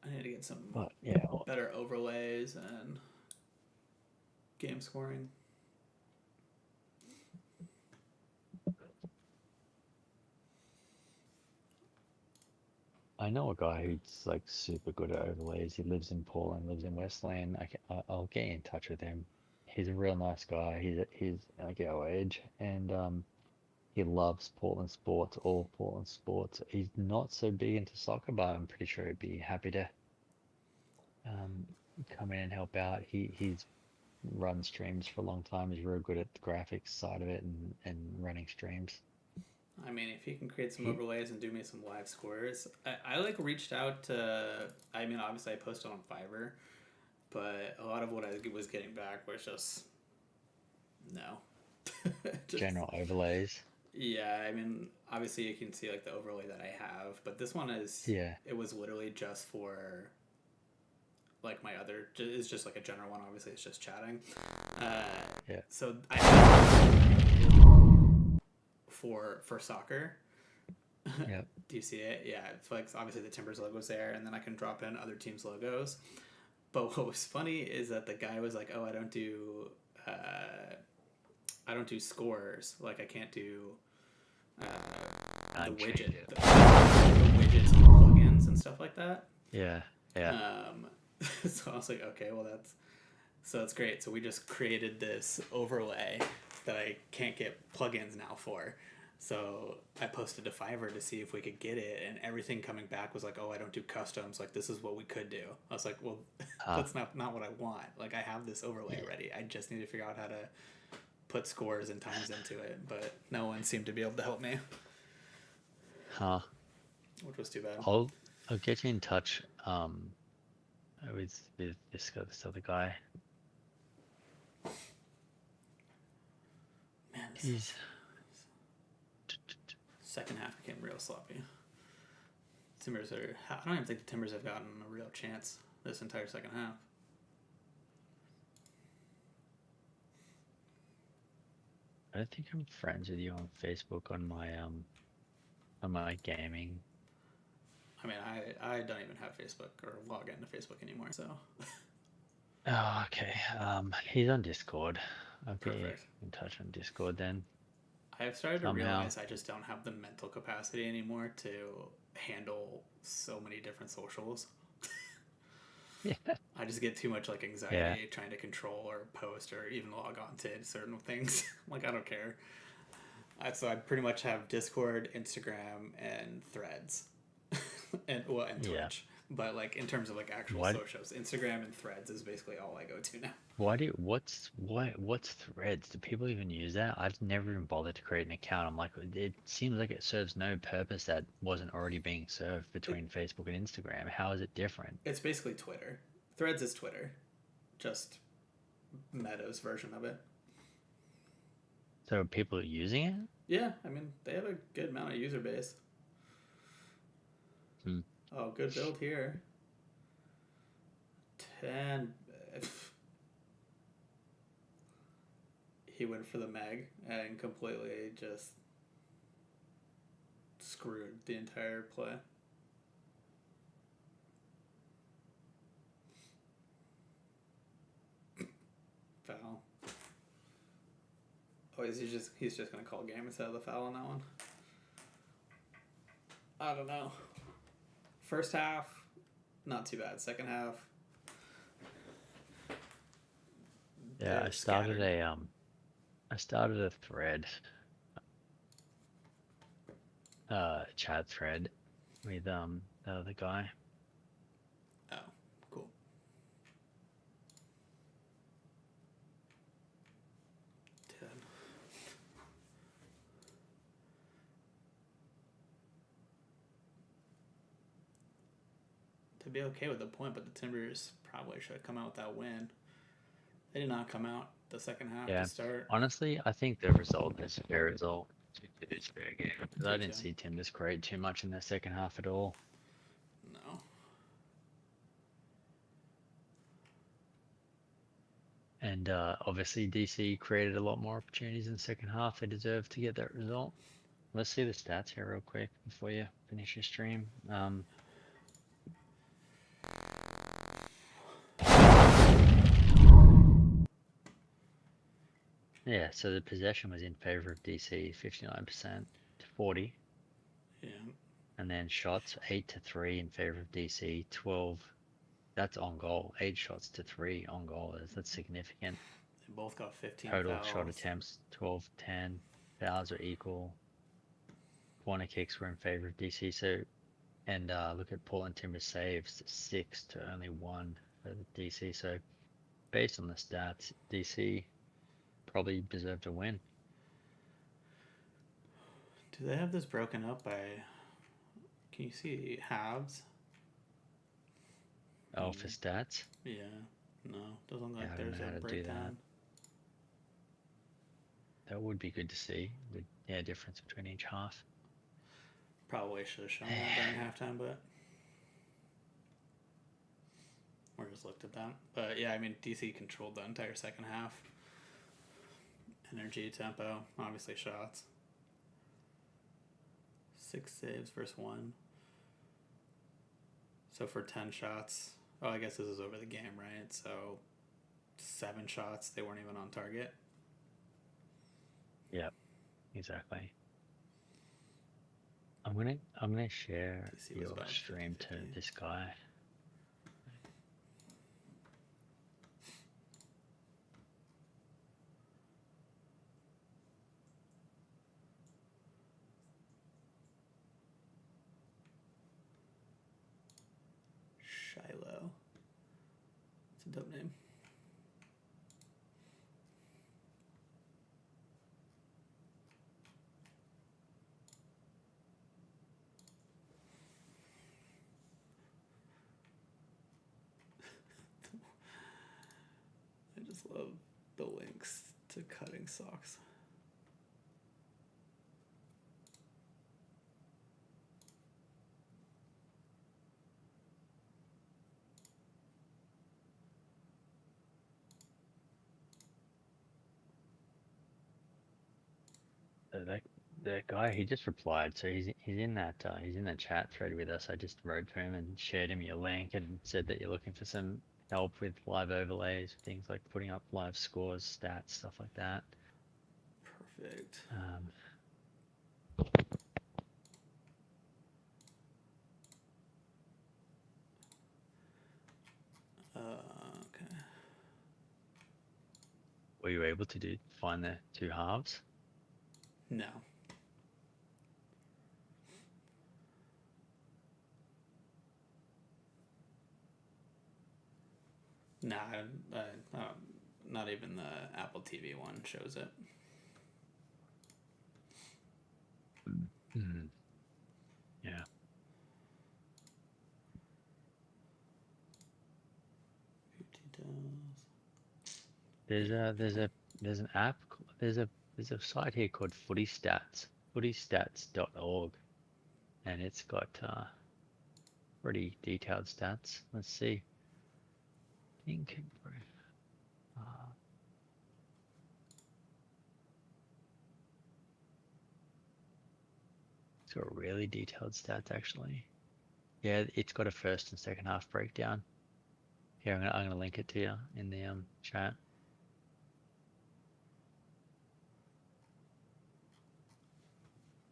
I need to get some But yeah, better overlays and game scoring. I know a guy who's like super good at overlays. He lives in Portland, lives in Westland. I'll get in touch with him. He's a real nice guy. He's like our age, and he loves Portland sports, all Portland sports. He's not so big into soccer, but I'm pretty sure he'd be happy to um, come in and help out. He's run streams for a long time. He's real good at the graphics side of it and running streams. I mean, if you can create some He- overlays and do me some live scores, I like reached out to. I mean, obviously I posted on Fiverr, but a lot of what I was getting back was just no. Just- General overlays. Yeah, I mean, obviously you can see like the overlay that I have, but this one is. Yeah. It was literally just for. Like my other is just like a general one. Obviously, it's just chatting. Yeah. So I have for soccer. Yep. Do you see it? Yeah, it's like obviously the Timbers logo's there, and then I can drop in other teams' logos. But what was funny is that the guy was like, "Oh, I don't do I don't do scores. Like I can't do the Change widget, it. the widgets and plugins and stuff like that. Yeah. Yeah. So I was like, okay, well that's great. So we just created this overlay that I can't get plugins now for. So I posted to Fiverr to see if we could get it, and everything coming back was like, oh, I don't do customs. Like, this is what we could do. I was like, well, that's not what I want. Like, I have this overlay ready. I just need to figure out how to put scores and times into it. But no one seemed to be able to help me, Huh. which was too bad. I'll get you in touch with this other guy. Man, this He's second half became real sloppy. Timbers are... I don't even think the Timbers have gotten a real chance this entire second half. I don't think I'm friends with you on Facebook on my gaming. I mean, I don't even have Facebook or log into Facebook anymore, so... Oh, okay. He's on Discord. I'll get you Perfect. in touch on Discord then. I've started to Somehow. realize I just don't have the mental capacity anymore to handle so many different socials. Yeah. I just get too much like anxiety trying to control or post or even log on to certain things. Like I don't care. So I pretty much have Discord, Instagram, and Threads, and Twitch. Yeah. But like in terms of like actual What? socials, Instagram and Threads is basically all I go to now. What's Threads? Do people even use that? I've never even bothered to create an account. I'm like, it seems like it serves no purpose that wasn't already being served between Facebook and Instagram. How is it different? It's basically Twitter. Threads is Twitter, just Meta's version of it. So are people using it? Yeah, I mean they have a good amount of user base. Oh, good build here. 10. He went for the Meg and completely just screwed the entire play. Foul. Oh, he's just gonna call game instead of the foul on that one. I don't know. First half, not too bad. Second half, Yeah, they're I started scattered. I started a thread, chat thread with the other guy. Oh, cool. Dead. To be okay with the point, but the Timbers probably should have come out with that win. They did not come out the second half Yeah. to start. Honestly, I think the result is a fair result. It's fair game because I Me didn't too. see Timbers create too much in the second half at all. No. And obviously DC created a lot more opportunities in the second half. They deserve to get that result. Let's see the stats here real quick before you finish your stream. Yeah, so the possession was in favor of DC, 59% to 40. Yeah. And then shots, 8-3 in favor of DC, 12. That's on goal. 8 shots to 3 on goal. That's significant. They both got 15 Total fouls. shot attempts, 12-10. Fouls are equal. Corner kicks were in favor of DC. So, and look at Portland Timbers saves, 6 to only 1 for the DC. So, based on the stats, DC probably deserved a win. Do they have this broken up by... Can you see halves? Oh, for stats? Yeah. No, doesn't look Yeah, like I don't there's know a how to do breakdown. That would be good to see. The difference between each half. Probably should have shown that during halftime, but or just looked at that. But yeah, I mean DC controlled the entire second half. Energy, tempo, obviously shots. 6 saves versus 1. So for 10 shots, oh, I guess this is over the game, right? So 7 shots, they weren't even on target. Yep, exactly. I'm gonna share DC was your about stream to 50-50. this guy. Shiloh. It's a dope name. I just love the links to cutting socks. That guy, he just replied, so he's in that chat thread with us. I just wrote to him and shared him your link and said that you're looking for some help with live overlays, things like putting up live scores, stats, stuff like that. Perfect. Okay. Were you able to find the two halves? No. Nah, not even the Apple TV one shows it. Mm. Yeah. There's an app. There's a site here called Footy Stats, footystats.org, and it's got pretty detailed stats. Let's see. It's got really detailed stats actually. Yeah, it's got a first and second half breakdown. Here, I'm gonna link it to you in the chat.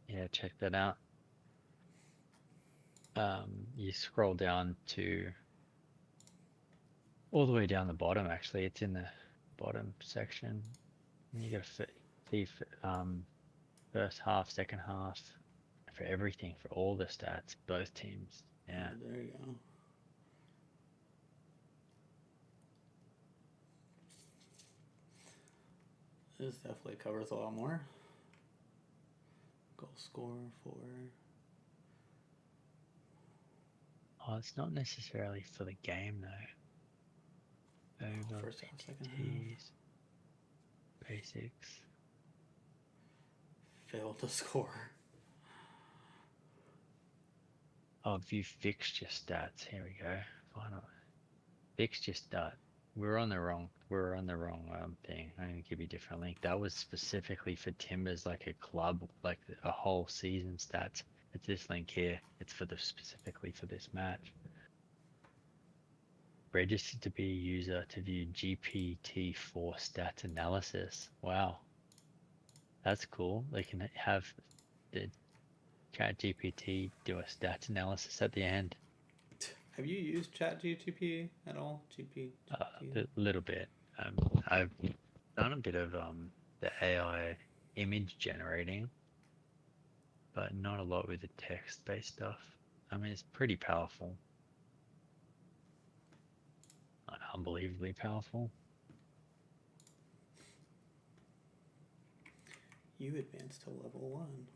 Yeah, check that out. You scroll down to all the way down the bottom. Actually, it's in the bottom section. And you got to see first half, second half, for everything, for all the stats, both teams. Yeah. Oh, there you go. This definitely covers a lot more. Goal score for. Oh, it's not necessarily for the game though. Over First half, second half. PTs, basics. Failed to score. Oh, view fixture stats. Here we go. Final fixture stat. We're on the wrong thing. I'm gonna give you a different link. That was specifically for Timbers, like a club, like a whole season stats. It's this link here. It's specifically for this match. Registered to be a user to view GPT-4 stats analysis. Wow, that's cool. They can have the ChatGPT do a stats analysis at the end. Have you used ChatGPT at all? A little bit. I've done a bit of the AI image generating, but not a lot with the text-based stuff. I mean, it's pretty powerful. Unbelievably powerful. You advanced to level 1.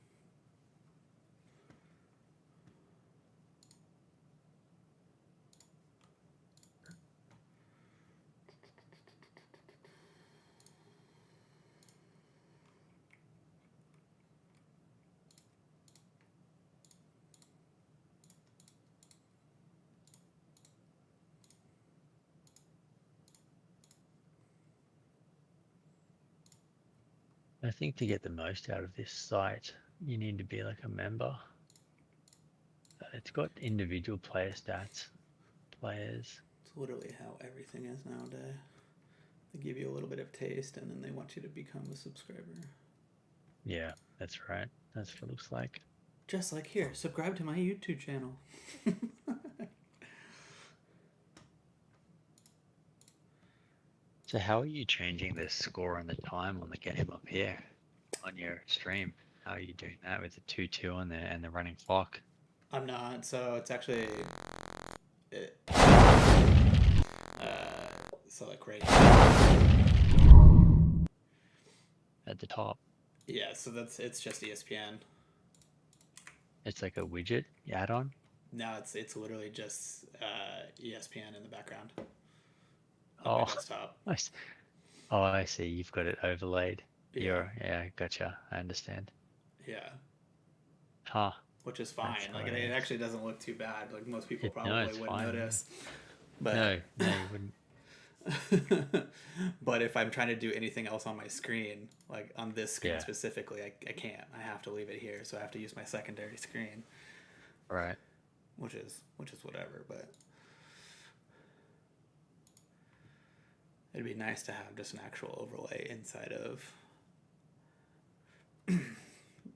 I think to get the most out of this site, you need to be like a member. It's got individual player stats, players. It's literally how everything is nowadays. They give you a little bit of taste, and then they want you to become a subscriber. Yeah, that's right. That's what it looks like. Just like here, subscribe to my YouTube channel. So how are you changing the score and the time on the game up here on your stream? How are you doing that with the 2-2 and the running clock I'm not, so it's actually so like right here. at the top? Yeah, so it's just ESPN. It's like a widget you add on. No, it's literally just ESPN in the background on Oh, my desktop. nice. Oh, I see. You've got it overlaid. Yeah. Yeah, gotcha. I understand. Yeah, Huh. which is fine. That's Like it hilarious. actually doesn't look too bad. Like most people No, probably it's wouldn't fine. notice. But No, you wouldn't. but if I'm trying to do anything else on my screen, like on this screen Yeah. specifically, I can't. I have to leave it here, so I have to use my secondary screen, Right. which is whatever. But it'd be nice to have just an actual overlay inside of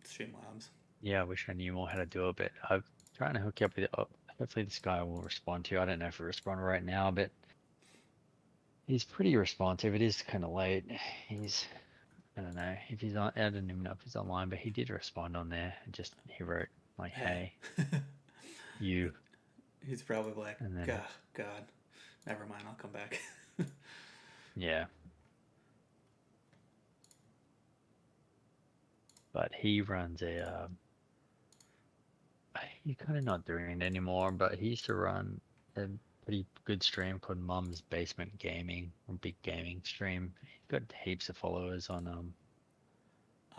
Streamlabs. Yeah, I wish I knew more how to do it, but I'm trying to hook you up with it. Oh, hopefully this guy will respond to you. I don't know if he'll respond right now, but he's pretty responsive. It is kind of late. I don't know if he's on. I don't even know if he's online, but he did respond on there. He wrote like, "Hey, you." He's probably like, And then- God, never mind. I'll come back. Yeah. But he runs he's kind of not doing it anymore, but he used to run a pretty good stream called Mum's Basement Gaming, a big gaming stream. He's got heaps of followers on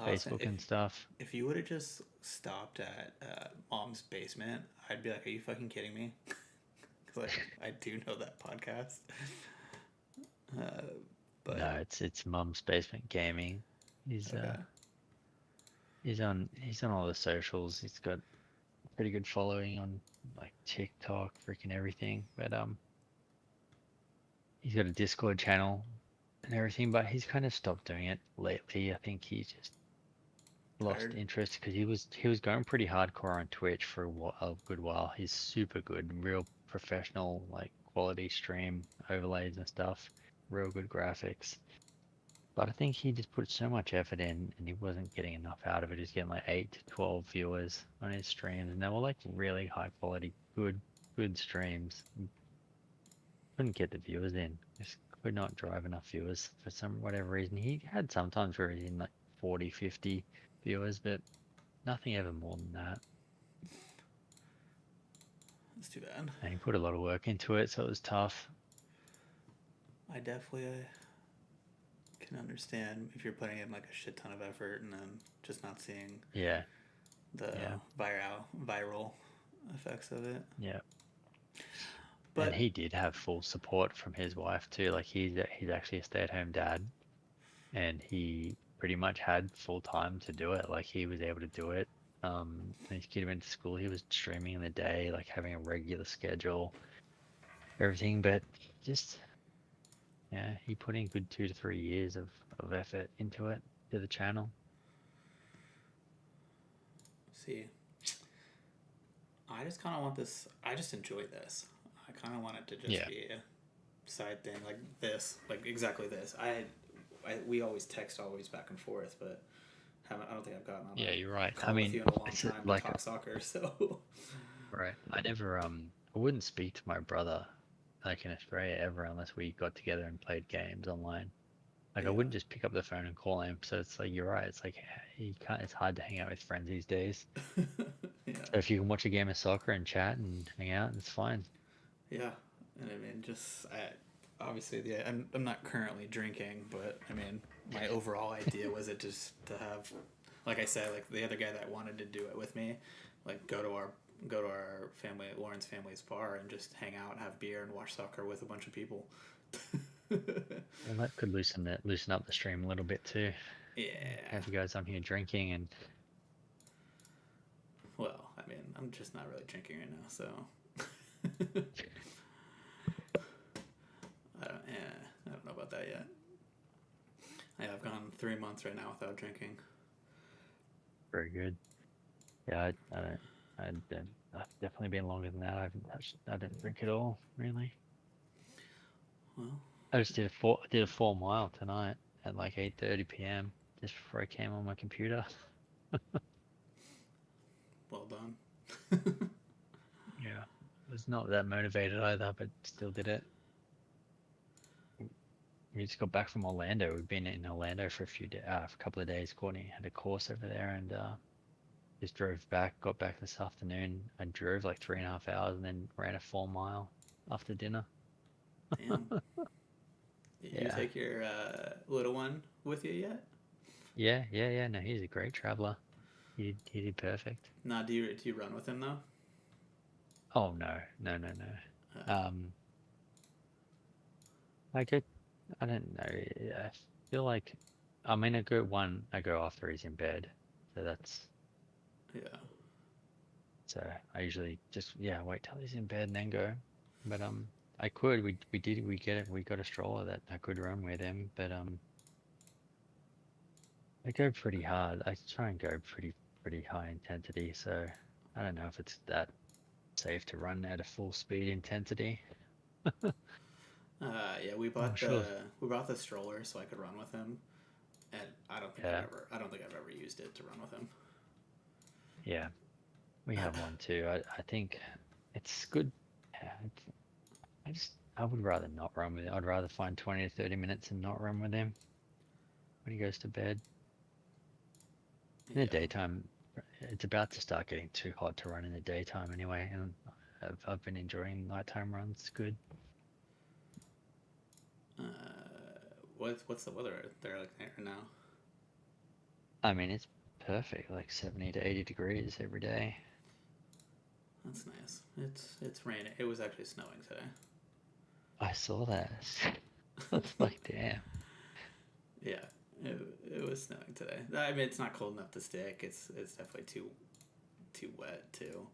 Facebook and stuff. If you would have just stopped at Mom's Basement, I'd be like, are you fucking kidding me? Because I do know that podcast. But No, it's Mum's Basement Gaming. He's okay. he's on all the socials. He's got a pretty good following on like TikTok, freaking everything. But he's got a Discord channel and everything, but he's kind of stopped doing it lately. I think he just lost Tired? interest because he was going pretty hardcore on Twitch for a good while. He's super good, real professional, like quality stream overlays and stuff, real good graphics. But I think he just put so much effort in and he wasn't getting enough out of it. He's getting like 8 to 12 viewers on his streams, and they were like really high quality, good streams. Couldn't get the viewers in. Just could not drive enough viewers for whatever reason. He had sometimes where he's in like 40, 50 viewers, but nothing ever more than that. That's too bad. And he put a lot of work into it, so it was tough. I definitely can understand if you're putting in like a shit ton of effort and then just not seeing Yeah, the viral effects of it. yeah. But And he did have full support from his wife too. Like he's actually a stay-at-home dad, and he pretty much had full time to do it. Like he was able to do it. When his kid went to school, he was streaming in the day, like having a regular schedule, everything. But just yeah, he put in good 2 to 3 years of effort into it, to the channel. see, I just kind of want this. I just enjoy this. I kind of want it to just be a side thing like this, like exactly this. We always text back and forth, but I don't think I've gotten on. Yeah, a you're right. call I with mean, you in a long it's time like to talk soccer, so. right. I never I wouldn't speak to my brother like in Australia ever unless we got together and played games online. Like I Yeah. wouldn't just pick up the phone and call him. So it's like you're right. It's like you can't. It's hard to hang out with friends these days. Yeah. So if you can watch a game of soccer and chat and hang out, it's fine. Yeah, and I mean, obviously, I'm not currently drinking, but I mean, my overall idea was it just to have, like I said, like the other guy that wanted to do it with me, like go to our family, Lauren's family's bar, and just hang out, have beer, and watch soccer with a bunch of people. And that could loosen up the stream a little bit too. Yeah. Have you guys on here drinking and Well, I mean, I'm just not really drinking right now, so. I don't know about that yet. Yeah, I've gone 3 months right now without drinking. Very good. Yeah, I don't. I've definitely been longer than that. I haven't touched. I didn't drink at all, really. Well, I just did a 4 mile tonight at like 8:30 p.m. just before I came on my computer. well done. Yeah, was not that motivated either, but still did it. We just got back from Orlando. We've been in Orlando for for a couple of days. Courtney had a course over there, and just drove back. Got back this afternoon. I drove like 3.5 hours, and then ran a 4 mile after dinner. Damn. You Yeah. take your little one with you yet? Yeah. No, he's a great traveler. He did perfect. Nah, do you run with him though? Oh no. I go. I don't know. I feel like, I mean, I go after he's in bed, so that's. Yeah. So I usually just wait till he's in bed and then go. But I could we got a stroller that I could run with him, but I go pretty hard. I try and go pretty high intensity, so I don't know if it's that safe to run at a full speed intensity. Yeah, we bought sure. the stroller so I could run with him, and I don't think I've ever used it to run with him. Yeah, we have one too. I think it's good. Yeah, I would rather not run with him. I'd rather find 20 to 30 minutes and not run with him when he goes to bed. In the daytime, it's about to start getting too hot to run in the daytime anyway, and I've been enjoying nighttime runs. It's good. What's the weather there like there now? I mean, it's perfect, like 70 to 80 degrees every day. That's nice. It's raining. It was actually snowing today. I saw that. That's like, damn. Yeah, it was snowing today. I mean, it's not cold enough to stick. It's definitely too wet too.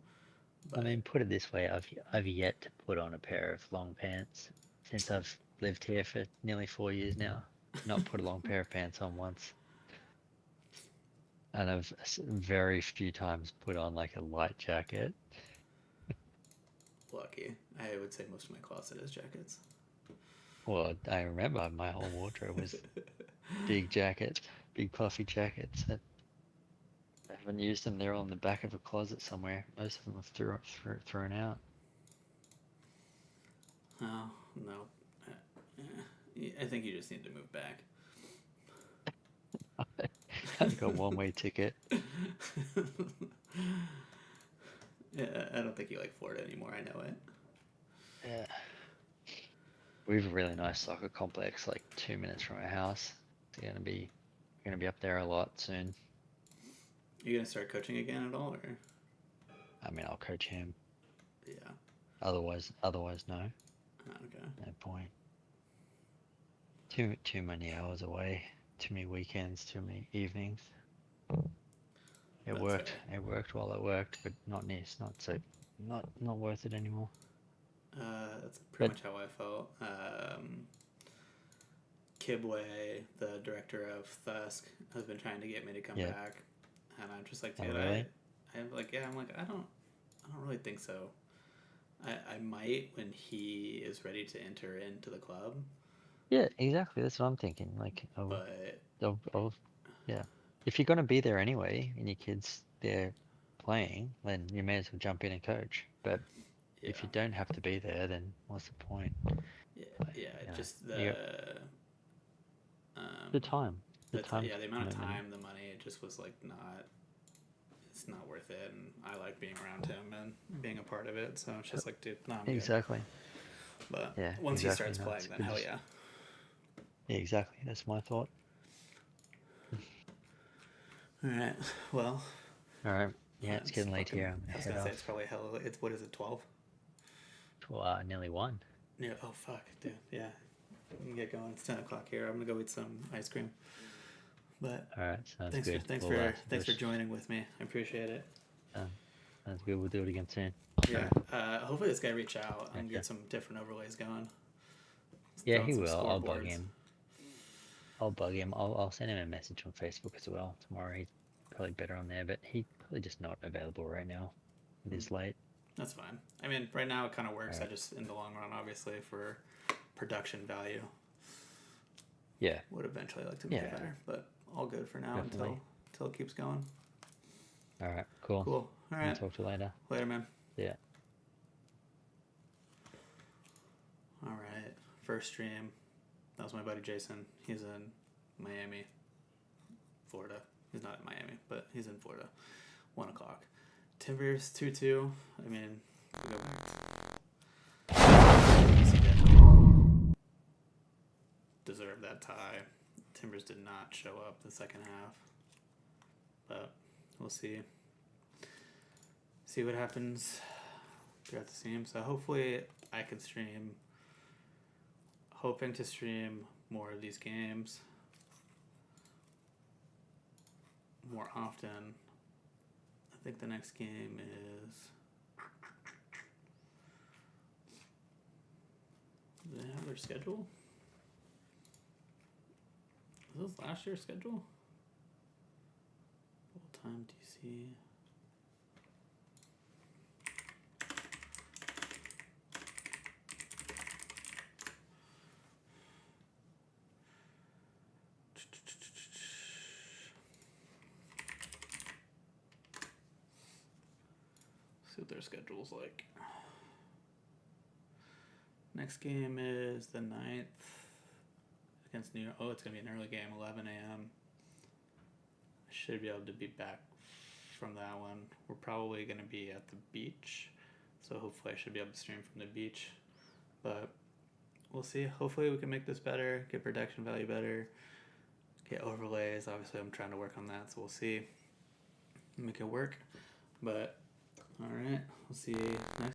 I mean, put it this way, I've yet to put on a pair of long pants since I've lived here for nearly 4 years now. Not put a long pair of pants on once. And I've very few times put on like a light jacket. Lucky. I would say most of my closet is jackets. Well, I remember my whole wardrobe was big jackets, big puffy jackets. I haven't used them. They're all in the back of a closet somewhere. Most of them have thrown out. Oh, no. I think you just need to move back. I've got one-way ticket. Yeah, I don't think you like Florida anymore. I know it. Yeah. We have a really nice soccer complex, like 2 minutes from our house. It's gonna be up there a lot soon. You gonna start coaching again at all, or? I mean, I'll coach him. Yeah. Otherwise, no. Okay. No point. Too many hours away. Too many weekends. Too many evenings. It That's worked. fair. It worked while it worked, but not worth it anymore. That's pretty much how I felt. Kibwe, the director of Thusk, has been trying to get me to come back, and I'm just like, dude, really? I'm like, I don't really think so. I might when he is ready to enter into the club. Yeah, exactly. That's what I'm thinking. Like, But yeah. If you're gonna be there anyway, and your kid's there playing, then you may as well jump in and coach. But if you don't have to be there, then what's the point? Just the time. The amount of time, the money, it just was like it's not worth it, and I like being around him and being a part of it, so it's just like, dude, no, I'm good. Exactly. But once he starts playing, then hell yeah. Yeah, exactly. That's my thought. All right. Well. All right. Yeah, it's getting late here. I was gonna say it's probably hell. It's what is it? 12? Nearly 1. Yeah. Oh fuck, dude. Yeah. We can get going. It's 10 o'clock here. I'm gonna go eat some ice cream. But all right, sounds thanks good. Thanks for joining with me. I appreciate it. Sounds good. We'll do it again soon. Yeah. Hopefully this guy reach out and get some different overlays going. Yeah, he will. I'll bug him. I'll bug him. I'll send him a message on Facebook as well tomorrow. He's probably better on there, but he's probably just not available right now. It is late. That's fine. I mean, right now it kind of works. Alright. I just, in the long run, obviously, for production value, Yeah. would eventually like to make it Yeah. better. But all good for now Definitely. until it keeps going. All right. Cool. Cool. All I'll right. talk to you later. Later, man. Yeah. All right. First stream. That was my buddy Jason. He's in Miami, Florida. He's not in Miami, but he's in Florida. 1 o'clock. Timbers 2-2. I mean, we go back. Easy definitely deserved that tie. Timbers did not show up the second half, but we'll see. See what happens throughout the stream. So hopefully I can stream. Hoping to stream more of these games more often. I think the next game is. Do they have their schedule? Was this last year's schedule? Full time DC. See what their schedule's like. Next game is the 9th against New York. Oh, it's going to be an early game, 11 a.m. I should be able to be back from that one. We're probably going to be at the beach, so hopefully I should be able to stream from the beach. But we'll see. Hopefully we can make this better, get production value better, get overlays. Obviously I'm trying to work on that, so we'll see. Make it work. But, alright, we'll see you next